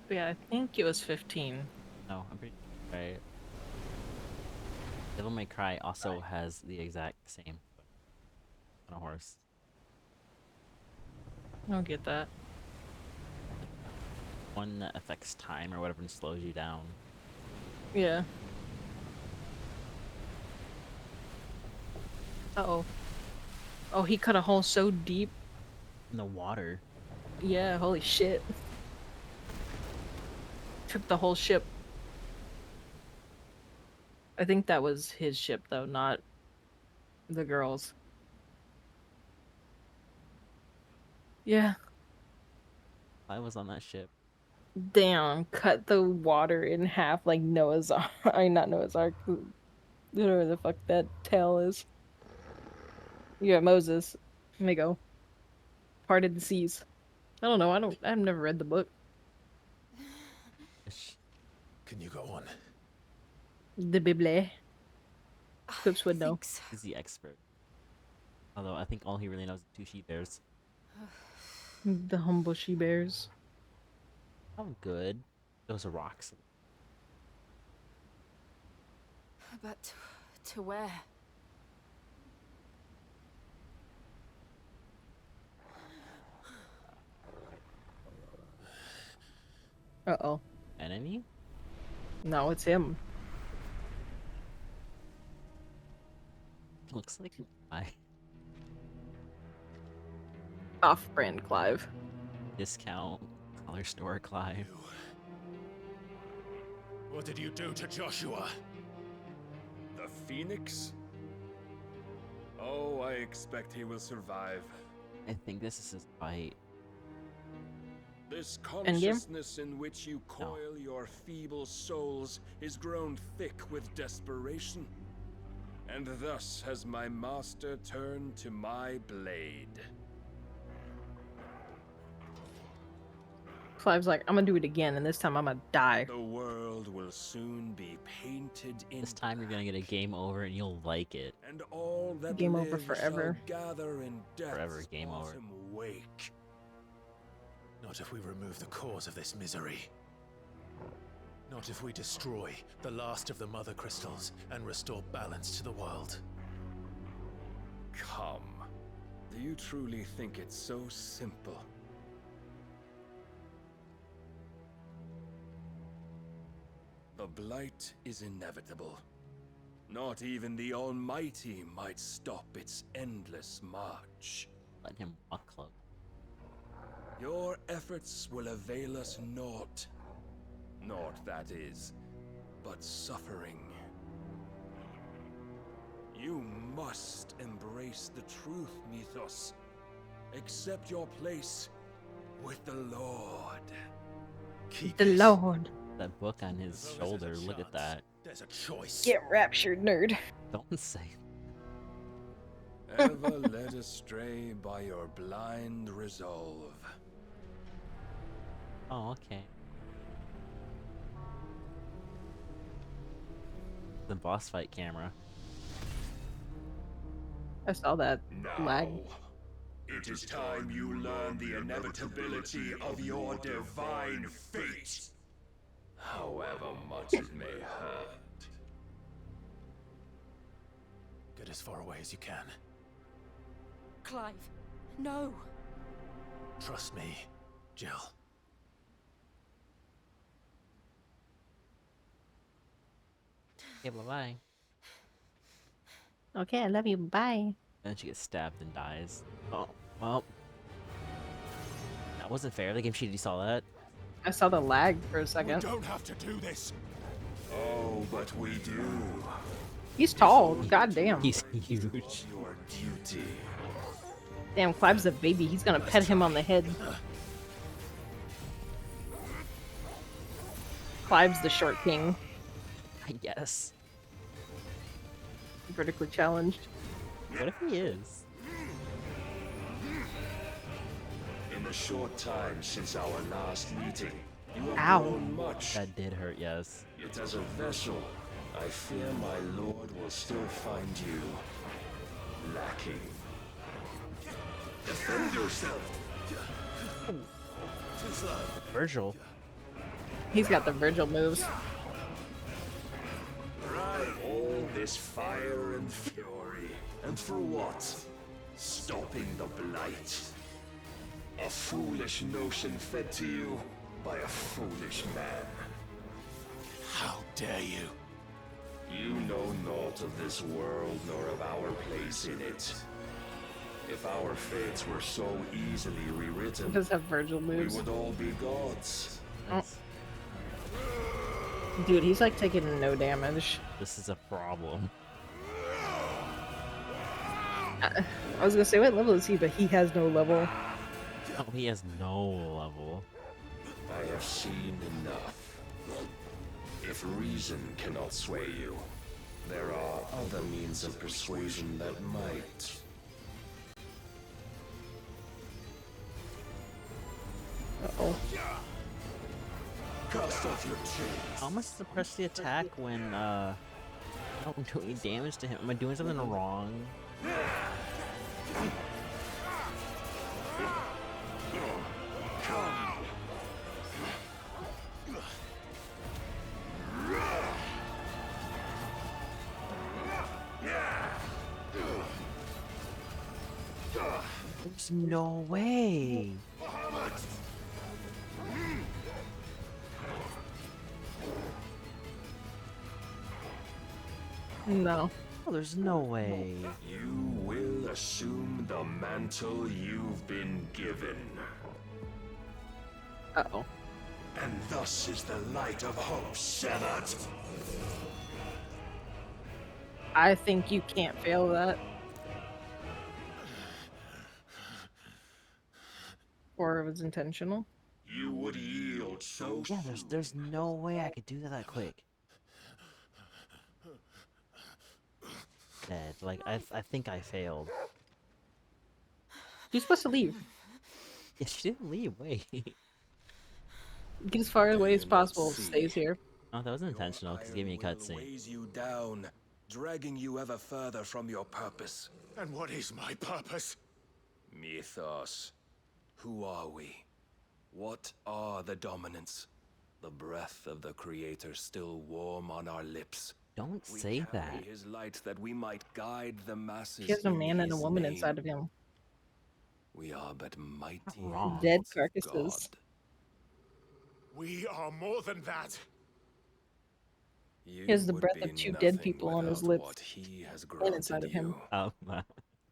Yeah, I think it was 15. No, I'm pretty right. Devil May Cry also has the exact same on a horse. I don't get that. One that affects time or whatever and slows you down. Yeah. Uh-oh. Oh, he cut a hole so deep. In the water. Yeah, holy shit. Took the whole ship. I think that was his ship, though, not the girls. Yeah. I was on that ship. Damn, cut the water in half like Noah's Ark. Not Noah's Ark. Whatever the fuck that tail is. Yeah, Moses. Let me go. Parted the seas. I don't know. I've never read the book. Can you go on? The Bible. Clips would know. He's the expert. Although I think all he really knows is 2 she-bears. The humble she-bears. How good those rocks. But to where? Uh-oh. Enemy? No, it's him. Looks like I Off-brand Clive. discount dollar store Clive. What did you do to Joshua? The Phoenix? Oh, I expect he will survive. I think this is his fight. This consciousness in which you coil your feeble souls is grown thick with desperation. And thus has my master turned to my blade. Clive's like, I'm gonna do it again, and this time I'm gonna die. The world will soon be painted in This time you're gonna get a game over and you'll like it. and all that Game over live forever. shall gather in death's Forever game over. autumn wake. Not if we remove the cause of this misery. Not if we destroy the last of the mother crystals and restore balance to the world. Come. Do you truly think it's so simple? The blight is inevitable. Not even the Almighty might stop its endless march. Let him walk close. Your efforts will avail us naught. Naught, that is, but suffering. You must embrace the truth, Mythos. Accept your place with the Lord. Keep The Lord. That book on his shoulder, look at that. There's a choice. Get raptured, nerd. Don't say Ever led astray by your blind resolve. Oh, okay. The boss fight camera. I saw that lag. It is time you learn the inevitability of your divine fate. However much it may hurt. Get as far away as you can. Clive, no. Trust me, Jill. Okay, bye-bye. Okay, I love you. Bye. And then she gets stabbed and dies. Oh, well. That wasn't fair. The game cheated. You saw that? I saw the lag for a second. We don't have to do this. Oh, but we do. He's tall. God damn. He's huge. Your duty. Damn, Clive's a baby. He's gonna pet him on the head. Clive's the short king. I guess. Vertically challenged. What if he is? In the short time since our last meeting, you have Ow. grown much. That did hurt, yes. Yet as a vessel, I fear my lord will still find you lacking. Defend yourself! Virgil. He's got the Virgil moves. Right, all this fire and fury. And for what? Stopping the blight. A foolish notion fed to you by a foolish man. How dare you? You know naught of this world nor of our place in it. If our fates were so easily rewritten, He does have Virgil we moves. would all be gods. Oh. Dude, he's like taking no damage. This is a problem. I was gonna say, what level is he? But he has no level. Oh, he has no level. I have seen enough. If reason cannot sway you, there are other means of persuasion that might. Uh-oh. Cast off your chains. How am I supposed to press the attack when I don't do any damage to him? Am I doing something wrong? There's no way. No. Oh, there's no way. You will assume the mantle you've been given. Uh-oh. And thus is the light of hope severed. I think you can't fail that. Or it was intentional. You would yield so Yeah, there's no way I could do that quick. Dead. Like I think I failed. You're supposed to leave. Yeah, she didn't leave. Wait. Get as far away as you not possible. see? Stays here. Oh, that was intentional because it gave me a cutscene. Weighs you down, dragging you ever further from your purpose. And what is my purpose? Mythos. Who are we? What are the dominants? The breath of the Creator still warm on our lips. Don't We say carry that. His light that we might guide the masses. He has a in man and a his woman name. inside of him. We are but mighty wrong. Dead hands of carcasses. God. We are more than that. You He has the would breath be of two dead nothing people on his without lips what he has and granted inside of him. you. Oh, wow.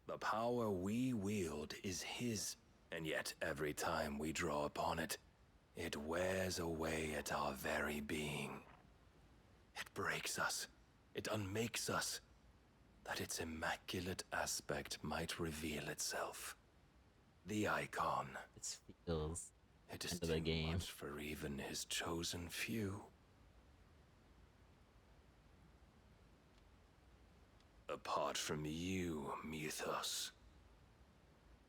The power we wield is his, and yet every time we draw upon it, it wears away at our very being. It breaks us. It unmakes us, that its immaculate aspect might reveal itself. The icon. It feels It is end of the too game. much for even his chosen few. Apart from you, Mythos.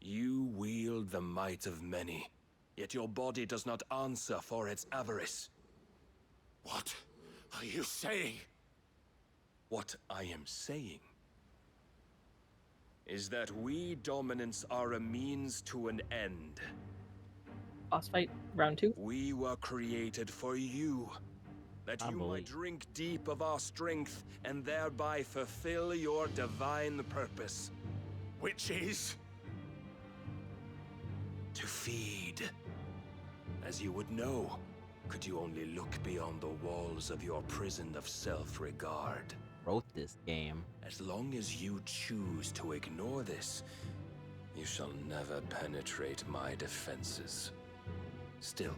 You wield the might of many, yet your body does not answer for its avarice. What are you saying? What I am saying is that we dominants are a means to an end. Boss fight round 2. We were created for you, that you might drink deep of our strength and thereby fulfill your divine purpose. Which is? To feed. As you would know, could you only look beyond the walls of your prison of self-regard. Wrote this game. As long as you choose to ignore this, you shall never penetrate my defenses. Still,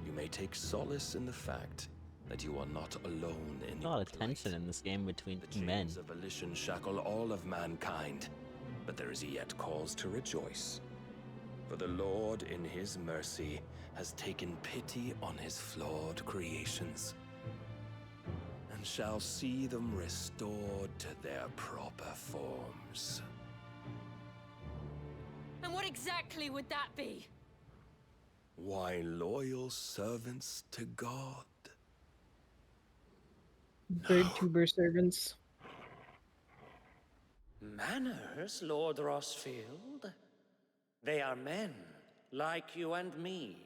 you may take solace in the fact that you are not alone in There's a lot of tension in this game between two men. chains of volition shackle all of mankind, but there is yet cause to rejoice. For the Lord, in his mercy, has taken pity on his flawed creations, and shall see them restored to their proper forms. And what exactly would that be? Why, loyal servants to God. Bird tuber servants. Manners, Lord Rossfield? They are men, like you and me.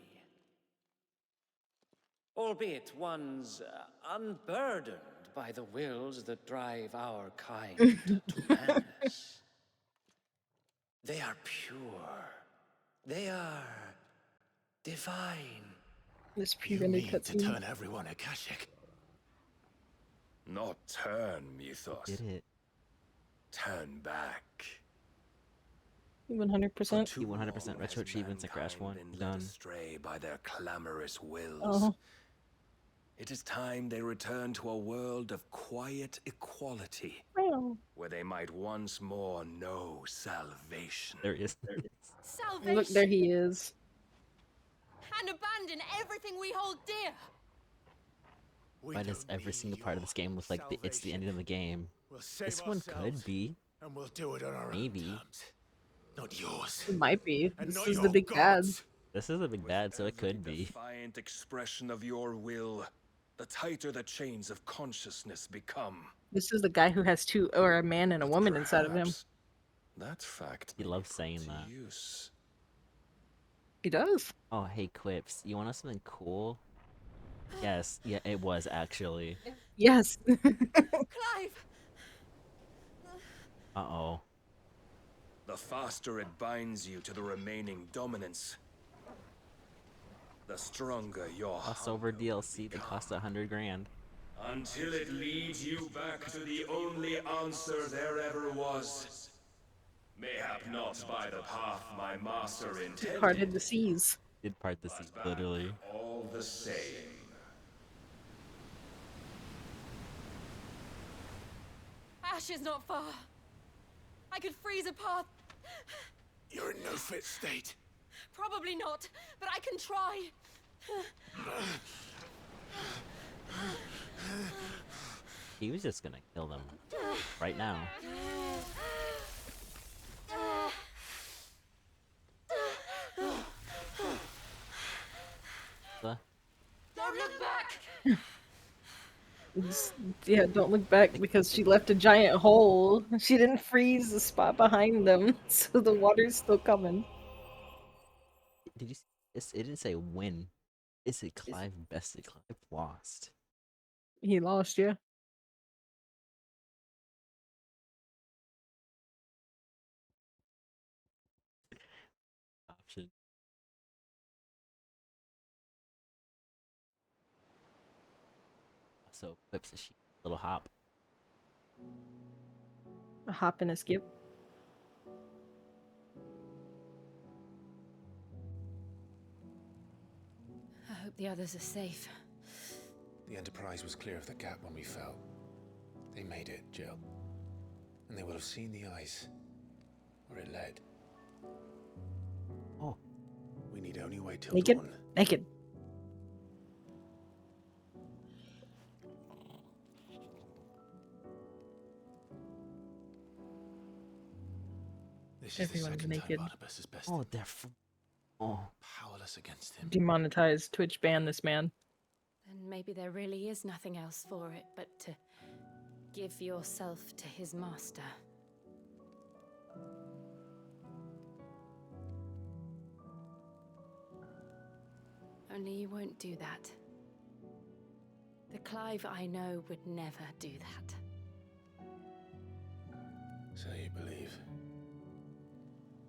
Albeit ones unburdened by the wills that drive our kind to madness. They are pure. They are divine. This You prevented mean to cutscene. turn everyone Akashic? Not turn, Mythos. Did it? Turn back. 100%. You 100% retro achievements at Crash 1. Done. Astray by their clamorous wills. Oh. It is time they return to a world of quiet equality, Oh. where they might once more know salvation. There is. Salvation. Look, there he is. And abandon everything we hold dear. Why does every single part of this game look like it's the ending of the game? We'll save This one ourselves, could be. and we'll do it on our Maybe. own terms. Not yours. It might be. And This not is the your big bad. gods. This is a big bad, so it could be. Defiant expression of your will, the tighter the chains of consciousness become. This is the guy who has two, or a man and a woman inside of him. That fact. He loves saying that. Use. He does. Oh, hey, Quips. You want to know something cool? Yes. Yeah, it was actually. Clive! Uh-oh. the faster it binds you to the remaining dominance. The stronger your Crossover DLC that cost 100 grand. until it leads you back to the only answer there ever was. Mayhap not by the path my master intended, Parted the seas. Did part the seas, literally. all the same. Ash is not far. I could freeze a path. You're in no fit state. Probably not, but I can try. He was just gonna kill them right now. The Don't look back. Yeah, don't look back because she left a giant hole. She didn't freeze the spot behind them, so the water's still coming. Did you see this? It didn't say win. It said Clive bested. Clive lost. He lost, yeah. Option. So whips a sheep. Little hop. A hop and a skip. I hope the others are safe. The Enterprise was clear of the gap when we fell. They made it, Jill. And they will have seen the ice where it led. Oh. We need only wait till Naked? dawn. Naked. This is the Everyone's second naked. time Barnabas has bested. Oh, they're Powerless against him. Demonetized. Twitch ban this man. Then maybe there really is nothing else for it but to give yourself to his master. Only you won't do that. The Clive I know would never do that. So you believe.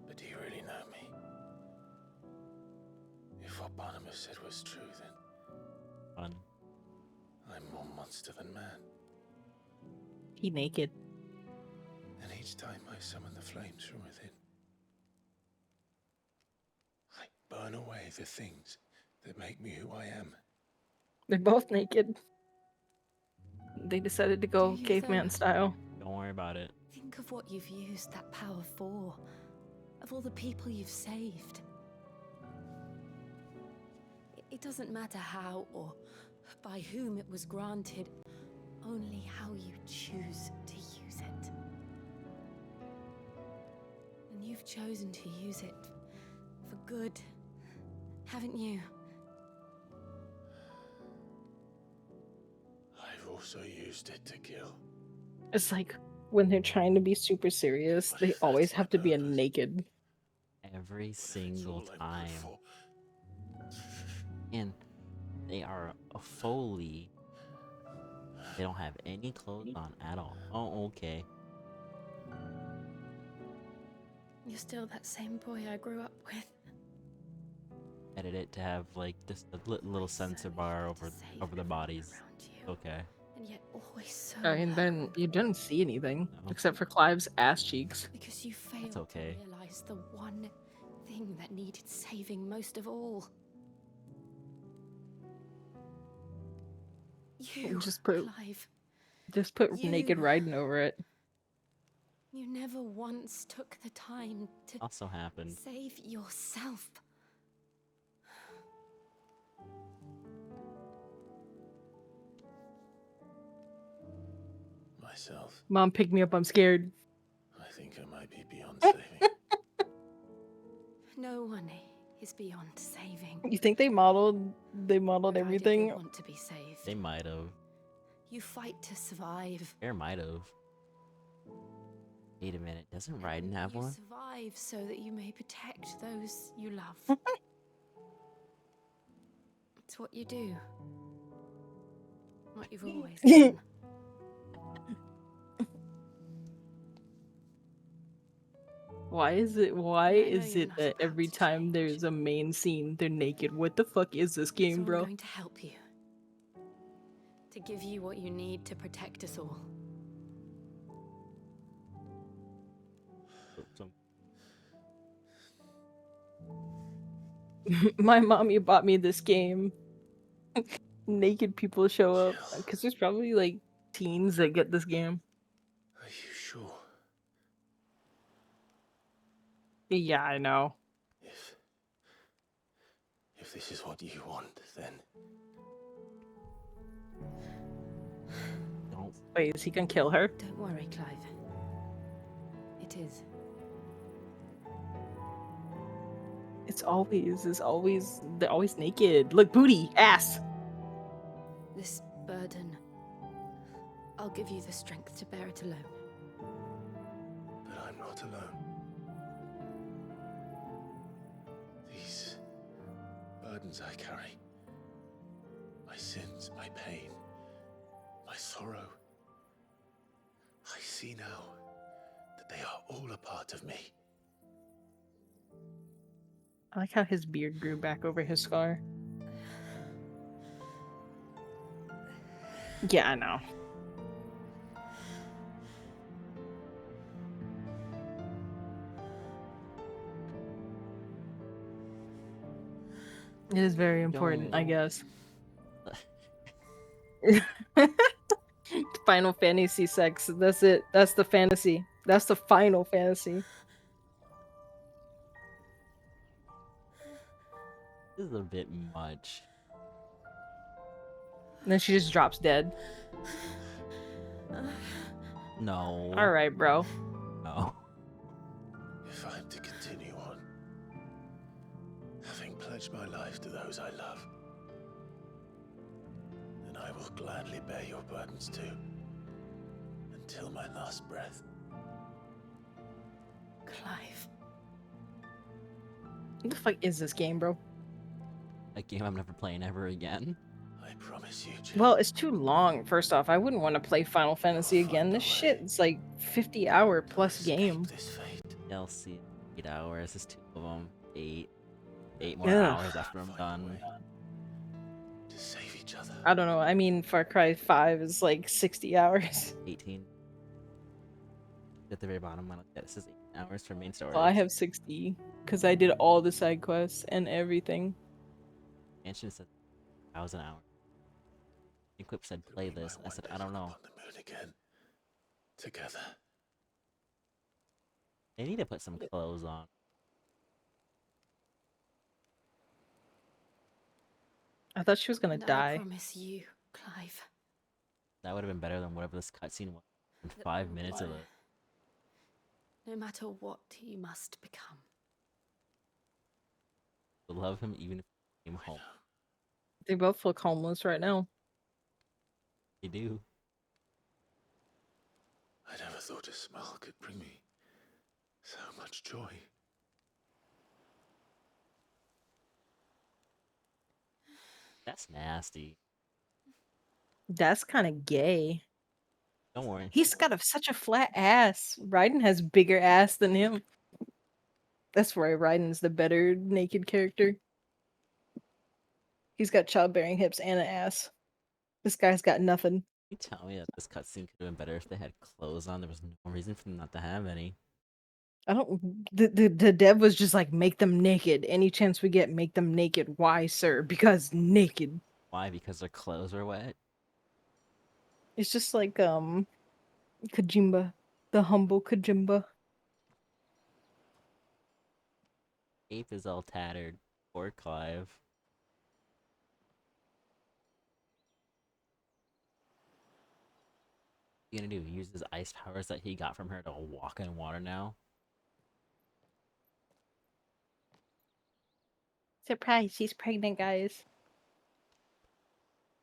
But do you really know me? If what Barnabas said was true, then Fun. I'm more monster than man. He naked. And each time I summon the flames from within, I burn away the things that make me who I am. They're both naked. They decided to go Do you caveman though? style. Don't worry about it. Think of what you've used that power for. Of all the people you've saved. It doesn't matter how or by whom it was granted, only how you choose to use it. And you've chosen to use it for good, haven't you? I've also used it to kill. It's like when they're trying to be super serious, they always have to be a naked. Every single time. And they are fully. They don't have any clothes on at all. Oh, okay. You're still that same boy I grew up with. Edit it to have like just a little sensor bar over the bodies. Okay. And yet always so And then you didn't see anything except for Clive's ass cheeks. because you failed That's okay. to realize the one thing that needed saving most of all. You, Just put Clive, naked You. riding over it. you never once took the time to Also happened. save yourself. Myself, Mom, pick me up. I'm scared. I think I might be beyond saving. No one is beyond saving. You think they modeled Provided everything? They want to be saved. They might have. You fight to survive. Air might have. Wait a minute. Doesn't Raiden have You one? survive so that you may protect those you love. It's what you do. What you've always done. Why is it? Why I know is you're it not that about every to time there's a main scene, they're naked? What the fuck is this game, So I'm bro? going to help you. To give you what you need to protect us all. My mommy bought me this game. Naked people show up because there's probably like teens that get this game. Are you sure? Yeah, I know. If this is what you want, then Don't. Wait, is he gonna kill her? Don't worry, Clive. It is. They're always naked. Look, booty, ass. This burden. I'll give you the strength to bear it alone. but I'm not alone. These burdens I carry, my sins, my pain, my sorrow, I see now that they are all a part of me. I like how his beard grew back over his scar. Yeah, I know. It is very important, I guess. Final Fantasy sex. That's it. That's the fantasy. That's the final fantasy. This is a bit much. And then she just drops dead. No. All right, bro. No. If I'm to continue on, having pledged my life to those I love, then I will gladly bear your burdens too, until my last breath. Clive. What the fuck is this game, bro? A game I'm never playing ever again. I promise you, Jill. Well, it's too long. First off, I wouldn't want to play Final Fantasy again. This shit is like 50-hour plus game. I'll see 8 hours. There's 2 of them. 8 more Ugh. hours after I'm done. To save each other. I don't know. I mean, Far Cry 5 is like 60 hours. 18. At the very bottom, it says 18 hours for main story. Well, I have 60 because I did all the side quests and everything. Mansion said 1,000 hours. Equip said play this. I said I don't know. On the moon again. Together. They need to put some clothes on. I thought she was gonna And die. I promise you, Clive. That would have been better than whatever this cutscene was. In 5 minutes of it. No matter what you must become. I love him even if he came home. They both look homeless right now. They do. I never thought a smile could bring me so much joy. That's nasty. That's kind of gay. Don't worry. He's got such a flat ass. Raiden has bigger ass than him. That's why Raiden's the better naked character. He's got childbearing hips and an ass. This guy's got nothing. You tell me that this cutscene could have been better if they had clothes on. There was no reason for them not to have any. I don't. The dev was just like, make them naked. Any chance we get, make them naked. Why, sir? Because naked. Why? Because their clothes are wet? It's just like Kojimba, the humble Kojimba. Ape is all tattered. Poor Clive. What are you gonna do? Use his ice powers that he got from her to walk in water now? Surprise! She's pregnant, guys.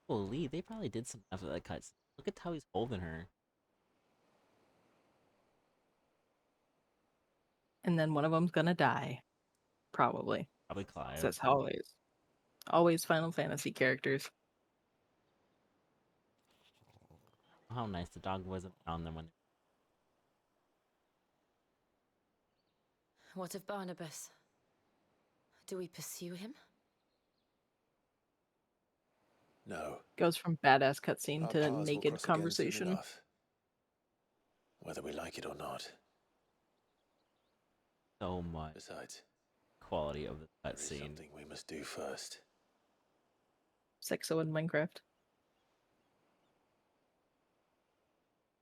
Holy, they probably did some after that cutscene. Look at how he's holding her. And then one of them's gonna die. Probably. Probably Clive. That's always. Always Final Fantasy characters. How nice the dog was around them when. What of Barnabas? Do we pursue him? No. Goes from badass cutscene Our to paths will naked cross again soon conversation. enough. Whether we like it or not. So much. Besides, Quality of the there is cutscene. something we must do first. Sexo in Minecraft.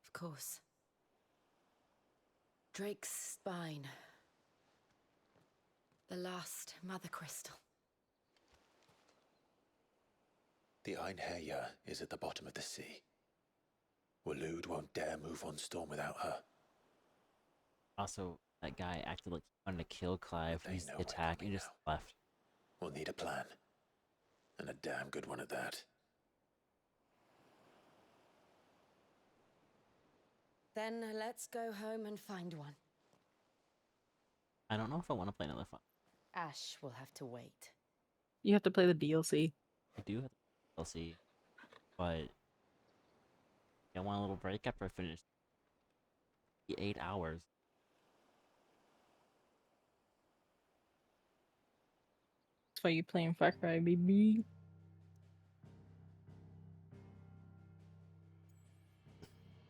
Of course. Drake's spine. The last mother crystal. The Einherja is at the bottom of the sea. Waloed won't dare move on Storm without her. Also, that guy acted like he wanted to kill Clive, They used know the we're attack, and just left. We'll need a plan. And a damn good one at that. Then let's go home and find one. I don't know if I want to play another fun. Ash will have to wait. You have to play the DLC. I do have the DLC, but I want a little break after I finish 8 hours. That's why you playing Far Cry, baby.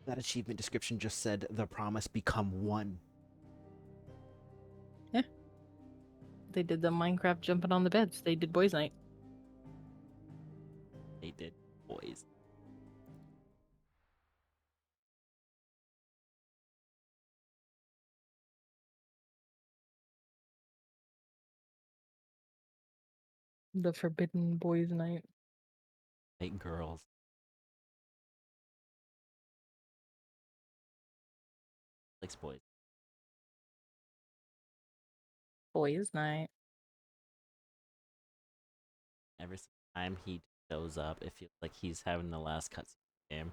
That achievement description just said the promise become one. Yeah. They did the Minecraft jumping on the beds. They did Boys Night. They did boys. The Forbidden Boys Night. Like girls. Likes boys. Boys Night. Every time he shows up, it feels like he's having the last cutscene game.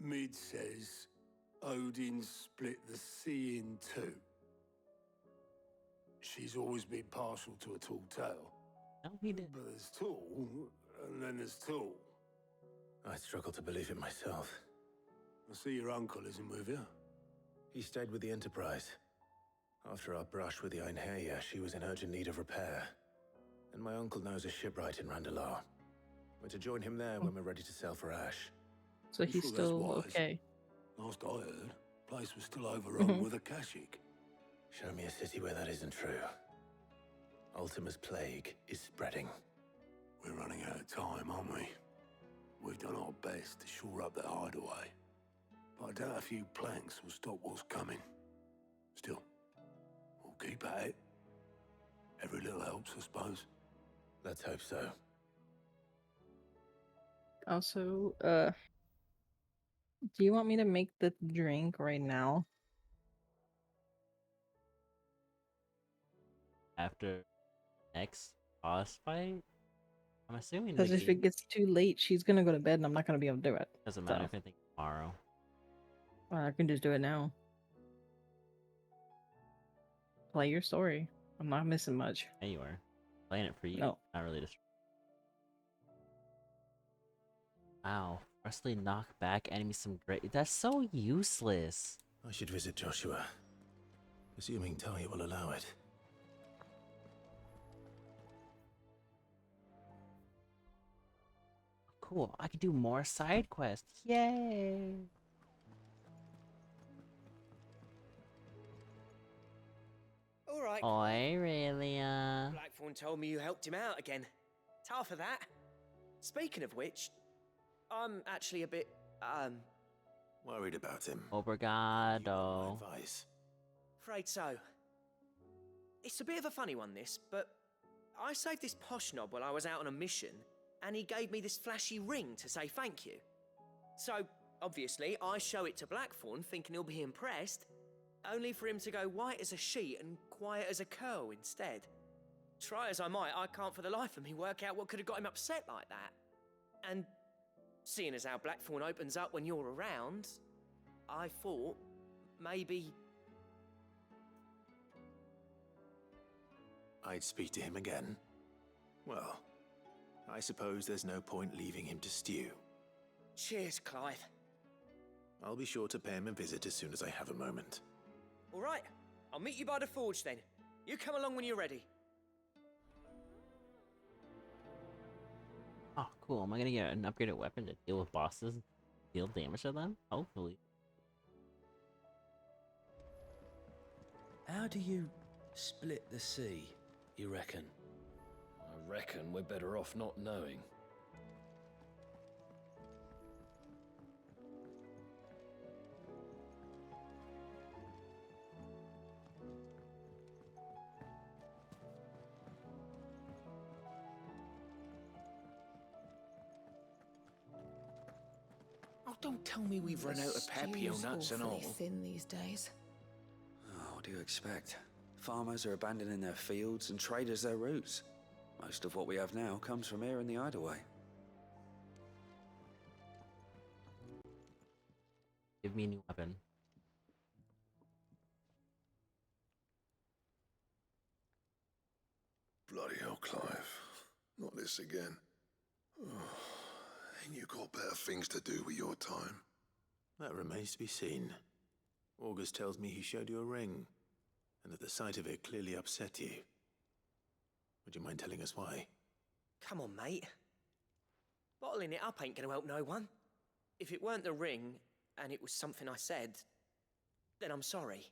Mid says Odin split the sea in two. She's always been partial to a tall tale. No, he did. But there's tall, and then there's tall. I struggle to believe it myself. I see your uncle isn't with you. He stayed with the Enterprise. After our brush with the Einherja, she was in urgent need of repair. And my uncle knows a shipwright in Randalar. We're to join him there when we're ready to sail for Ash. So he's Sure that's still wise. okay. Last I heard, place was still overrun with a Akashic. Show me a city where that isn't true. Ultima's plague is spreading. We're running out of time, aren't we? We've done our best to shore up that hideaway. But I doubt a few planks will stop what's coming. Still, we'll keep at it. Every little helps, I suppose. Let's hope so. Also, do you want me to make the drink right now? After next boss fight? I'm assuming Because if it gets too late, she's gonna go to bed and I'm not gonna be able to do it. doesn't matter So, if I think tomorrow. I can just do it now. Play your story. I'm not missing much. Yeah, you are. Playing it for you. No. Not really just. Wow. Freshly knock back enemies some great. That's so useless. I should visit Joshua. Assuming Talia will allow it. Cool. I can do more side quests. Yay! All right. Oi, Aurelia. Blackthorn told me you helped him out again. Tough for that. Speaking of which, I'm actually a bit, Worried about him. Obrigado. Advice. afraid so. It's a bit of a funny one, this, but I saved this posh knob while I was out on a mission, and he gave me this flashy ring to say thank you. So, obviously, I show it to Blackthorn, thinking he'll be impressed, only for him to go white as a sheet and quiet as a curl instead. Try as I might, I can't for the life of me work out what could have got him upset like that. And seeing as how Blackthorn opens up when you're around, I thought maybe... I'd speak to him again. Well, I suppose there's no point leaving him to stew. Cheers, Clive. I'll be sure to pay him a visit as soon as I have a moment. All right, I'll meet you by the forge then. You come along when you're ready. Oh, cool. Am I gonna get an upgraded weapon to deal with bosses, deal damage to them? Hopefully. How do you split the sea, you reckon? I reckon we're better off not knowing. Oh, don't tell me we've run out of papio nuts and all. Thin these days. Oh, what do you expect? Farmers are abandoning their fields and traders their roots. Most of what we have now comes from here in the Hideaway. Give me a new weapon. Bloody hell, Clive. Not this again. Oh, ain't you got better things to do with your time? That remains to be seen. August tells me he showed you a ring, and that the sight of it clearly upset you. Would you mind telling us why? Come on, mate. Bottling it up ain't gonna help no one. If it weren't the ring, and it was something I said, then I'm sorry.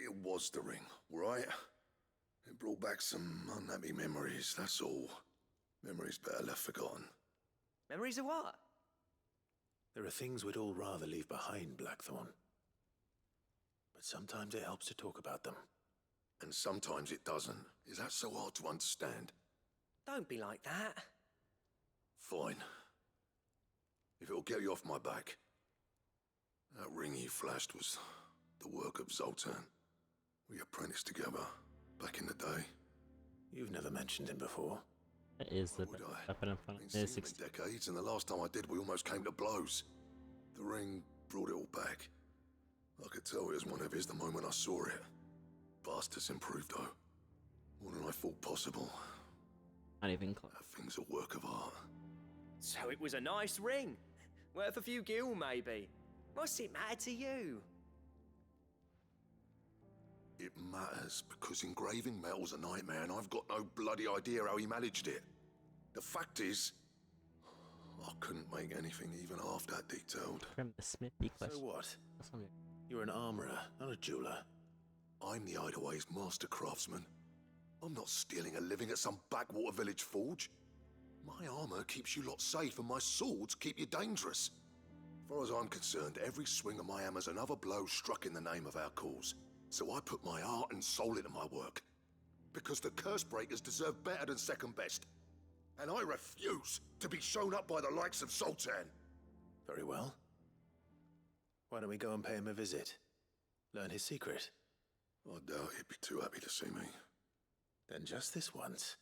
It was the ring, right? It brought back some unhappy memories, that's all. Memories better left forgotten. Memories of what? There are things we'd all rather leave behind, Blackthorn. But sometimes it helps to talk about them. And sometimes it doesn't. Is that so hard to understand? Don't be like that. Fine. If it'll get you off my back. That ring you flashed was the work of Zoltan. We apprenticed together back in the day. You've never mentioned him before. That is the weapon in front of me. Seen him in decades, and the last time I did, we almost came to blows. The ring brought it all back. I could tell it was one of his the moment I saw it. Bastard's improved, though. More than I thought possible. Not even close. That thing's a work of art. So it was a nice ring. Worth a few gil, maybe. What's it matter to you? It matters because engraving metal's a nightmare, and I've got no bloody idea how he managed it. The fact is, I couldn't make anything even half that detailed. From the smithy question. So what? You're an armorer, not a jeweler. I'm the Hideaway's master craftsman. I'm not stealing a living at some backwater village forge. My armor keeps you lot safe, and my swords keep you dangerous. As far as I'm concerned, every swing of my hammer's another blow struck in the name of our cause. So I put my heart and soul into my work. Because the curse breakers deserve better than second best. And I refuse to be shown up by the likes of Zoltan. Very well. Why don't we go and pay him a visit? Learn his secret. I doubt he'd be too happy to see me. Then just this once.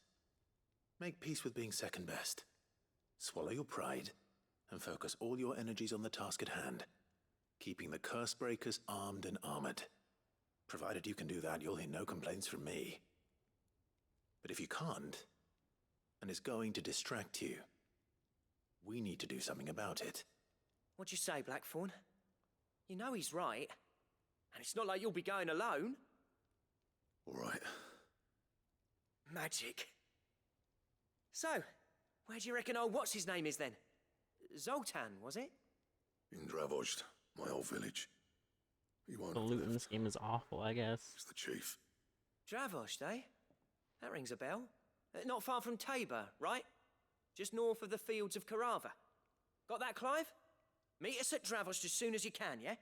Make peace with being second best. Swallow your pride, and focus all your energies on the task at hand. Keeping the curse breakers armed and armored. Provided you can do that, you'll hear no complaints from me. But if you can't, and it's going to distract you, we need to do something about it. What'd you say, Blackthorn? You know he's right. And it's not like you'll be going alone. All right. Magic. So, where do you reckon old what's-his-name is then? Zoltan, was it? In Dravozd, my old village. He won't The have loot in left. this game is awful, I guess. He's the chief. Dravozd, eh? That rings a bell. Not far from Tabor, right? Just north of the fields of Carava. Got that, Clive? Meet us at Dravozd as soon as you can, yeah?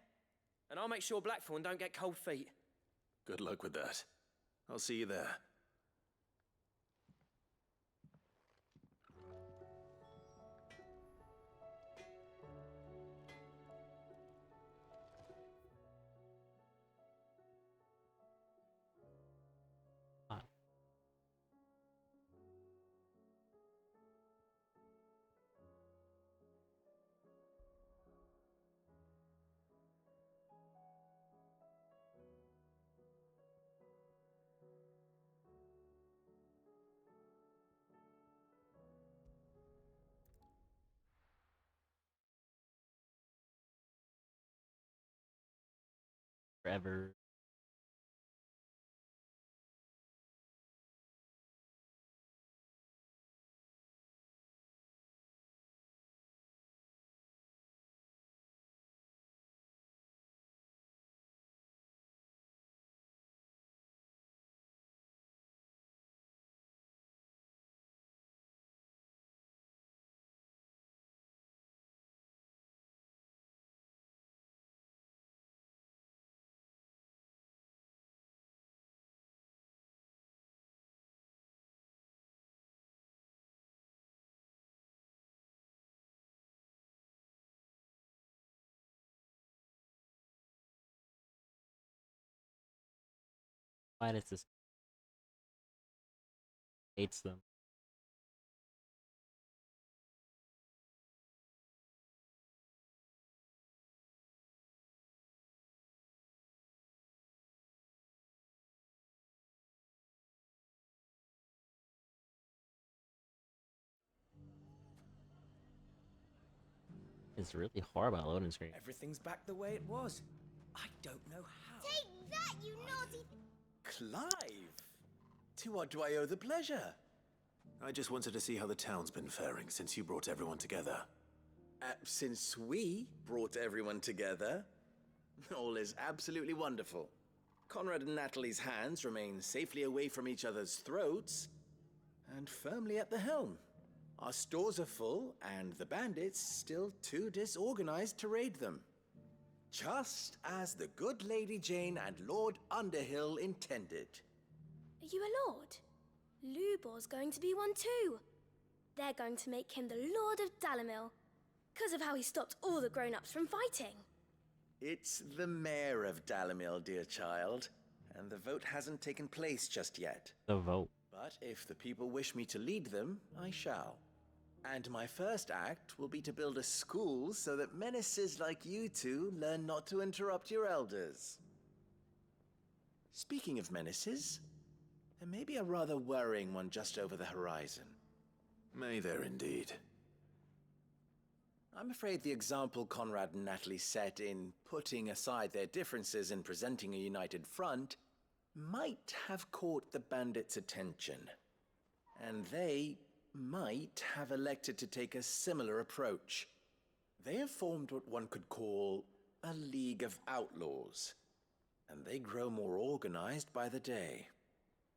And I'll make sure Blackthorn don't get cold feet. Good luck with that. I'll see you there. forever. Why does this hates them? It's really horrible loading screen. Everything's back the way it was. I don't know how. Take that, you naughty... Clive! To what do I owe the pleasure? I just wanted to see how the town's been faring since you brought everyone together. Since we brought everyone together, all is absolutely wonderful. Conrad and Natalie's hands remain safely away from each other's throats, and firmly at the helm. Our stores are full, and the bandits still too disorganized to raid them. Just as the good Lady Jane and Lord Underhill intended. Are you a lord? Lubor's going to be one too. They're going to make him the Lord of Dalimil, because of how he stopped all the grown-ups from fighting. It's the mayor of Dalimil, dear child, and the vote hasn't taken place just yet. The vote. But if the people wish me to lead them, I shall. And my first act will be to build a school so that menaces like you two learn not to interrupt your elders. Speaking of menaces, there may be a rather worrying one just over the horizon. May there indeed. I'm afraid the example Conrad and Natalie set in putting aside their differences and presenting a united front might have caught the bandits' attention. And they might have elected to take a similar approach. They have formed what one could call a League of Outlaws, and they grow more organized by the day.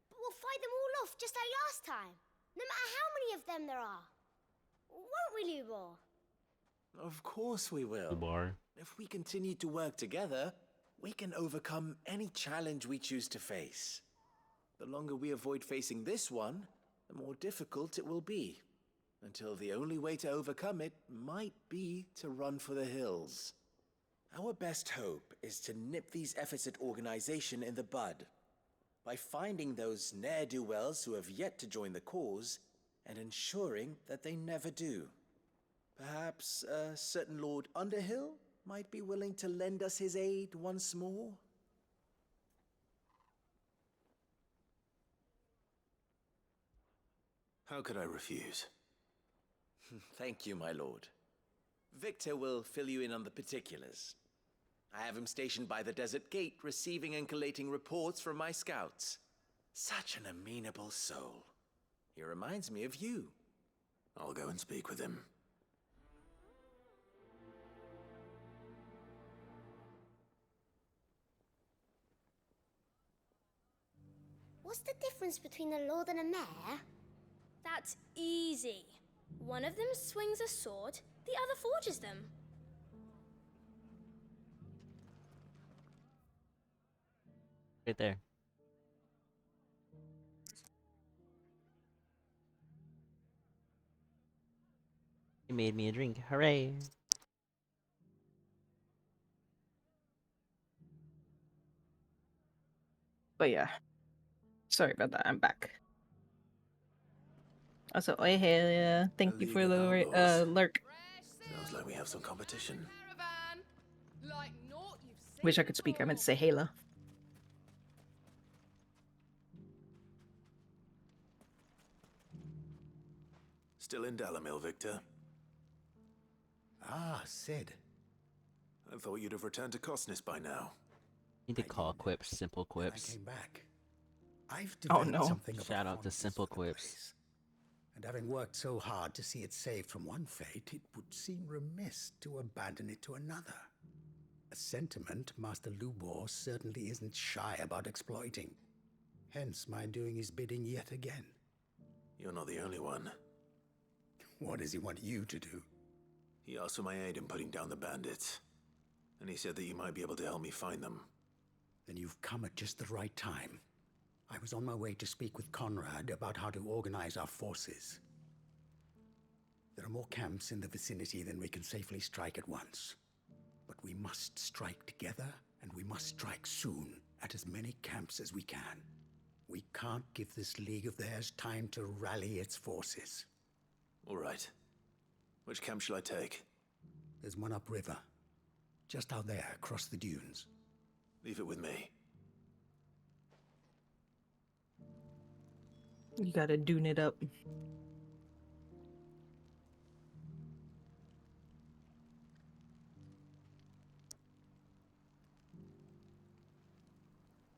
But we'll fight them all off just like last time, no matter how many of them there are. Won't we, Lubor? Of course we will. Bar. If we continue to work together, we can overcome any challenge we choose to face. The longer we avoid facing this one, the more difficult it will be, until the only way to overcome it might be to run for the hills. Our best hope is to nip these efforts at organization in the bud, by finding those ne'er-do-wells who have yet to join the cause, and ensuring that they never do. Perhaps a certain Lord Underhill might be willing to lend us his aid once more? How could I refuse? Thank you, my lord. Victor will fill you in on the particulars. I have him stationed by the desert gate, receiving and collating reports from my scouts. Such an amenable soul. He reminds me of you. I'll go and speak with him. What's the difference between a lord and a mayor? That's easy. One of them swings a sword, the other forges them. Right there. He made me a drink. Hooray! But yeah. Sorry about that. I'm back. Also, hey, hey, thank you for the lurk. Sounds like we have some competition. Wish I could speak. I meant to say Hayla. Still in Dalimil, Victor? Ah, Sid. I thought you'd have returned to Cosnis by now. Need to call quips simple quips. I came back. I've Oh, developed no. something of a Shout out to fondness simple for the quips. place. And having worked so hard to see it saved from one fate, it would seem remiss to abandon it to another. A sentiment Master Lubor certainly isn't shy about exploiting. Hence my doing his bidding yet again. You're not the only one. What does he want you to do? He asked for my aid in putting down the bandits. And he said that you might be able to help me find them. Then you've come at just the right time. I was on my way to speak with Conrad about how to organize our forces. There are more camps in the vicinity than we can safely strike at once. But we must strike together, and we must strike soon at as many camps as we can. We can't give this league of theirs time to rally its forces. All right. Which camp shall I take? There's one upriver. Just out there, across the dunes. Leave it with me. You gotta dune it up.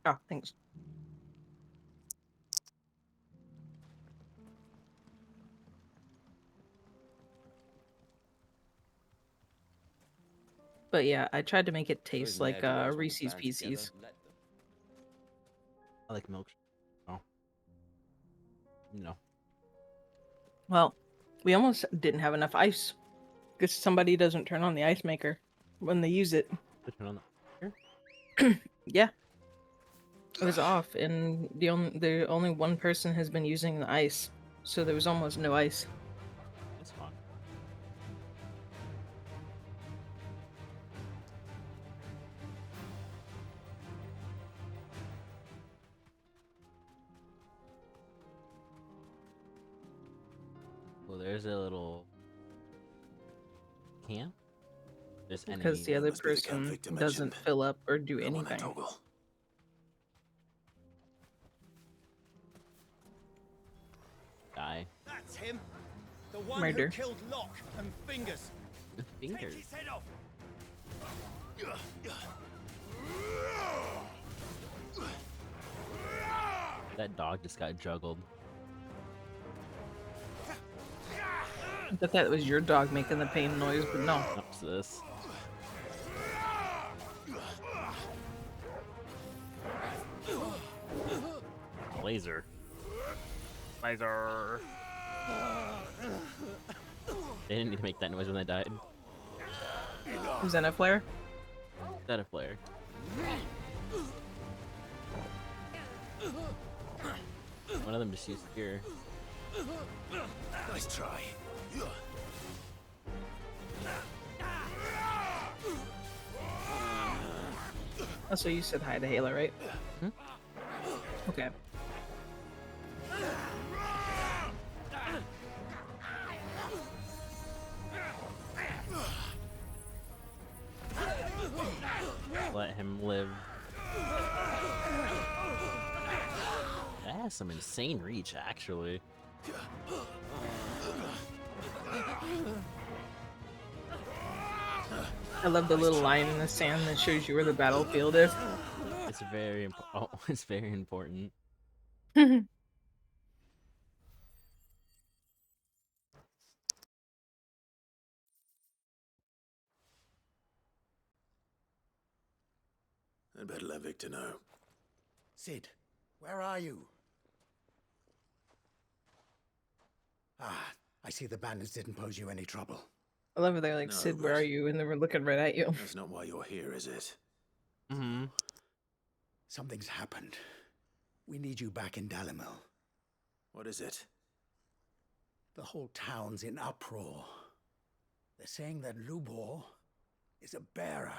Oh, thanks. But yeah, I tried to make it taste like Reese's Pieces. I like milk. Oh. No. Well, we almost didn't have enough ice because somebody doesn't turn on the ice maker when they use it. Turn on Yeah, it was off, and the only one person has been using the ice, so there was almost no ice. That's fine. Well, there's a little camp. There's Because the other person doesn't fill up or do anything. Die. That's him. The one Murder. who killed Locke and Fingers. Fingers. Take his head off. That dog just got juggled. I thought that was your dog making the pain noise, but no. What's this? Laser. Laser. They didn't need to make that noise when they died. Is that a flare? Is that a flare? One of them just used spear. Nice try. Oh, so you said hi to Halo, right? Hmm? Okay. Let him live. That has some insane reach, actually. I love the little line in the sand that shows you where the battlefield is. It's very important. Oh, it's very important. I'd better let Victor know. Sid, where are you? Ah, I see the bandits didn't pose you any trouble. I love it. They're like, No, Sid, where but- are you? And they were looking right at you. That's not why you're here, is it? Mm-hmm. Something's happened. We need you back in Dalimil. What is it? The whole town's in uproar. They're saying that Lubor is a bearer.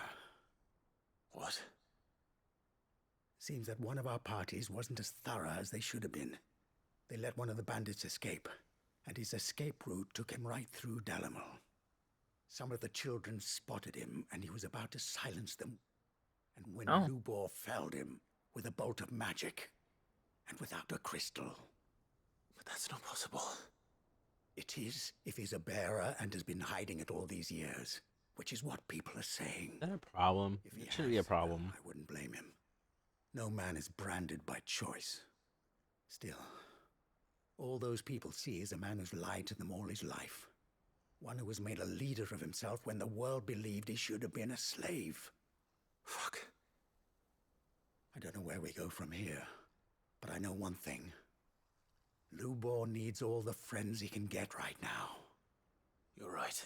What? Seems that one of our parties wasn't as thorough as they should have been. They let one of the bandits escape, and his escape route took him right through Dalimil. Some of the children spotted him, and he was about to silence them. And when Lubor felled him with a bolt of magic, and without a crystal. But that's not possible. It is if he's a bearer and has been hiding it all these years, which is what people are saying. Is that a problem? It should be a problem. I wouldn't blame him. No man is branded by choice. Still, all those people see is a man who's lied to them all his life. One who has made a leader of himself when the world believed he should have been a slave. Fuck. I don't know where we go from here, but I know one thing. Lubor needs all the friends he can get right now. You're right.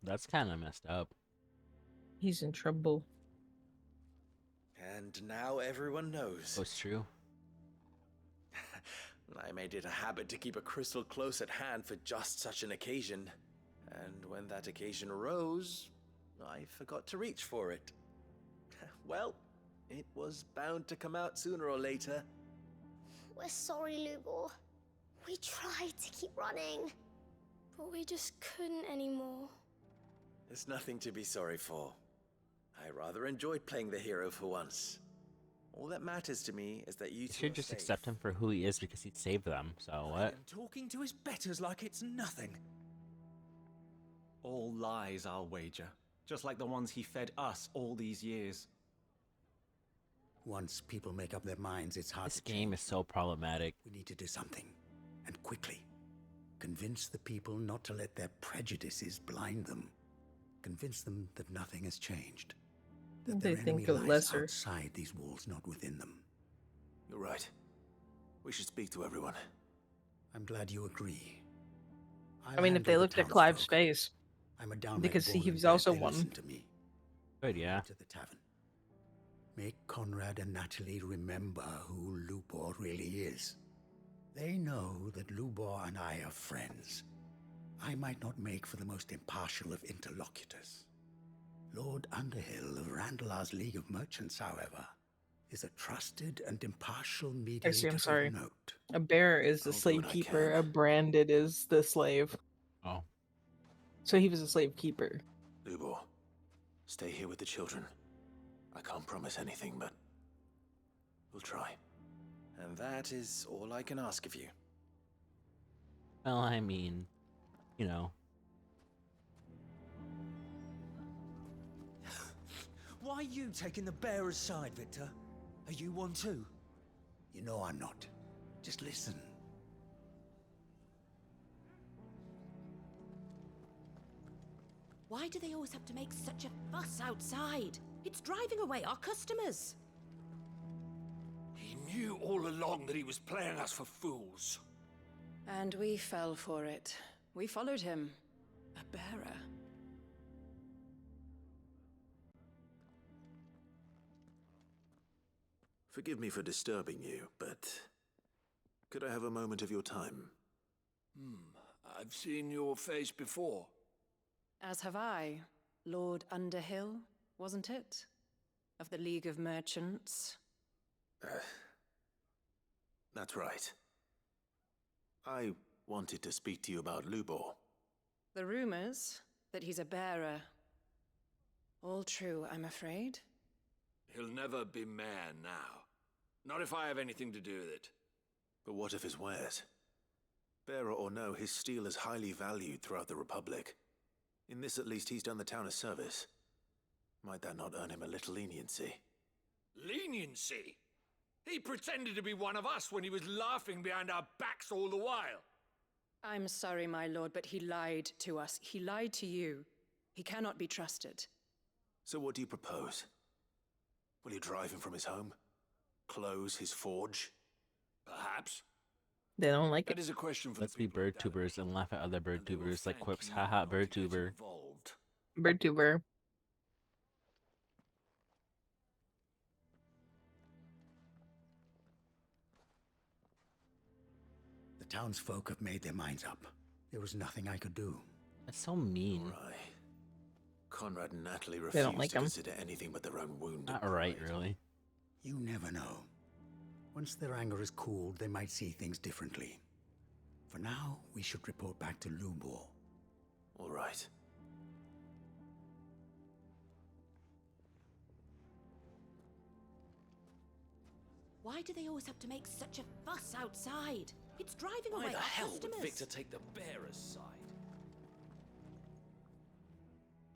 That's kind of messed up. He's in trouble. And now everyone knows. Oh, it's true. I made it a habit to keep a crystal close at hand for just such an occasion. And when that occasion arose, I forgot to reach for it. Well, it was bound to come out sooner or later. We're sorry, Lubor. We tried to keep running, but we just couldn't anymore. There's nothing to be sorry for. I rather enjoyed playing the hero for once. All that matters to me is that you You two should are just safe. accept him for who he is because he saved them. So what? And talking to his betters like it's nothing. All lies, I'll wager. Just like the ones he fed us all these years. Once people make up their minds, it's hard This to game change. is so problematic. We need to do something, and quickly. Convince the people not to let their prejudices blind them. Convince them that nothing has changed. That They their enemy think of lies lesser. outside these walls, not within them. You're right. We should speak to everyone. I'm glad you agree. I mean, if they looked at Clive's face, I'm a downright because bull he and was bet also they one. listen to me. Good, yeah. To the tavern. Make Conrad and Natalie remember who Lubor really is. They know that Lubor and I are friends. I might not make for the most impartial of interlocutors. Lord Underhill of Randalar's League of Merchants, however, is a trusted and impartial mediator Actually, I'm sorry. of note. A bear is the I'll do slave what I keeper. can. A branded is the slave. Oh. So he was a slave keeper. Lubor, stay here with the children. I can't promise anything, but we'll try. And that is all I can ask of you. Well, I mean, you know. Why are you taking the bearer's side, Victor? Are you one too? You know I'm not. Just listen. Why do they always have to make such a fuss outside? It's driving away our customers. He knew all along that he was playing us for fools. And we fell for it. We followed him. A bearer. Forgive me for disturbing you, but could I have a moment of your time? I've seen your face before. As have I. Lord Underhill, wasn't it? Of the League of Merchants. That's right. I wanted to speak to you about Lubor. The rumors that he's a bearer. All true, I'm afraid. He'll never be mayor now. Not if I have anything to do with it. But what of his wares? Bearer or no, his steel is highly valued throughout the Republic. In this, at least, he's done the town a service. Might that not earn him a little leniency? Leniency? He pretended to be one of us when he was laughing behind our backs all the while. I'm sorry, my lord, but he lied to us. He lied to you. He cannot be trusted. So what do you propose? Will you drive him from his home? Close his forge? Perhaps. They don't like That it. is a question for Let's the be people of bird tubers and laugh at other bird tubers like quips. you Haha, not bird to get tuber. involved. Bird tuber. The townsfolk have made their minds up. There was nothing I could do. That's so mean. Right. Conrad and Natalie They don't refuse like to him. consider anything but their own wounded Not right, pride. really. You never know. Once their anger is cooled, they might see things differently. For now, we should report back to Lubor. All right. Why do they always have to make such a fuss outside? It's driving Why away the our hell customers. would Victor take the bearer's side?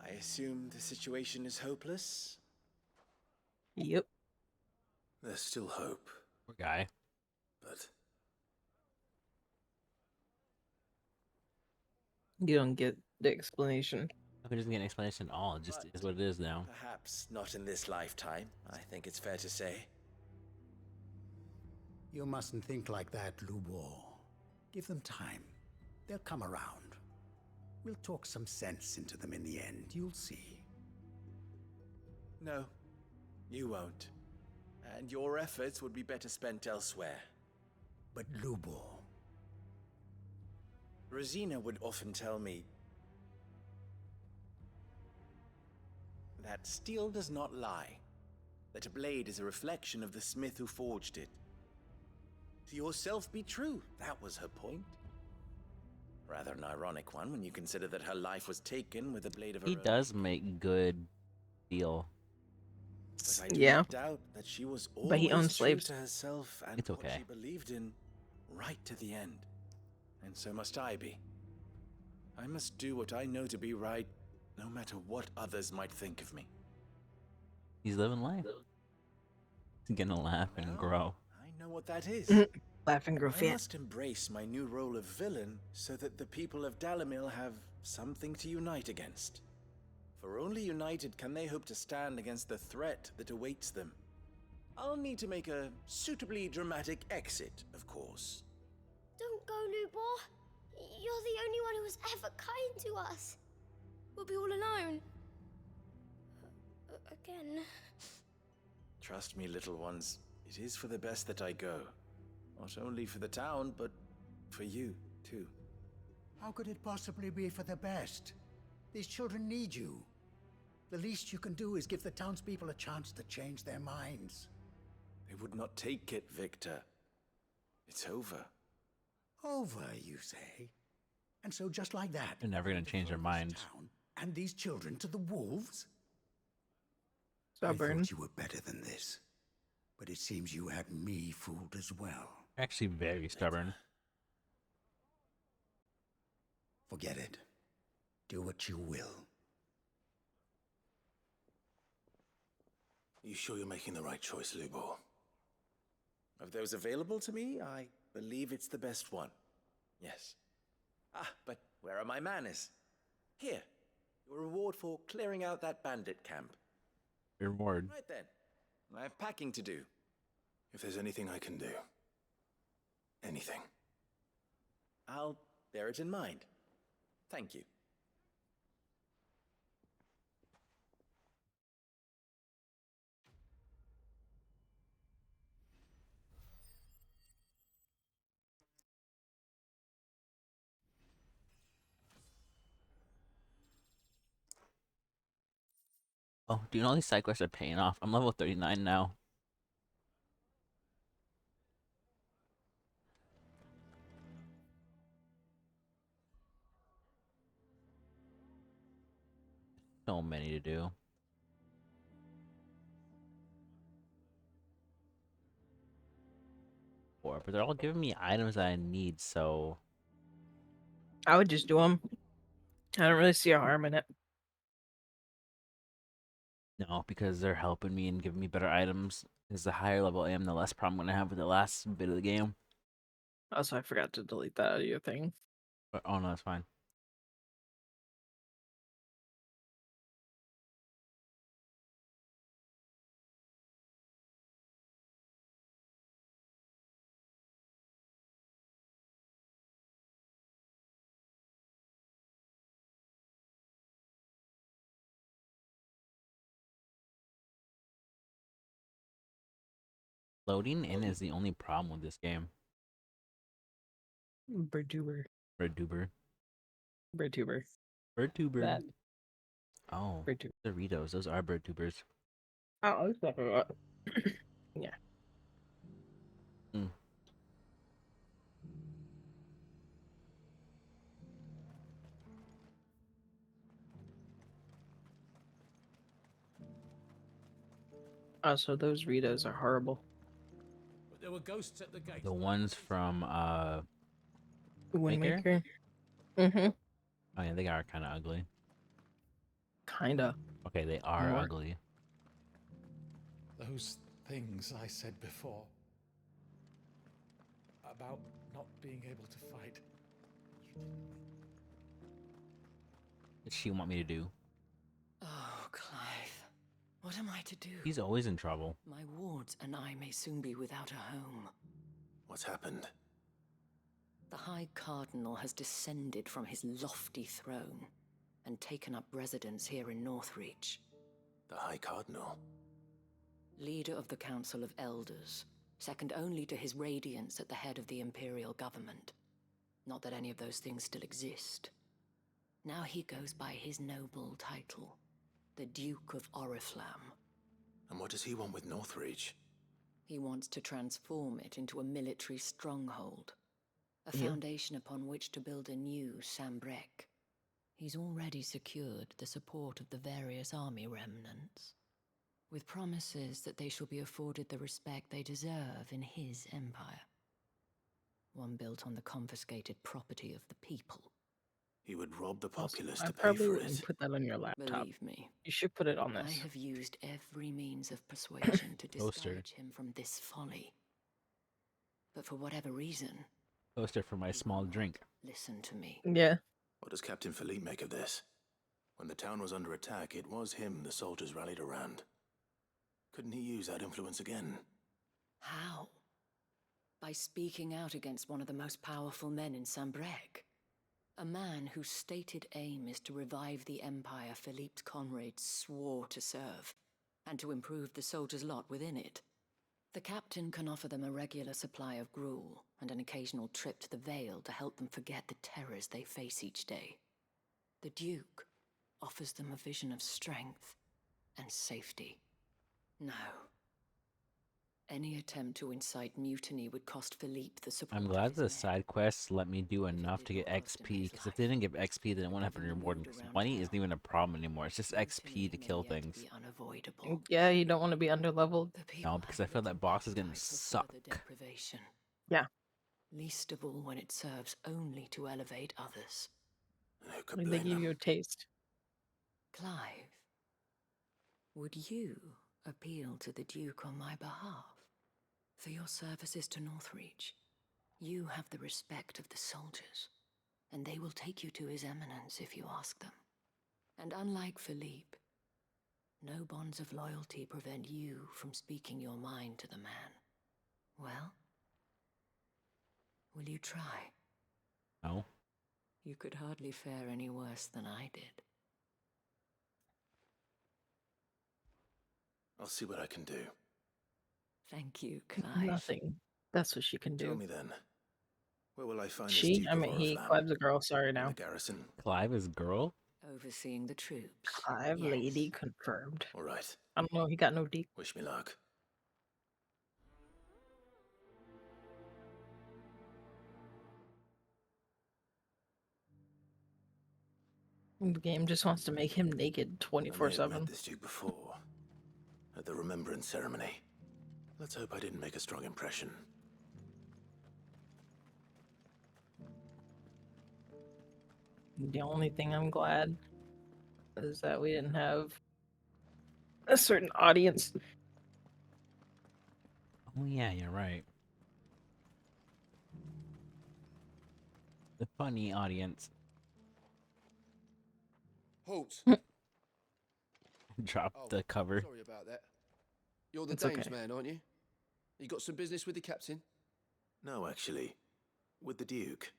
I assume the situation is hopeless? Yep. There's still hope. Poor guy. But You don't get the explanation. He doesn't get an explanation at all. It just is what it is now. Perhaps not in this lifetime, I think it's fair to say. You mustn't think like that, Lubor. Give them time. They'll come around. We'll talk some sense into them in the end, you'll see. No, you won't. And your efforts would be better spent elsewhere. But Lubor... Rosina would often tell me that steel does not lie, that a blade is a reflection of the smith who forged it. To yourself be true, that was her point. Rather an ironic one when you consider that her life was taken with a blade of her He own. does make good steel. But I do Yeah. not doubt that she was But he always owns true slaves. to herself and It's what okay. she believed in, right to the end. And so must I be. I must do what I know to be right, no matter what others might think of me. He's living life. He's gonna laugh and grow. I know what that is. Laugh and grow I fat. must embrace my new role of villain so that the people of Dalamil have something to unite against. For only united can they hope to stand against the threat that awaits them. I'll need to make a suitably dramatic exit, of course. Don't go, Lubor. You're the only one who was ever kind to us. We'll be all alone. Again. Trust me, little ones, it is for the best that I go. Not only for the town, but for you, too. How could it possibly be for the best? These children need you. The least you can do is give the townspeople a chance to change their minds. They would not take it, Victor. It's over. Over, you say? And so just like that... They're never gonna change their minds. And these children to the wolves? Stubborn. I thought you were better than this. But it seems you had me fooled as well. Actually very stubborn. Forget it. Do what you will. you sure you're making the right choice, Lubor? Of those available to me, I believe it's the best one. Yes. Ah, but where are my manners? Here, your reward for clearing out that bandit camp. Reward. Right then. I have packing to do. If there's anything I can do. Anything. I'll bear it in mind. Thank you. Oh, dude, all these side quests are paying off. I'm level 39 now. So many to do. But they're all giving me items that I need, so... I would just do them. I don't really see a harm in it. No, because they're helping me and giving me better items. Because the higher level I am, the less problem I'm going to have with the last bit of the game. Also, I forgot to delete that out of your thing. But, oh no, it's fine. Loading in is the only problem with this game. Birdtuber. Birdtuber. Birdtuber. Birdtuber. That. Oh, Birdtuber. Doritos. Those are birdtubers. Oh, it's not yeah. Mm. Also, those Ritos are horrible. ghosts at the gate. The ones from Windmaker. Mm-hmm. Oh yeah, they are kind of ugly. Kinda. Okay, they are More. ugly. Those things I said before about not being able to fight. What does she want me to do? Oh, Clive. What am I to do? He's always in trouble. My wards and I may soon be without a home. What's happened? The High Cardinal has descended from his lofty throne and taken up residence here in Northreach. The High Cardinal? Leader of the Council of Elders, second only to his Radiance at the head of the Imperial government. Not that any of those things still exist. Now he goes by his noble title, the Duke of Oriflamme. And what does he want with Northreach? He wants to transform it into a military stronghold, a Yeah. foundation upon which to build a new Sambrec. He's already secured the support of the various army remnants, with promises that they shall be afforded the respect they deserve in his empire. One built on the confiscated property of the people. He would rob the populace I to pay probably for wouldn't it. put that on your laptop. Believe me. You should put it on I this. have used every means of persuasion to Poster. discourage him from this folly. But for whatever reason, Poster for my small drink. listen to me. Yeah. What does Captain Philippe make of this? When the town was under attack, it was him the soldiers rallied around. Couldn't he use that influence again? How? By speaking out against one of the most powerful men in Sambrec. A man whose stated aim is to revive the empire Philippe's comrades swore to serve, and to improve the soldiers' lot within it. The captain can offer them a regular supply of gruel, and an occasional trip to the Vale to help them forget the terrors they face each day. The Duke offers them a vision of strength and safety. No. Any attempt to incite mutiny would cost Philippe the support I'm of glad his the men. side quests let me do enough to get XP, because if they didn't give XP, then it wouldn't have been rewarding. Because money isn't even a problem anymore. It's just XP to kill things. Unavoidable. Yeah, you don't want to be underleveled. No, because I feel that boss is gonna suck. Deprivation. Yeah. Least of all when it serves only to elevate others. Like they give you a taste. Clive, would you appeal to the Duke on my behalf? For your services to Northreach, you have the respect of the soldiers, and they will take you to His Eminence if you ask them. And unlike Philippe, no bonds of loyalty prevent you from speaking your mind to the man. Well, will you try? No. You could hardly fare any worse than I did. I'll see what I can do. Thank you, Clive. Nothing. That's what she can Tell do. me then, where will I find this She? Duke I of mean, he. Oriflamme? Clive's a girl. Sorry In now. the garrison? Clive is girl? Overseeing the troops. Clive, yes. lady, confirmed. All right. I don't know. He got no D. Wish me luck. The game just wants to make him naked I may have 24/7. met this Duke before, at the remembrance ceremony. Let's hope I didn't make a strong impression. The only thing I'm glad is that we didn't have a certain audience. Oh yeah, you're right. The funny audience. Halt! Drop the cover. Sorry about that. You're the It's Danes okay. man, aren't you? You got some business with the captain? No, actually. With the Duke.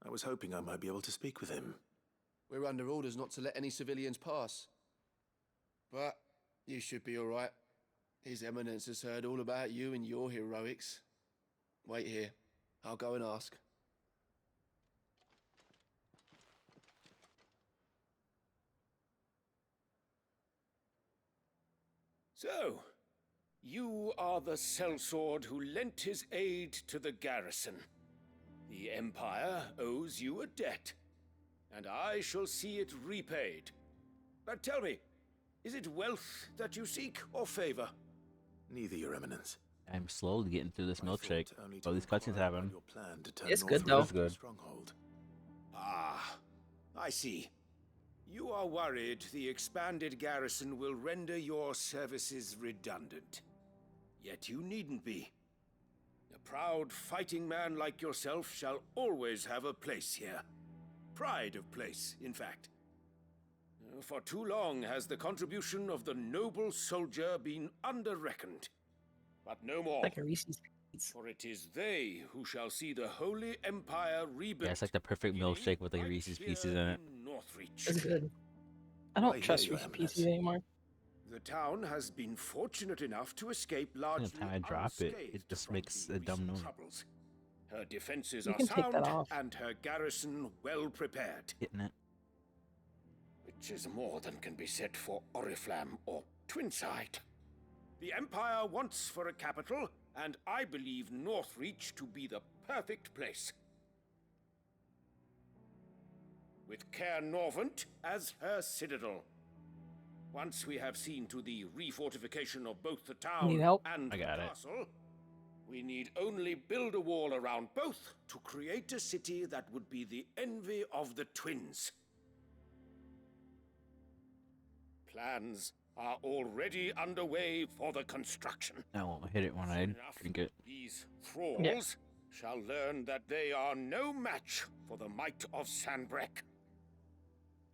I was hoping I might be able to speak with him. We're under orders not to let any civilians pass. But you should be all right. His Eminence has heard all about you and your heroics. Wait here. I'll go and ask. So, you are the sellsword who lent his aid to the garrison. The Empire owes you a debt, and I shall see it repaid. But tell me, is it wealth that you seek, or favor? Neither, Your Eminence. I'm slowly getting through this milkshake. only All to these cutscenes inquire about happen. your plan to turn It's good, Northrop though. It's good. Stronghold. Ah, I see. You are worried the expanded garrison will render your services redundant. Yet you needn't be. A proud fighting man like yourself shall always have a place here. Pride of place, in fact. For too long has the contribution of the noble soldier been under-reckoned. But no more. Like a Reese's Pieces. For it is they who shall see the Holy Empire rebuilt. Yeah, it's like the perfect milkshake with like Reese's Pieces in it. Northreach. It's good. I don't trust Reese's Pieces anymore. The town has been fortunate enough to escape The largely time I drop it, unscathed it just from makes the a dumb recent noise. troubles. Her defenses You are can take that sound off. and her garrison well prepared. Hitting it. Which is more than can be said for Oriflamme or Twinside. The Empire wants for a capital, and I believe Northreach to be the perfect place. With Caer Norvent as her citadel. Once we have seen to the refortification of both the town Need help? and I the got it. castle, we need only build a wall around both to create a city that would be the envy of the twins. Plans are already underway for the construction. I won't hit it when I drink it. These thralls shall learn that they are no match for the might of Sanbreque.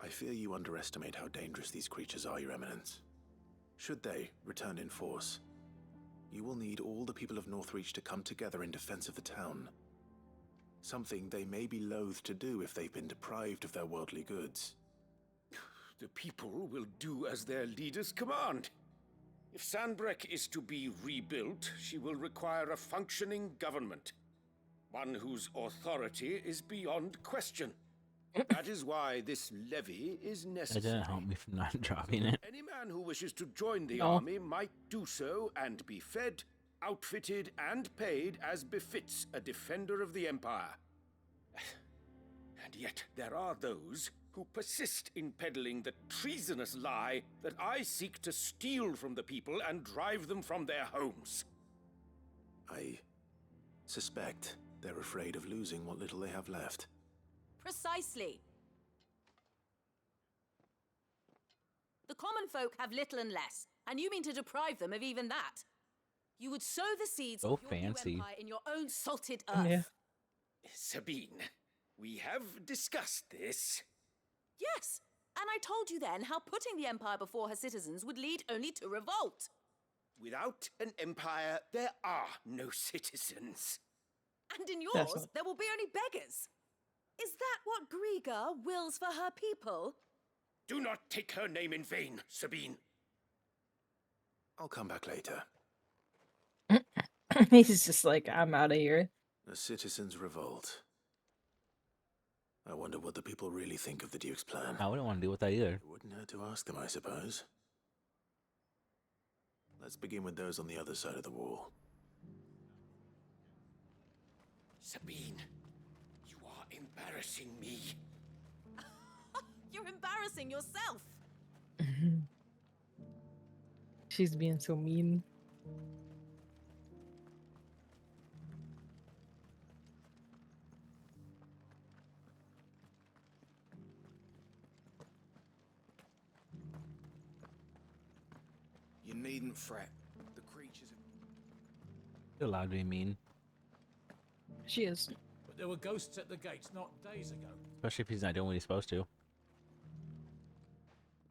I fear you underestimate how dangerous these creatures are, Your Eminence. Should they return in force, you will need all the people of Northreach to come together in defense of the town. Something they may be loath to do if they've been deprived of their worldly goods. The people will do as their leaders command. If Sanbreque is to be rebuilt, she will require a functioning government. One whose authority is beyond question. That is why this levy is It necessary. didn't help me from not dropping it. Any man who wishes to join the No. army might do so and be fed, outfitted, and paid as befits a defender of the Empire. And yet there are those who persist in peddling the treasonous lie that I seek to steal from the people and drive them from their homes. I suspect they're afraid of losing what little they have left. Precisely. The common folk have little and less, and you mean to deprive them of even that. You would sow the seeds So of your fancy. new empire in your own salted earth. Yeah. Sabine, we have discussed this. Yes, and I told you then how putting the empire before her citizens would lead only to revolt. Without an empire, there are no citizens. And in That's yours, not- there will be only beggars. Is that what Griga wills for her people? Do not take her name in vain, Sabine. I'll come back later. He's just like, I'm out of here. A citizens' revolt. I wonder what the people really think of the Duke's plan. I wouldn't want to deal with that either. It wouldn't hurt to ask them, I suppose. Let's begin with those on the other side of the wall. Sabine, you are embarrassing me. You're embarrassing yourself. She's being so mean. You needn't fret. The creatures have... You're allowed to be mean. She is. But there were ghosts at the gates not days ago. Especially if he's not doing what he's supposed to.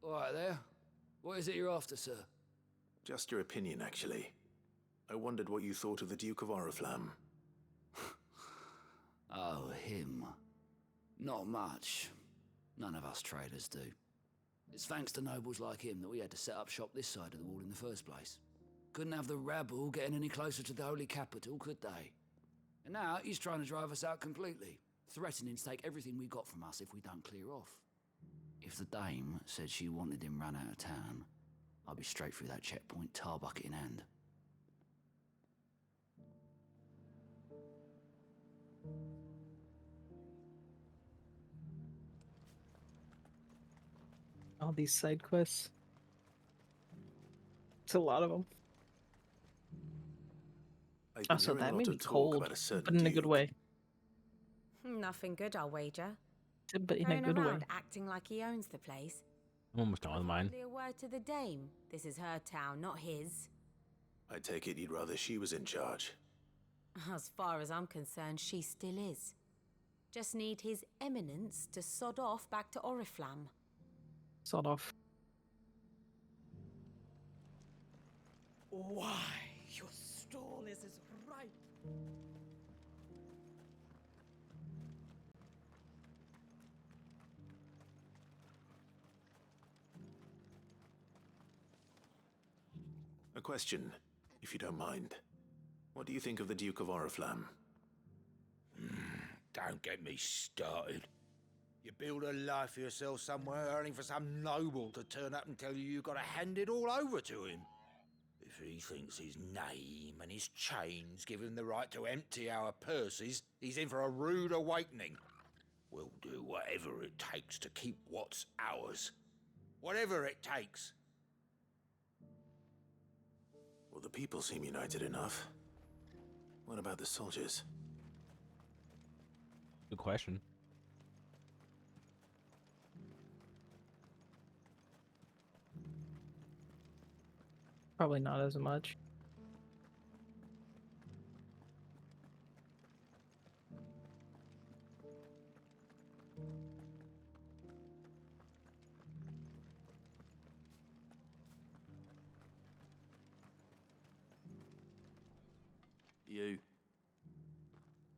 All right there. What is it you're after, sir? Just your opinion, actually. I wondered what you thought of the Duke of Oriflamme. Oh, him. Not much. None of us traders do. It's thanks to nobles like him that we had to set up shop this side of the wall in the first place. Couldn't have the rabble getting any closer to the holy capital, could they? And now he's trying to drive us out completely, threatening to take everything we got from us if we don't clear off. If the dame said she wanted him run out of town, I'd be straight through that checkpoint, tar bucket in hand. All these side quests. It's a lot of them. I've been Also, hearing a that lot made of me talk cold, about a certain but in a good duke. way. Nothing good, I'll wager. But in a Going good around way. acting like he owns the place. I'm almost done with mine. Hardly a word to the dame. This is her town, not his. I take it you'd rather she was in charge. As far as I'm concerned, she still is. Just need his eminence to sod off back to Oriflamme. Sort of. Why, your stall is as ripe. A question, if you don't mind. What do you think of the Duke of Oriflamme? Don't get me started. You build a life for yourself somewhere, only for some noble to turn up and tell you you've got to hand it all over to him. If he thinks his name and his chains give him the right to empty our purses, he's in for a rude awakening. We'll do whatever it takes to keep what's ours. Whatever it takes. Well, the people seem united enough. What about the soldiers? Good question. Probably not as much.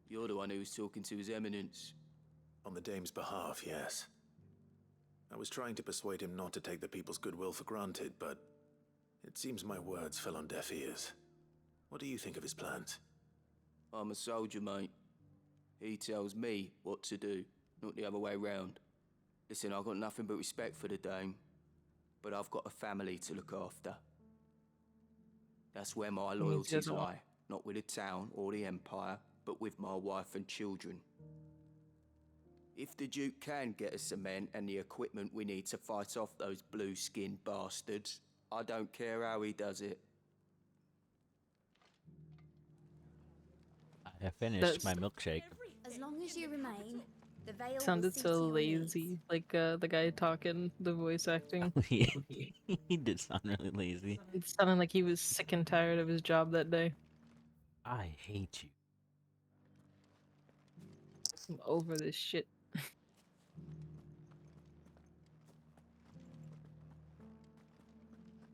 You're the one who was talking to His Eminence. On the dame's behalf, yes. I was trying to persuade him not to take the people's goodwill for granted, but it seems my words fell on deaf ears. What do you think of his plans? I'm a soldier, mate. He tells me what to do, not the other way round. Listen, I've got nothing but respect for the dame, but I've got a family to look after. That's where my loyalties lie, not with the town or the Empire, but with my wife and children. If the Duke can get us some men and the equipment we need to fight off those blue-skinned bastards, I don't care how he does it. I finished my milkshake. As long as you remain, the veil Sounded so lazy, like the guy talking, the voice acting. He did sound really lazy. It sounded like he was sick and tired of his job that day. I hate you. I'm over this shit.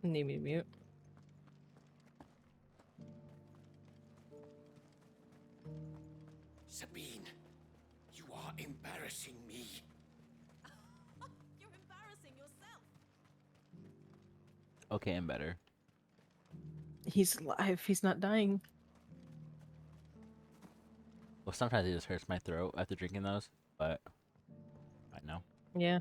Need me to mute. Sabine, you are embarrassing me. You're embarrassing yourself. Okay, I'm better. He's alive. He's not dying. Well, sometimes it just hurts my throat after drinking those, but I know. Yeah.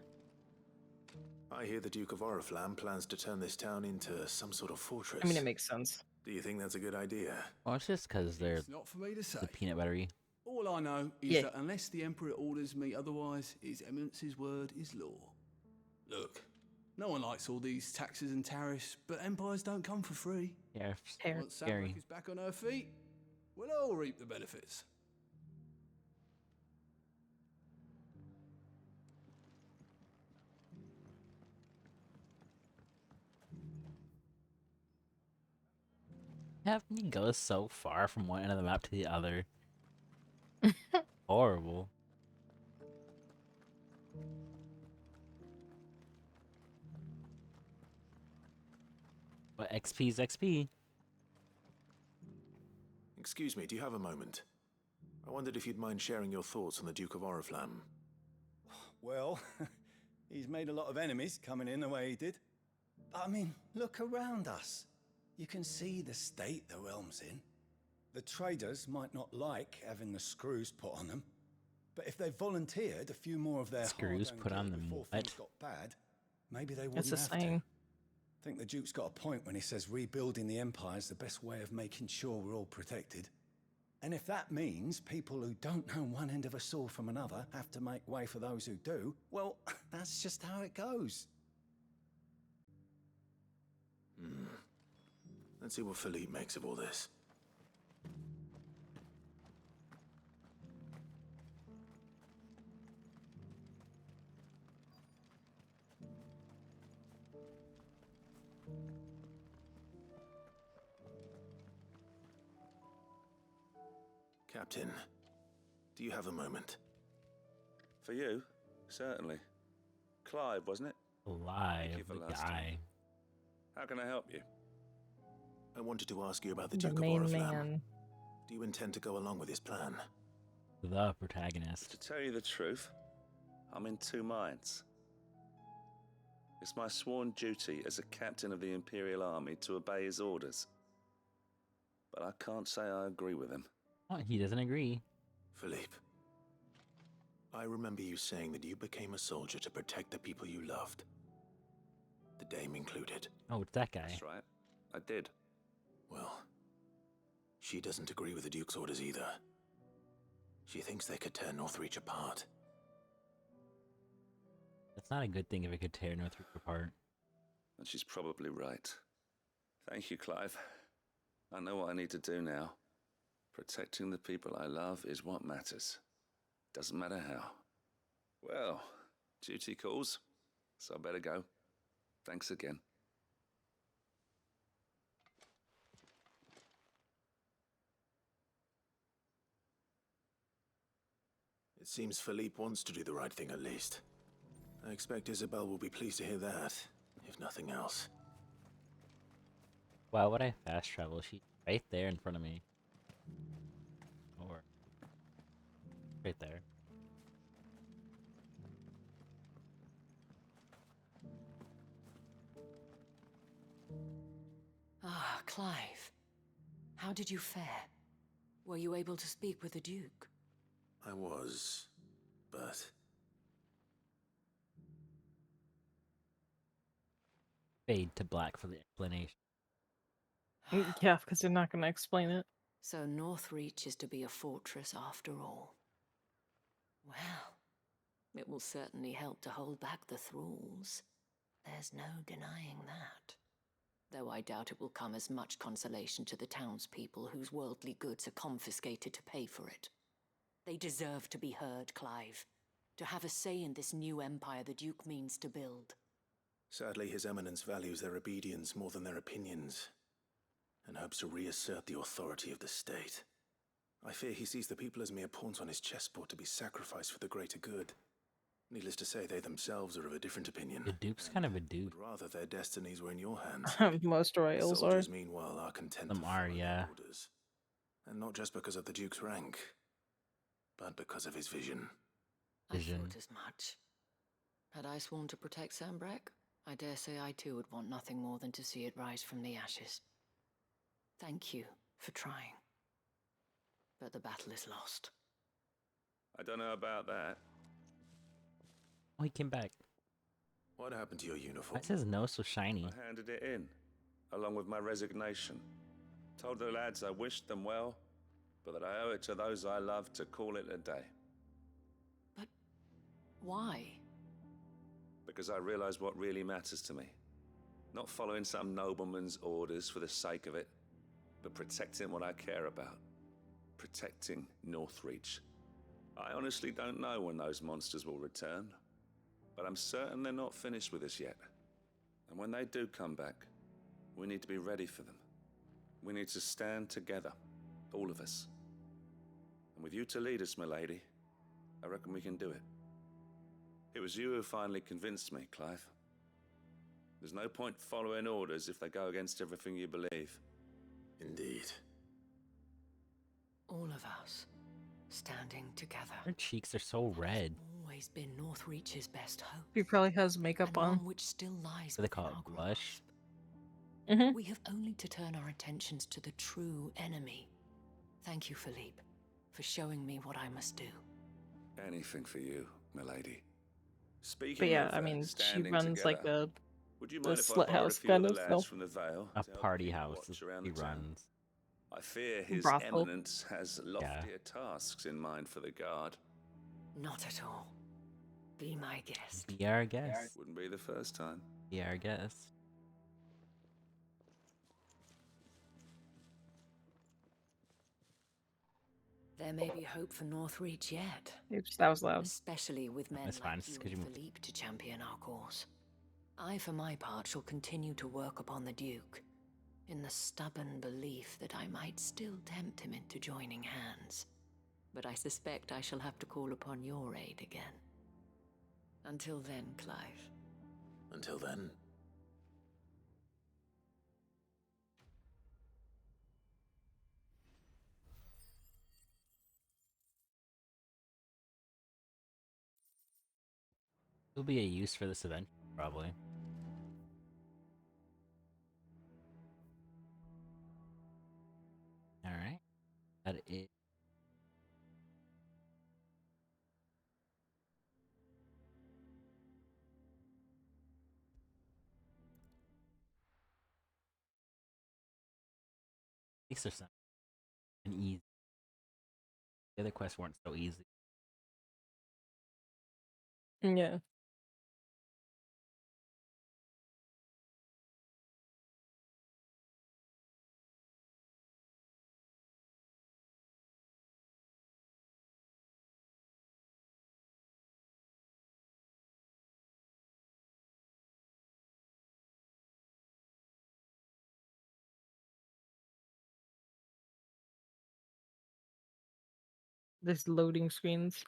I hear the Duke of Oriflamme plans to turn this town into some sort of fortress. I mean, it makes sense. Do you think that's a good idea? Well, it's just because they're It's not for me to say. the peanut buttery. All I know is that unless the Emperor orders me otherwise, His Eminence's word is law. Look, no one likes all these taxes and tariffs, but empires don't come for free. Yeah, Once Samric is back on her feet, we'll all reap the benefits. Have me go so far from one end of the map to the other. Horrible. But XP's XP. Excuse me, do you have a moment? I wondered if you'd mind sharing your thoughts on the Duke of Oriflamme. Well, he's made a lot of enemies coming in the way he did. But I mean, look around us. You can see the state the realm's in. The traders might not like having the screws put on them, but if they volunteered a few more of their Screws hard-earned put on gear them before what? things got bad, maybe they wouldn't That's a have saying. to. I think the Duke's got a point when he says rebuilding the Empire is the best way of making sure we're all protected. And if that means people who don't know one end of a sword from another have to make way for those who do, well, that's just how it goes. Let's see what Philippe makes of all this. Captain, do you have a moment? For you? Certainly. Clive, wasn't it? Alive, Thank you for the last guy. time. How can I help you? I wanted to ask you about the The Duke of main Oriflamme. man. Do you intend to go along with his plan? The protagonist. To tell you the truth, I'm in two minds. It's my sworn duty as a captain of the Imperial Army to obey his orders. But I can't say I agree with him. Oh, he doesn't agree. Philippe, I remember you saying that you became a soldier to protect the people you loved. The Dame included. Oh, it's that guy. That's right. I did. Well, she doesn't agree with the Duke's orders either. She thinks they could tear Northreach apart. That's not a good thing if it could tear Northreach apart. And she's probably right. Thank you, Clive. I know what I need to do now. Protecting the people I love is what matters. Doesn't matter how. Well, duty calls, so I better go. Thanks again. It seems Philippe wants to do the right thing at least. I expect Isabel will be pleased to hear that, if nothing else. Why would I fast travel? She's right there in front of me. Or right there. Ah, Clive. How did you fare? Were you able to speak with the Duke? I was, but... Fade to black for the explanation. Yeah, because they're not going to explain it. So Northreach is to be a fortress after all. Well, it will certainly help to hold back the thralls. There's no denying that. Though I doubt it will come as much consolation to the townspeople whose worldly goods are confiscated to pay for it. They deserve to be heard, Clive. To have a say in this new empire the Duke means to build. Sadly, His Eminence values their obedience more than their opinions, and hopes to reassert the authority of the state. I fear he sees the people as mere pawns on his chessboard to be sacrificed for the greater good. Needless to say, they themselves are of a different opinion. The Duke's kind of a dude. Would rather their destinies were in your hands. Most royals are. Soldiers, meanwhile, are content Some to are, follow yeah. their orders. And not just because of the Duke's rank, but because of his vision. I thought as much. Had I sworn to protect Sambrek, I dare say I too would want nothing more than to see it rise from the ashes. Thank you for trying. But the battle is lost. I don't know about that. Oh, he came back. What happened to your uniform? Why is his nose so shiny? I handed it in, along with my resignation. Told the lads I wished them well, but that I owe it to those I love to call it a day. Why? Because I realize what really matters to me. Not following some nobleman's orders for the sake of it, but protecting what I care about. Protecting Northreach. I honestly don't know when those monsters will return, but I'm certain they're not finished with us yet. And when they do come back, we need to be ready for them. We need to stand together, all of us. And with you to lead us, milady, I reckon we can do it. It was you who finally convinced me, Clive. There's no point following orders if they go against everything you believe. Indeed. All of us, standing together. Her cheeks are so red. Always been Northreach's best hope. He probably has makeup and on. one which still lies What do they call within it? our Blush? Mm-hmm. We have only to turn our attentions to the true enemy. Thank you, Philippe, for showing me what I must do. Anything for you, milady. Speaking But yeah, of, I mean, she standing runs like together, a would you the mind if I slut borrowed house a few of kind the of lads stuff. from the Vale A to help party keep house watch that around he the town? runs. I fear His Brothel. Eminence has loftier tasks in mind for the guard. Not at all. Be my guest. Be our guest. Wouldn't be the first time. Be our guest. There may be hope for Northreach yet. Oops, that was loud. Especially with men That's fine, like it's you 'cause and you- Philippe to champion our cause. I, for my part, shall continue to work upon the Duke, in the stubborn belief that I might still tempt him into joining hands. but I suspect I shall have to call upon your aid again. Until then, Clive. Until then. There'll be a use for this event, probably. Alright. That is. At least there's some an easy. The other quests weren't so easy. Yeah. This loading screens.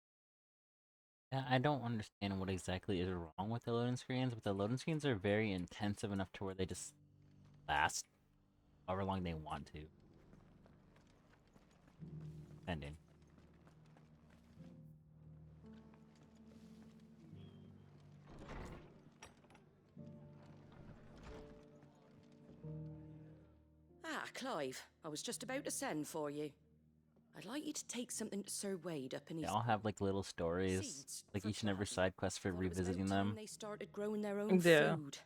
Yeah, I don't understand what exactly is wrong with the loading screens, but the loading screens are very intensive enough to where they just last however long they want to. Depending. Ah, Clive, I was just about to send for you. I'd like you to take something to Sir Wade up in his... They all have like little stories, Seeds like for each and every planting. side quest for Thought it was about revisiting time them. they started growing their own Yeah. food.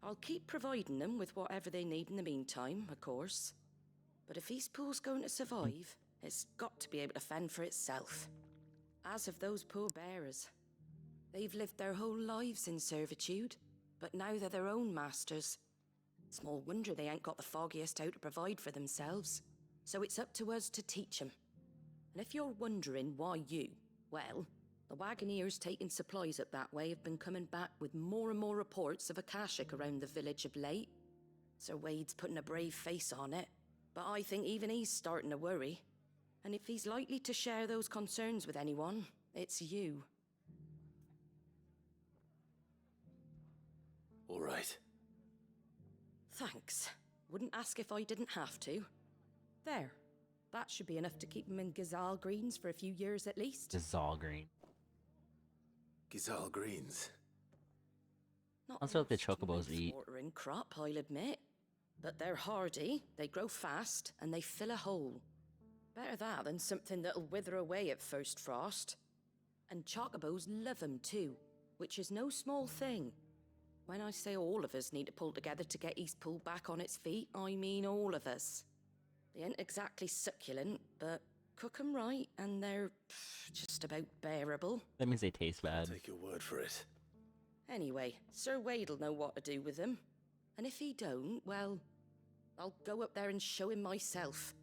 I'll keep providing them with whatever they need in the meantime, of course. But if Eastpool's going to survive, it's got to be able to fend for itself. As have those poor bearers. They've lived their whole lives in servitude, but now they're their own masters. Small wonder they ain't got the foggiest how to provide for themselves. So it's up to us to teach 'em. And if you're wondering why you, well, the wagoneers taking supplies up that way have been coming back with more and more reports of Akashic around the village of late. Sir Wade's putting a brave face on it, but I think even he's starting to worry. And if he's likely to share those concerns with anyone, it's you. All right. Thanks. Wouldn't ask if I didn't have to. There. That should be enough to keep him in Gazal Greens for a few years at least. Gazal Green. Gazal Greens. Not Also, the most chocobos eat. mouth-watering crop, I'll admit. But they're hardy, they grow fast, and they fill a hole. Better that than something that'll wither away at first frost. And chocobos love 'em too, which is no small thing. When I say all of us need to pull together to get Eastpool back on its feet, I mean all of us. They ain't exactly succulent, but cook 'em right, and they're just about bearable. That means they taste bad. I'll take your word for it. Anyway, Sir Wade'll know what to do with them. And if he don't, well, I'll go up there and show him myself.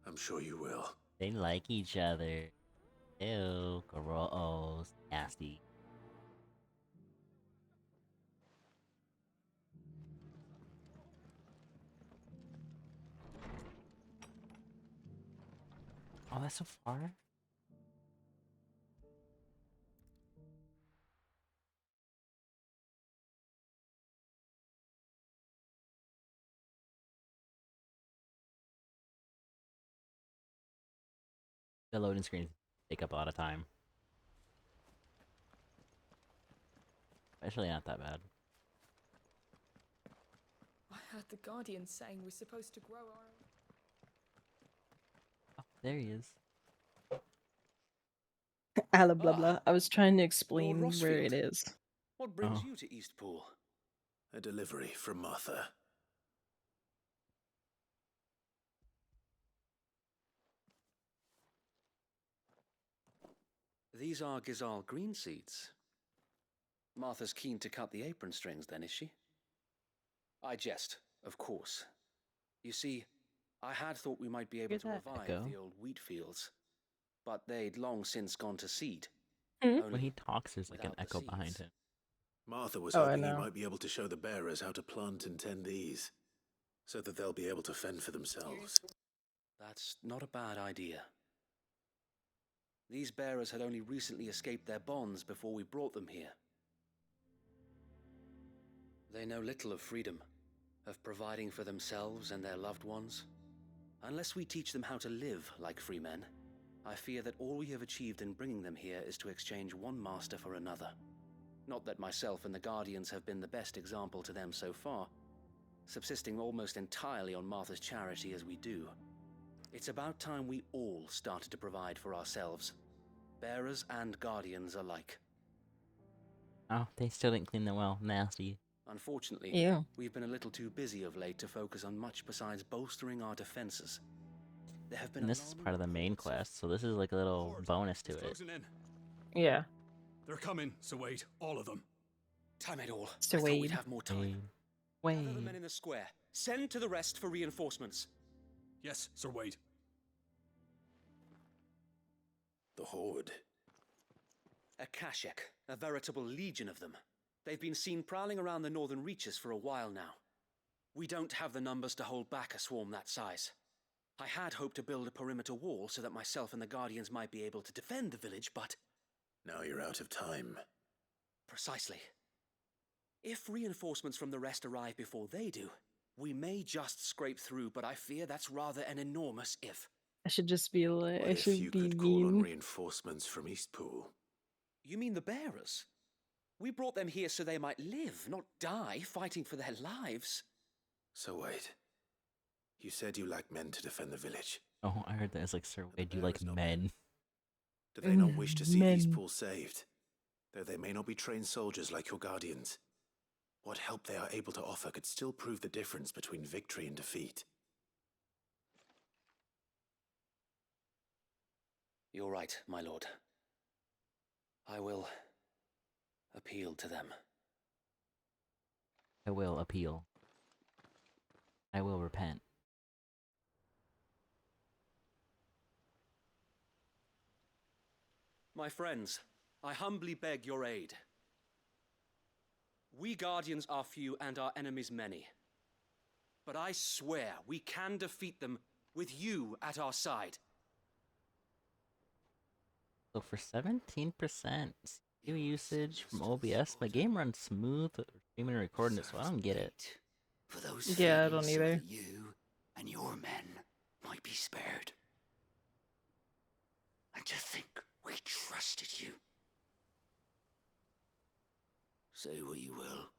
I'm sure you will. They like each other. Ew, gross, nasty. Oh, that's so far? The loading screens take up a lot of time. Actually, not that bad. I heard the Guardian saying we're supposed to grow our own. Oh, there he is. Ala blah blah. I was trying to explain Lord where it Rossfield. is. What brings Oh. you to Eastpool? A delivery from Martha. These are Gazal green seeds. Martha's keen to cut the apron strings, then, is she? I jest, of course. You see, I had thought we might be able to revive the old wheat fields, but they'd long since gone to seed. When he talks, there's like an echo behind him. Martha was Oh, I hoping he know. might be able to show the bearers how to plant and tend these, so that they'll be able to fend for themselves. That's not a bad idea. These bearers had only recently escaped their bonds before we brought them here. They know little of freedom, of providing for themselves and their loved ones. Unless we teach them how to live like free men, I fear that all we have achieved in bringing them here is to exchange one master for another. Not that myself and the Guardians have been the best example to them so far, subsisting almost entirely on Martha's charity as we do. It's about time we all started to provide for ourselves, bearers and Guardians alike. Oh, they still didn't clean them well. Nasty. Unfortunately, Yeah. we've been a little too busy of late to focus on much besides bolstering our defenses. There have been And this is part of the main quest, so this is like a little bonus to it. Closing in. Yeah. They're coming, so wait, all of them. Damn it all. Sir I thought Wade. we'd have more time. Wade. Gather the men in the square. Send to the rest for reinforcements. Yes, Sir Wade. The Horde. A Kashek, a veritable legion of them. They've been seen prowling around the northern reaches for a while now. We don't have the numbers to hold back a swarm that size. I had hoped to build a perimeter wall so that myself and the Guardians might be able to defend the village, but... Now you're out of time. Precisely. If reinforcements from the rest arrive before they do, we may just scrape through, but I fear that's rather an enormous if. I should just be like, What I if should you be could call on mean. reinforcements from Eastpool? You mean the bearers? We brought them here so they might live, not die, fighting for their lives. So wait. You said you lack men to defend the village. Oh, I heard that. It's like, Sir Wade, do you like men? Do they not wish to see Men. Eastpool saved? Though they may not be trained soldiers like your Guardians. What help they are able to offer could still prove the difference between victory and defeat. You're right, my lord. I will appeal to them. I will appeal. I will repent. My friends, I humbly beg your aid. We Guardians are few and our enemies many. But I swear we can defeat them with you at our side. So for 17% CPU usage from OBS, my game runs smooth, streaming and recording it, so I don't get it. For those Yeah, I don't feelings so either. that you and your men might be spared. And to think we trusted you. Say what you will.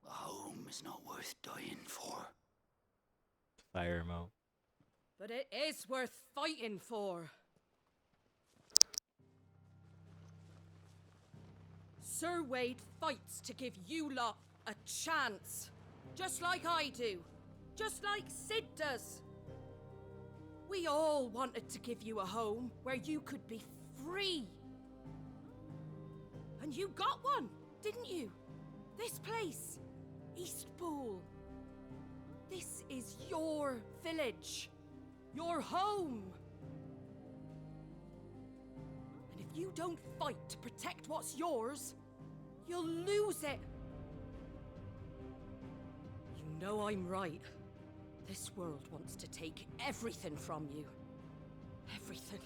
A home is not worth dying for. Fire emote. But it is worth fighting for. Sir Wade fights to give you lot a chance. Just like I do. Just like Sid does. We all wanted to give you a home where you could be free. And you got one, didn't you? This place, Eastpool. This is your village. Your home. And if you don't fight to protect what's yours, you'll lose it. You know I'm right. This world wants to take everything from you. Everything.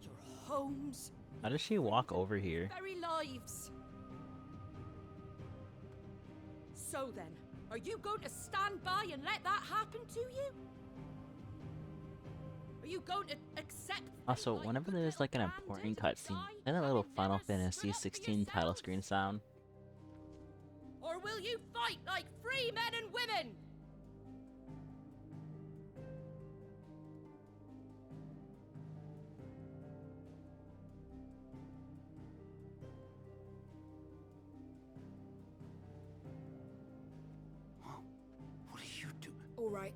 Your homes. How does she walk over here? Very lives. So then, are you going to stand by and let that happen to you? Are you going to accept? Also, whenever there's like an important cutscene, and that little Final Fantasy 16 title screen sound. Or will you fight like free men and women? What are you doing? All right.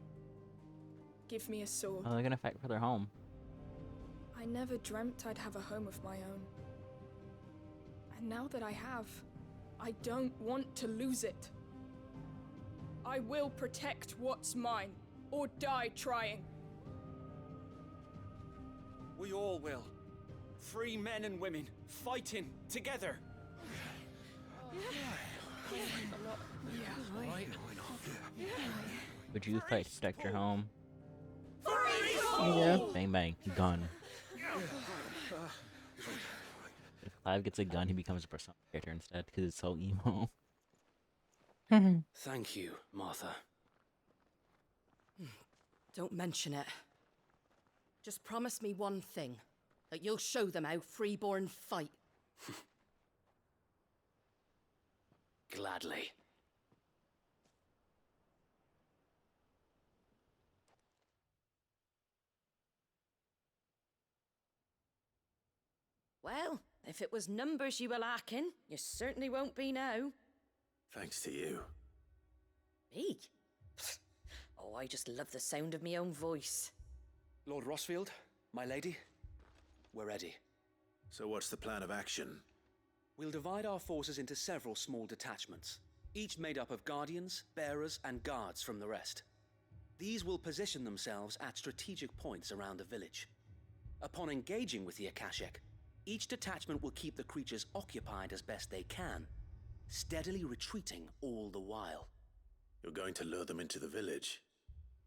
Give me a sword. Oh, they're gonna fight for their home. I never dreamt I'd have a home of my own. And now that I have, I don't want to lose it. I will protect what's mine, or die trying. We all will. Free men and women, fighting together. Would you fight to protect your home? For Yeah. Bang bang, gun. If Clive gets a gun, he becomes a Persona character instead because it's so emo. Thank you, Martha. Don't mention it. Just promise me one thing. That you'll show them how freeborn fight. Gladly. Well, if it was numbers you were lacking, you certainly won't be now. Thanks to you. Me? Oh, I just love the sound of my own voice. Lord Rossfield, my lady, we're ready. So what's the plan of action? We'll divide our forces into several small detachments, each made up of guardians, bearers, and guards from the rest. These will position themselves at strategic points around the village. Upon engaging with the Akashic, each detachment will keep the creatures occupied as best they can, steadily retreating all the while. You're going to lure them into the village?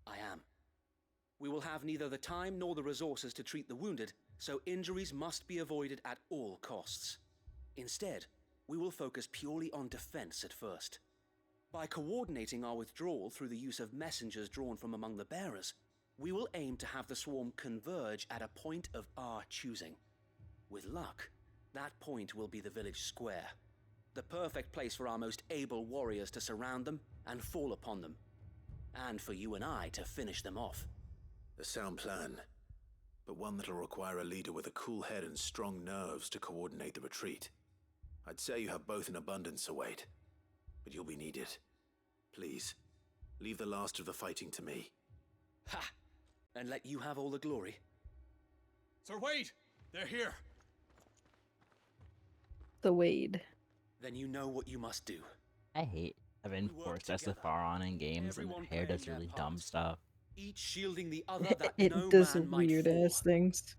I am. We will have neither the time nor the resources to treat the wounded, so injuries must be avoided at all costs. Instead, we will focus purely on defense at first. By coordinating our withdrawal through the use of messengers drawn from among the bearers, we will aim to have the swarm converge at a point of our choosing. With luck, that point will be the village square, the perfect place for our most able warriors to surround them and fall upon them, and for you and I to finish them off. A sound plan, but one that'll require a leader with a cool head and strong nerves to coordinate the retreat. I'd say you have both in abundance, Await, but you'll be needed. Please, leave the last of the fighting to me. Ha! And let you have all the glory. Sir Wade, they're here. The Wade. Then you know what you must do. I hate having forced SFR on in games and the hair does really dumb stuff. Each shielding the other that It no does man might weird fall. ass things.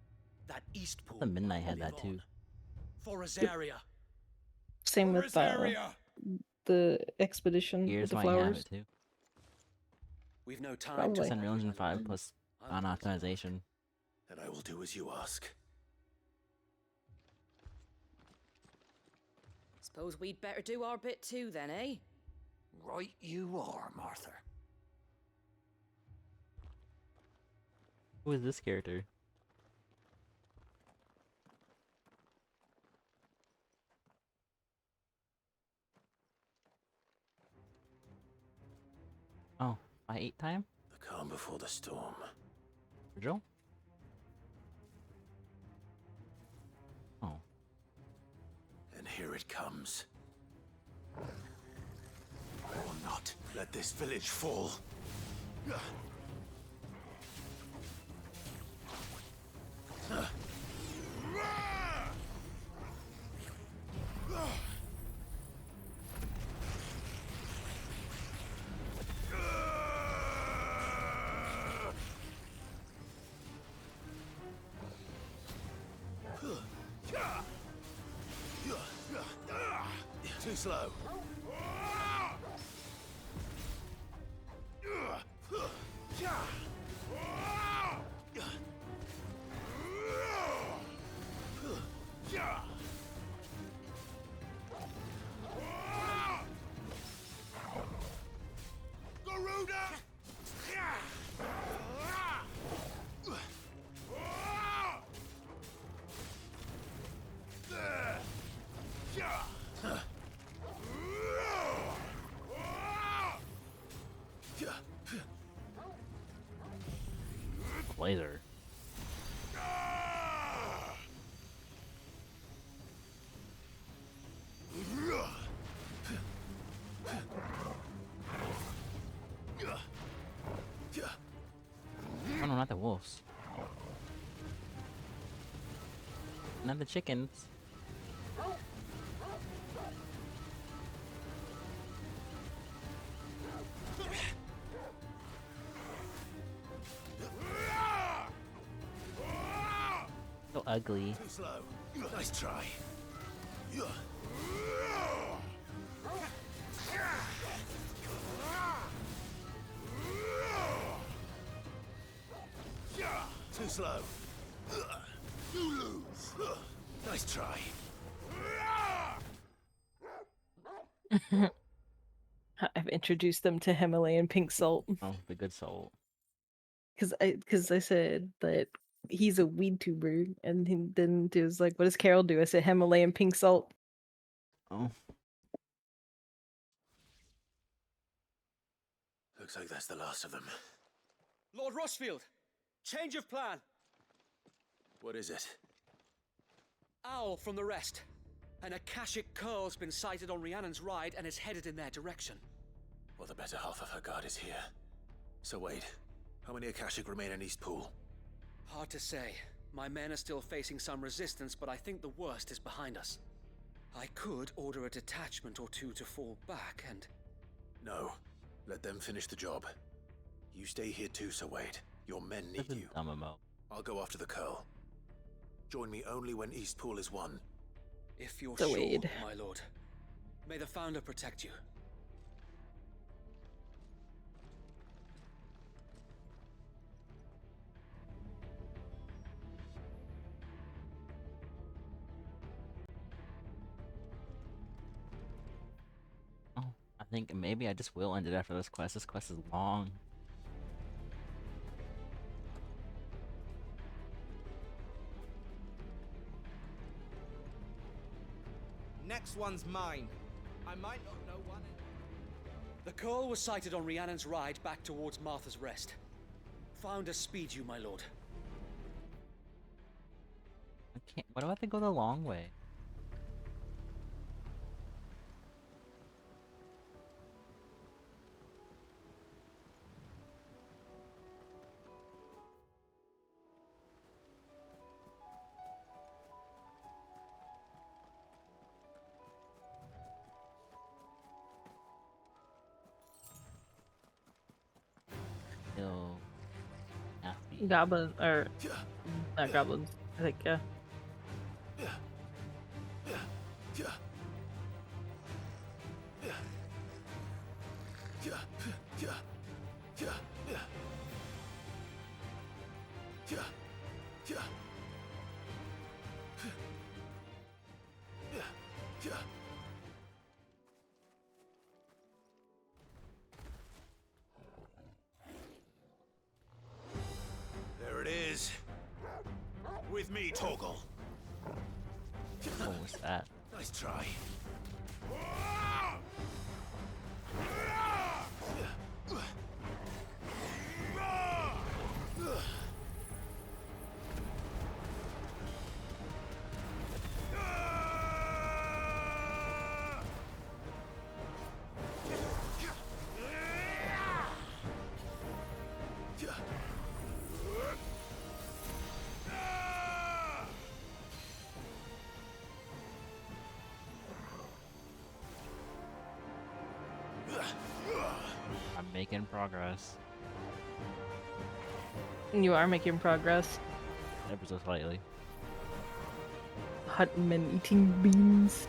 That East Pool. The Midnight had that too. For Rosaria. Same with the expedition Gears with the might flowers. have it too. We've no time Probably. It's Unreal Engine 5 plus on optimization. Then I will do as you ask. Suppose we'd better do our bit too then, eh? Right you are, Martha. Who is this character? Oh, my 8 time? The calm before the storm. Virgil? Oh. And here it comes. I will not let this village fall. Too slow. Blazer. Oh no, not the wolves. Not the chickens. So ugly. Too slow. Nice try. Too slow. You lose. Nice try. I've introduced them to Himalayan pink salt. Oh, the good salt. Because I said that he's a weed tuber, and then it was like, what does Carol do? I said Himalayan pink salt. Oh. Looks like that's the last of them. Lord Rossfield, change of plan. What is it? Owl from the rest. An Akashic curl's been sighted on Rhiannon's ride and is headed in their direction. Well, the better half of her guard is here. So wait, how many Akashic remain in East Pool? Hard to say. My men are still facing some resistance, but I think the worst is behind us. I could order a detachment or two to fall back and... No. Let them finish the job. You stay here too, Sir Wade. Your men need you. I'll go after the curl. Join me only when East Pool is won. If you're Sir sure, Wade. my lord. May the Founder protect you. Oh, I think maybe I just will end it after this quest. This quest is long. Next one's mine. I might not know one. The curl was sighted on Rhiannon's ride back towards Martha's Rest. Founder speed you, my lord. I can't. Why do I have to go the long way? Still nasty. Goblin, or not goblins. I think There it is. With me, Torgal. What was that? Nice try. I'm making progress. you are making progress. Ever so slightly. Hunting and eating beans.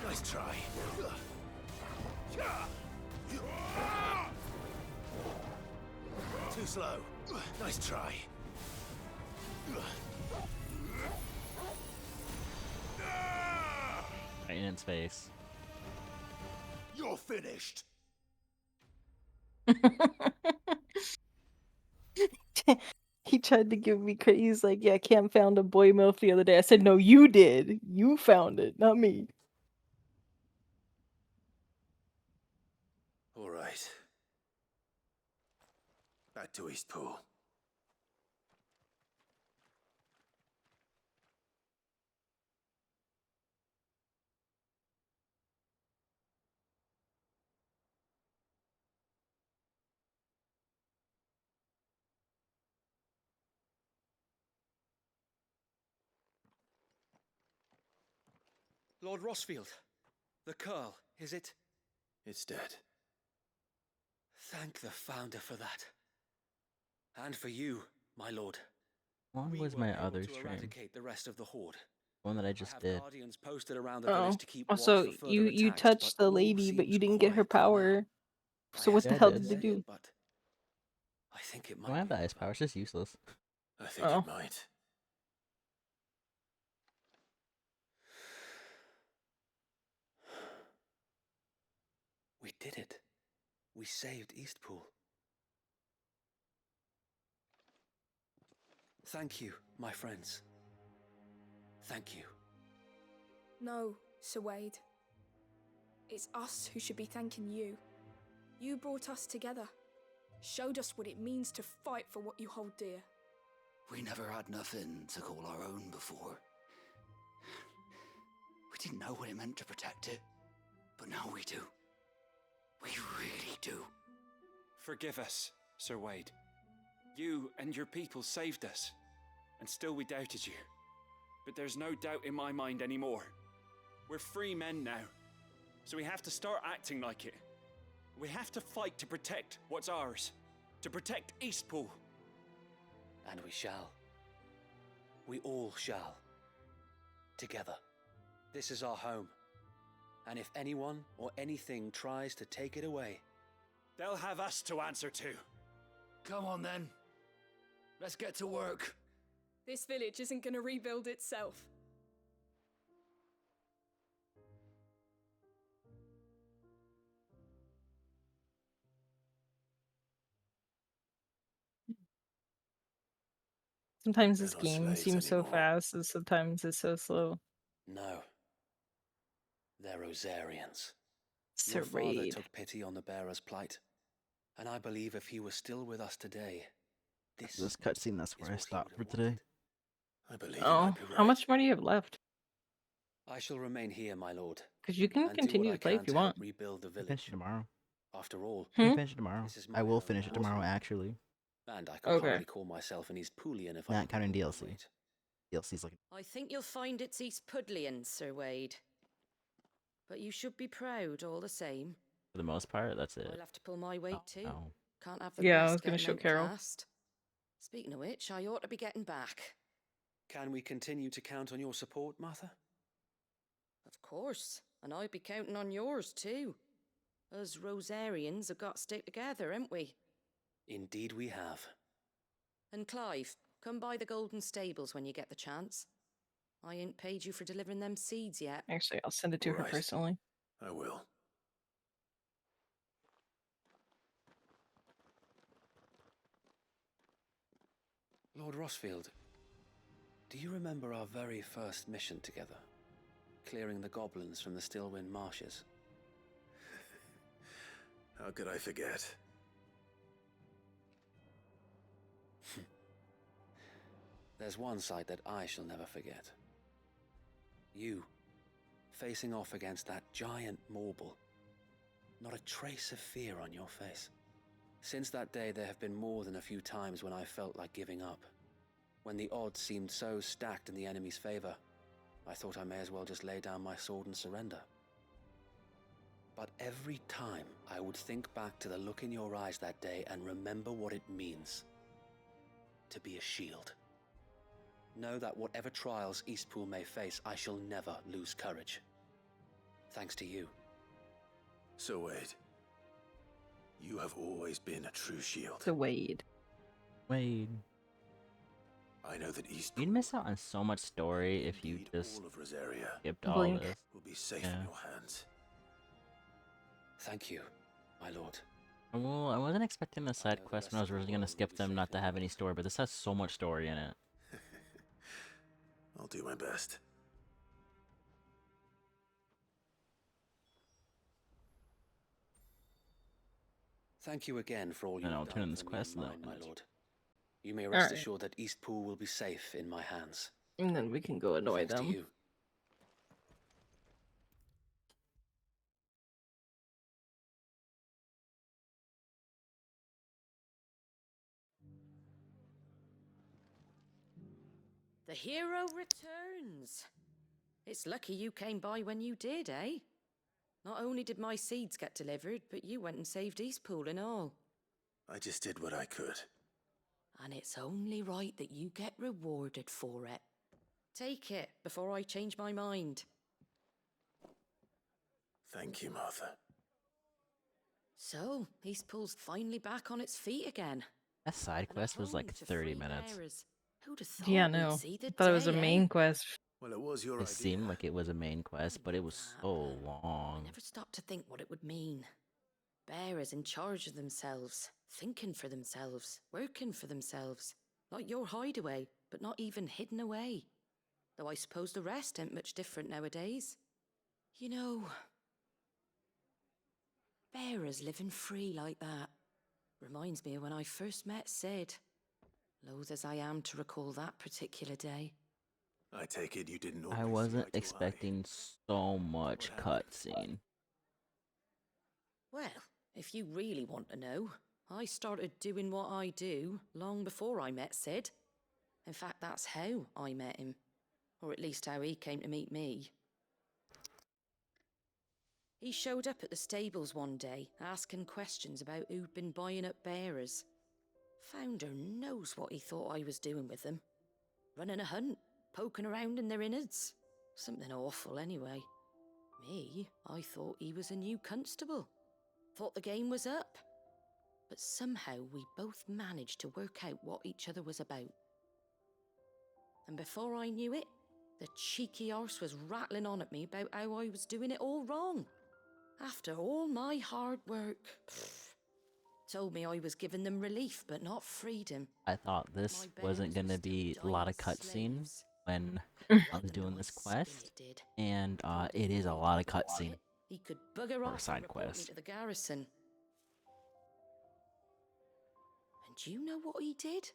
Nice try. Too slow. Nice try. Right in its face. You're finished. He tried to give me credit. He's like, yeah, Cam found a boy milf the other day. I said, no, you did. You found it, not me. All right. Back to Eastpool. Lord Rossfield, the Curl, is it? It's dead. Thank the Founder for that. And for you, my lord. One We was were my able other to stream. eradicate the rest of the Horde. One that I I just have did. guardians posted around the Oh, village to keep watch also for further you attacks, touched but the all lady, but you seems didn't get her quiet for now. power. So I what the Yeah, I hell did. did you do? But I think it I don't might have be. the ice power. It's just useless. I think Oh. it might. We did it. We saved Eastpool. Thank you, my friends. Thank you. No, Sir Wade. It's us who should be thanking you. You brought us together. Showed us what it means to fight for what you hold dear. We never had nothing to call our own before. We didn't know what it meant to protect it, but now we do. We really do. Forgive us, Sir Wade. You and your people saved us, and still we doubted you. But there's no doubt in my mind anymore. We're free men now, so we have to start acting like it. We have to fight to protect what's ours, to protect Eastpool. And we shall. We all shall. Together. This is our home. And if anyone or anything tries to take it away, they'll have us to answer to. Come on then. Let's get to work. This village isn't going to rebuild itself. Sometimes this They're not game slaves seems so anymore. fast, and sometimes it's so slow. no. They're Rosarians. Sir Your father Wade. took pity on the bearer's plight, and I believe if he was still with us today, This cutscene, that's where I stopped for today. I believe Oh, you might be right. how much more do you have left? I shall remain here, my lord. Because you can and continue do what to play I if can you to help want. rebuild the I finish village. it tomorrow. After all, I finish it tomorrow. this is my I will home finish it now. tomorrow, actually. And I could Okay. hardly call myself an Eastpoolian if I Not counting could DLC. wait. DLC's like I think you'll find it's East Pudlian, Sir Wade. But you should be proud all the same. for the most part. That's it. I'll have to pull my weight too. No. Can't have the Yeah, I rest was gonna getting show Carol. outclassed. Speaking of which, I ought to be getting back. Can we continue to count on your support, Martha? Of course, and I'd be counting on yours too. Us Rosarians have got to stick together, ain't we? Indeed we have. And Clive, come by the Golden Stables when you get the chance. I ain't paid you for delivering them seeds yet. Actually, I'll send it to her Right. personally. I will. Lord Rossfield, do you remember our very first mission together? Clearing the goblins from the Stillwind marshes? How could I forget? There's one sight that I shall never forget. You, facing off against that giant Morble. Not a trace of fear on your face. Since that day, there have been more than a few times when I felt like giving up. When the odds seemed so stacked in the enemy's favor, I thought I may as well just lay down my sword and surrender. But every time I would think back to the look in your eyes that day and remember what it means to be a shield. Know that whatever trials Eastpool may face, I shall never lose courage. Thanks to you. So Wade, you have always been a true shield. The Wade. Wade. I know that Eastpool You'd miss out on so much story if you just all of Rosaria skipped all Blink. this. will be safe Yeah. in your hands. Thank you, my lord. Well, I wasn't expecting the side quest when I was originally gonna skip them not to have any story, but this has so much story in it. I'll do my best. Thank you again for all And you've I'll done turn in this for me quest and and mine, then- my lord. You may rest Alright. assured that Eastpool will be safe in my hands. And then we can go annoy Thanks to them. you. The hero returns. It's lucky you came by when you did, eh? Not only did my seeds get delivered, but you went and saved Eastpool and all. I just did what I could. And it's only right that you get rewarded for it. Take it before I change my mind. Thank you, Martha. So, Eastpool's finally back on its feet again. That side quest was like 30 minutes. Who'd have thought Yeah, we'd no. see the I thought it was a day, eh? main quest. Well, it was your It seemed like it was a main quest, but it was so long. Never stopped to think what it would mean. Bearers in charge of themselves, thinking for themselves, working for themselves. Like your hideaway, but not even hidden away. Though I suppose the rest ain't much different nowadays. You know, bearers living free like that reminds me of when I first met Sid. Loath as I am to recall that particular day. I take it you didn't I always wasn't see eye to eye. expecting so much cutscene. Well, if you really want to know, I started doing what I do long before I met Sid. In fact, that's how I met him. Or at least how he came to meet me. He showed up at the stables one day, asking questions about who'd been buying up bearers. Founder knows what he thought I was doing with them. Running a hunt, poking around in their innards. Something awful anyway. Me, I thought he was a new constable. Thought the game was up. But somehow we both managed to work out what each other was about. And before I knew it, the cheeky arse was rattling on at me about how I was doing it all wrong. After all my hard work. Told me I was giving them relief, but not freedom. I thought this wasn't gonna be a lot of cutscene when I was doing this quest, and it is a lot of cutscene He could bugger for a off and side report me quest. to the garrison. And do you know what he did?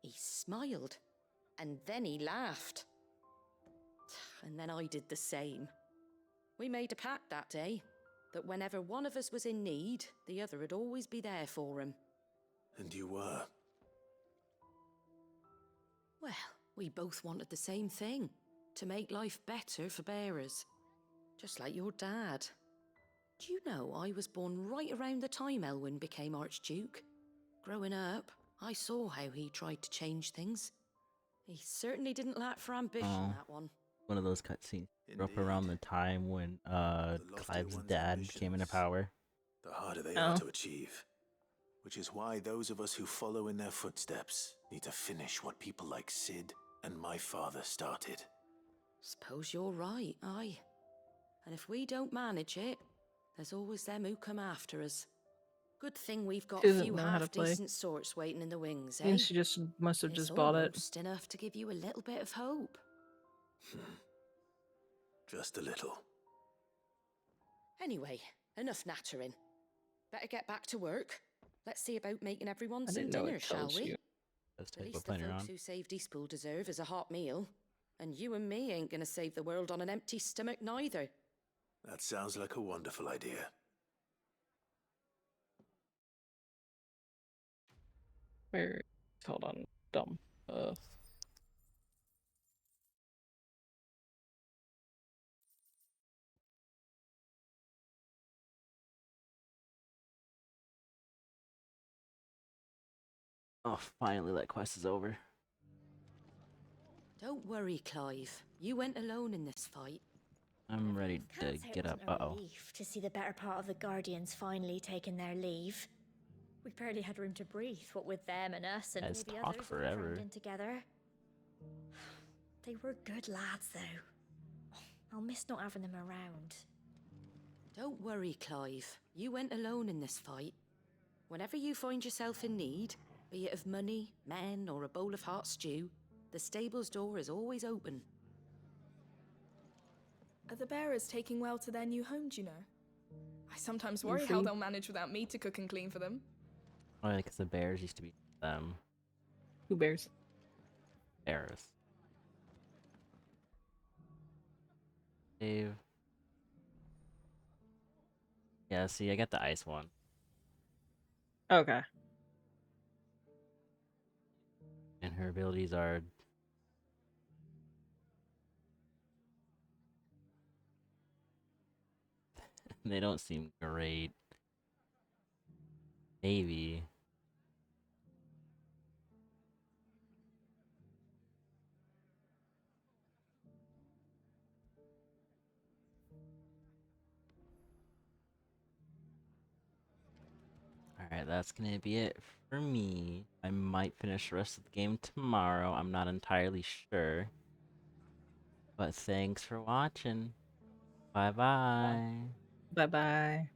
He smiled, and then he laughed. And then I did the same. We made a pact that day, that whenever one of us was in need, the other would always be there for him. And you were. Well, we both wanted the same thing, to make life better for bearers. Just like your dad. Do you know I was born right around the time Elwyn became Archduke? Growing up, I saw how he tried to change things. He certainly didn't lack for ambition, Oh. that one. One of those cutscenes grew up around the time when Clive's dad came into power. The harder they Oh. are to achieve. Which is why those of us who follow in their footsteps need to finish what people like Sid and my father started. Suppose you're right, aye. And if we don't manage it, there's always them who come after us. Good thing we've got She a doesn't few know how to play. half-decent sorts waiting in the wings, eh? And she just must have It's just bought it. almost enough to give you a little bit of hope. Just a little. Anyway, enough nattering. Better get back to work. Let's see about making everyone I some didn't know dinner, it shall tells we? you. Let's At take least what the planet you're folks on. who saved Eastpool deserve is a hot meal. And you and me ain't gonna save the world on an empty stomach neither. That sounds like a wonderful idea. Where? Hold on. Dumb. Oh, finally that quest is over. Don't worry, Clive. You went alone in this fight. I'm ready to Can't say it get up. wasn't a Uh-oh. relief to see the better part of the Guardians finally taking their leave. We barely had room to breathe, what with them and us and Guys maybe talk others forever. crammed in together. They were good lads, though. I'll miss not having them around. Don't worry, Clive. You went alone in this fight. Whenever you find yourself in need, be it of money, men, or a bowl of hot stew, the stable's door is always open. Are the bearers taking well to their new home, do you know? I sometimes You worry how free? they'll manage without me to cook and clean for them. Oh, because the bears used to be them. Who bears? Bears. Dave. Yeah, see, I got the ice one. Okay. And her abilities are they don't seem great. Maybe. Alright, that's gonna be it for me. I might finish the rest of the game tomorrow. I'm not entirely sure. But thanks for watching. Bye bye. Bye bye.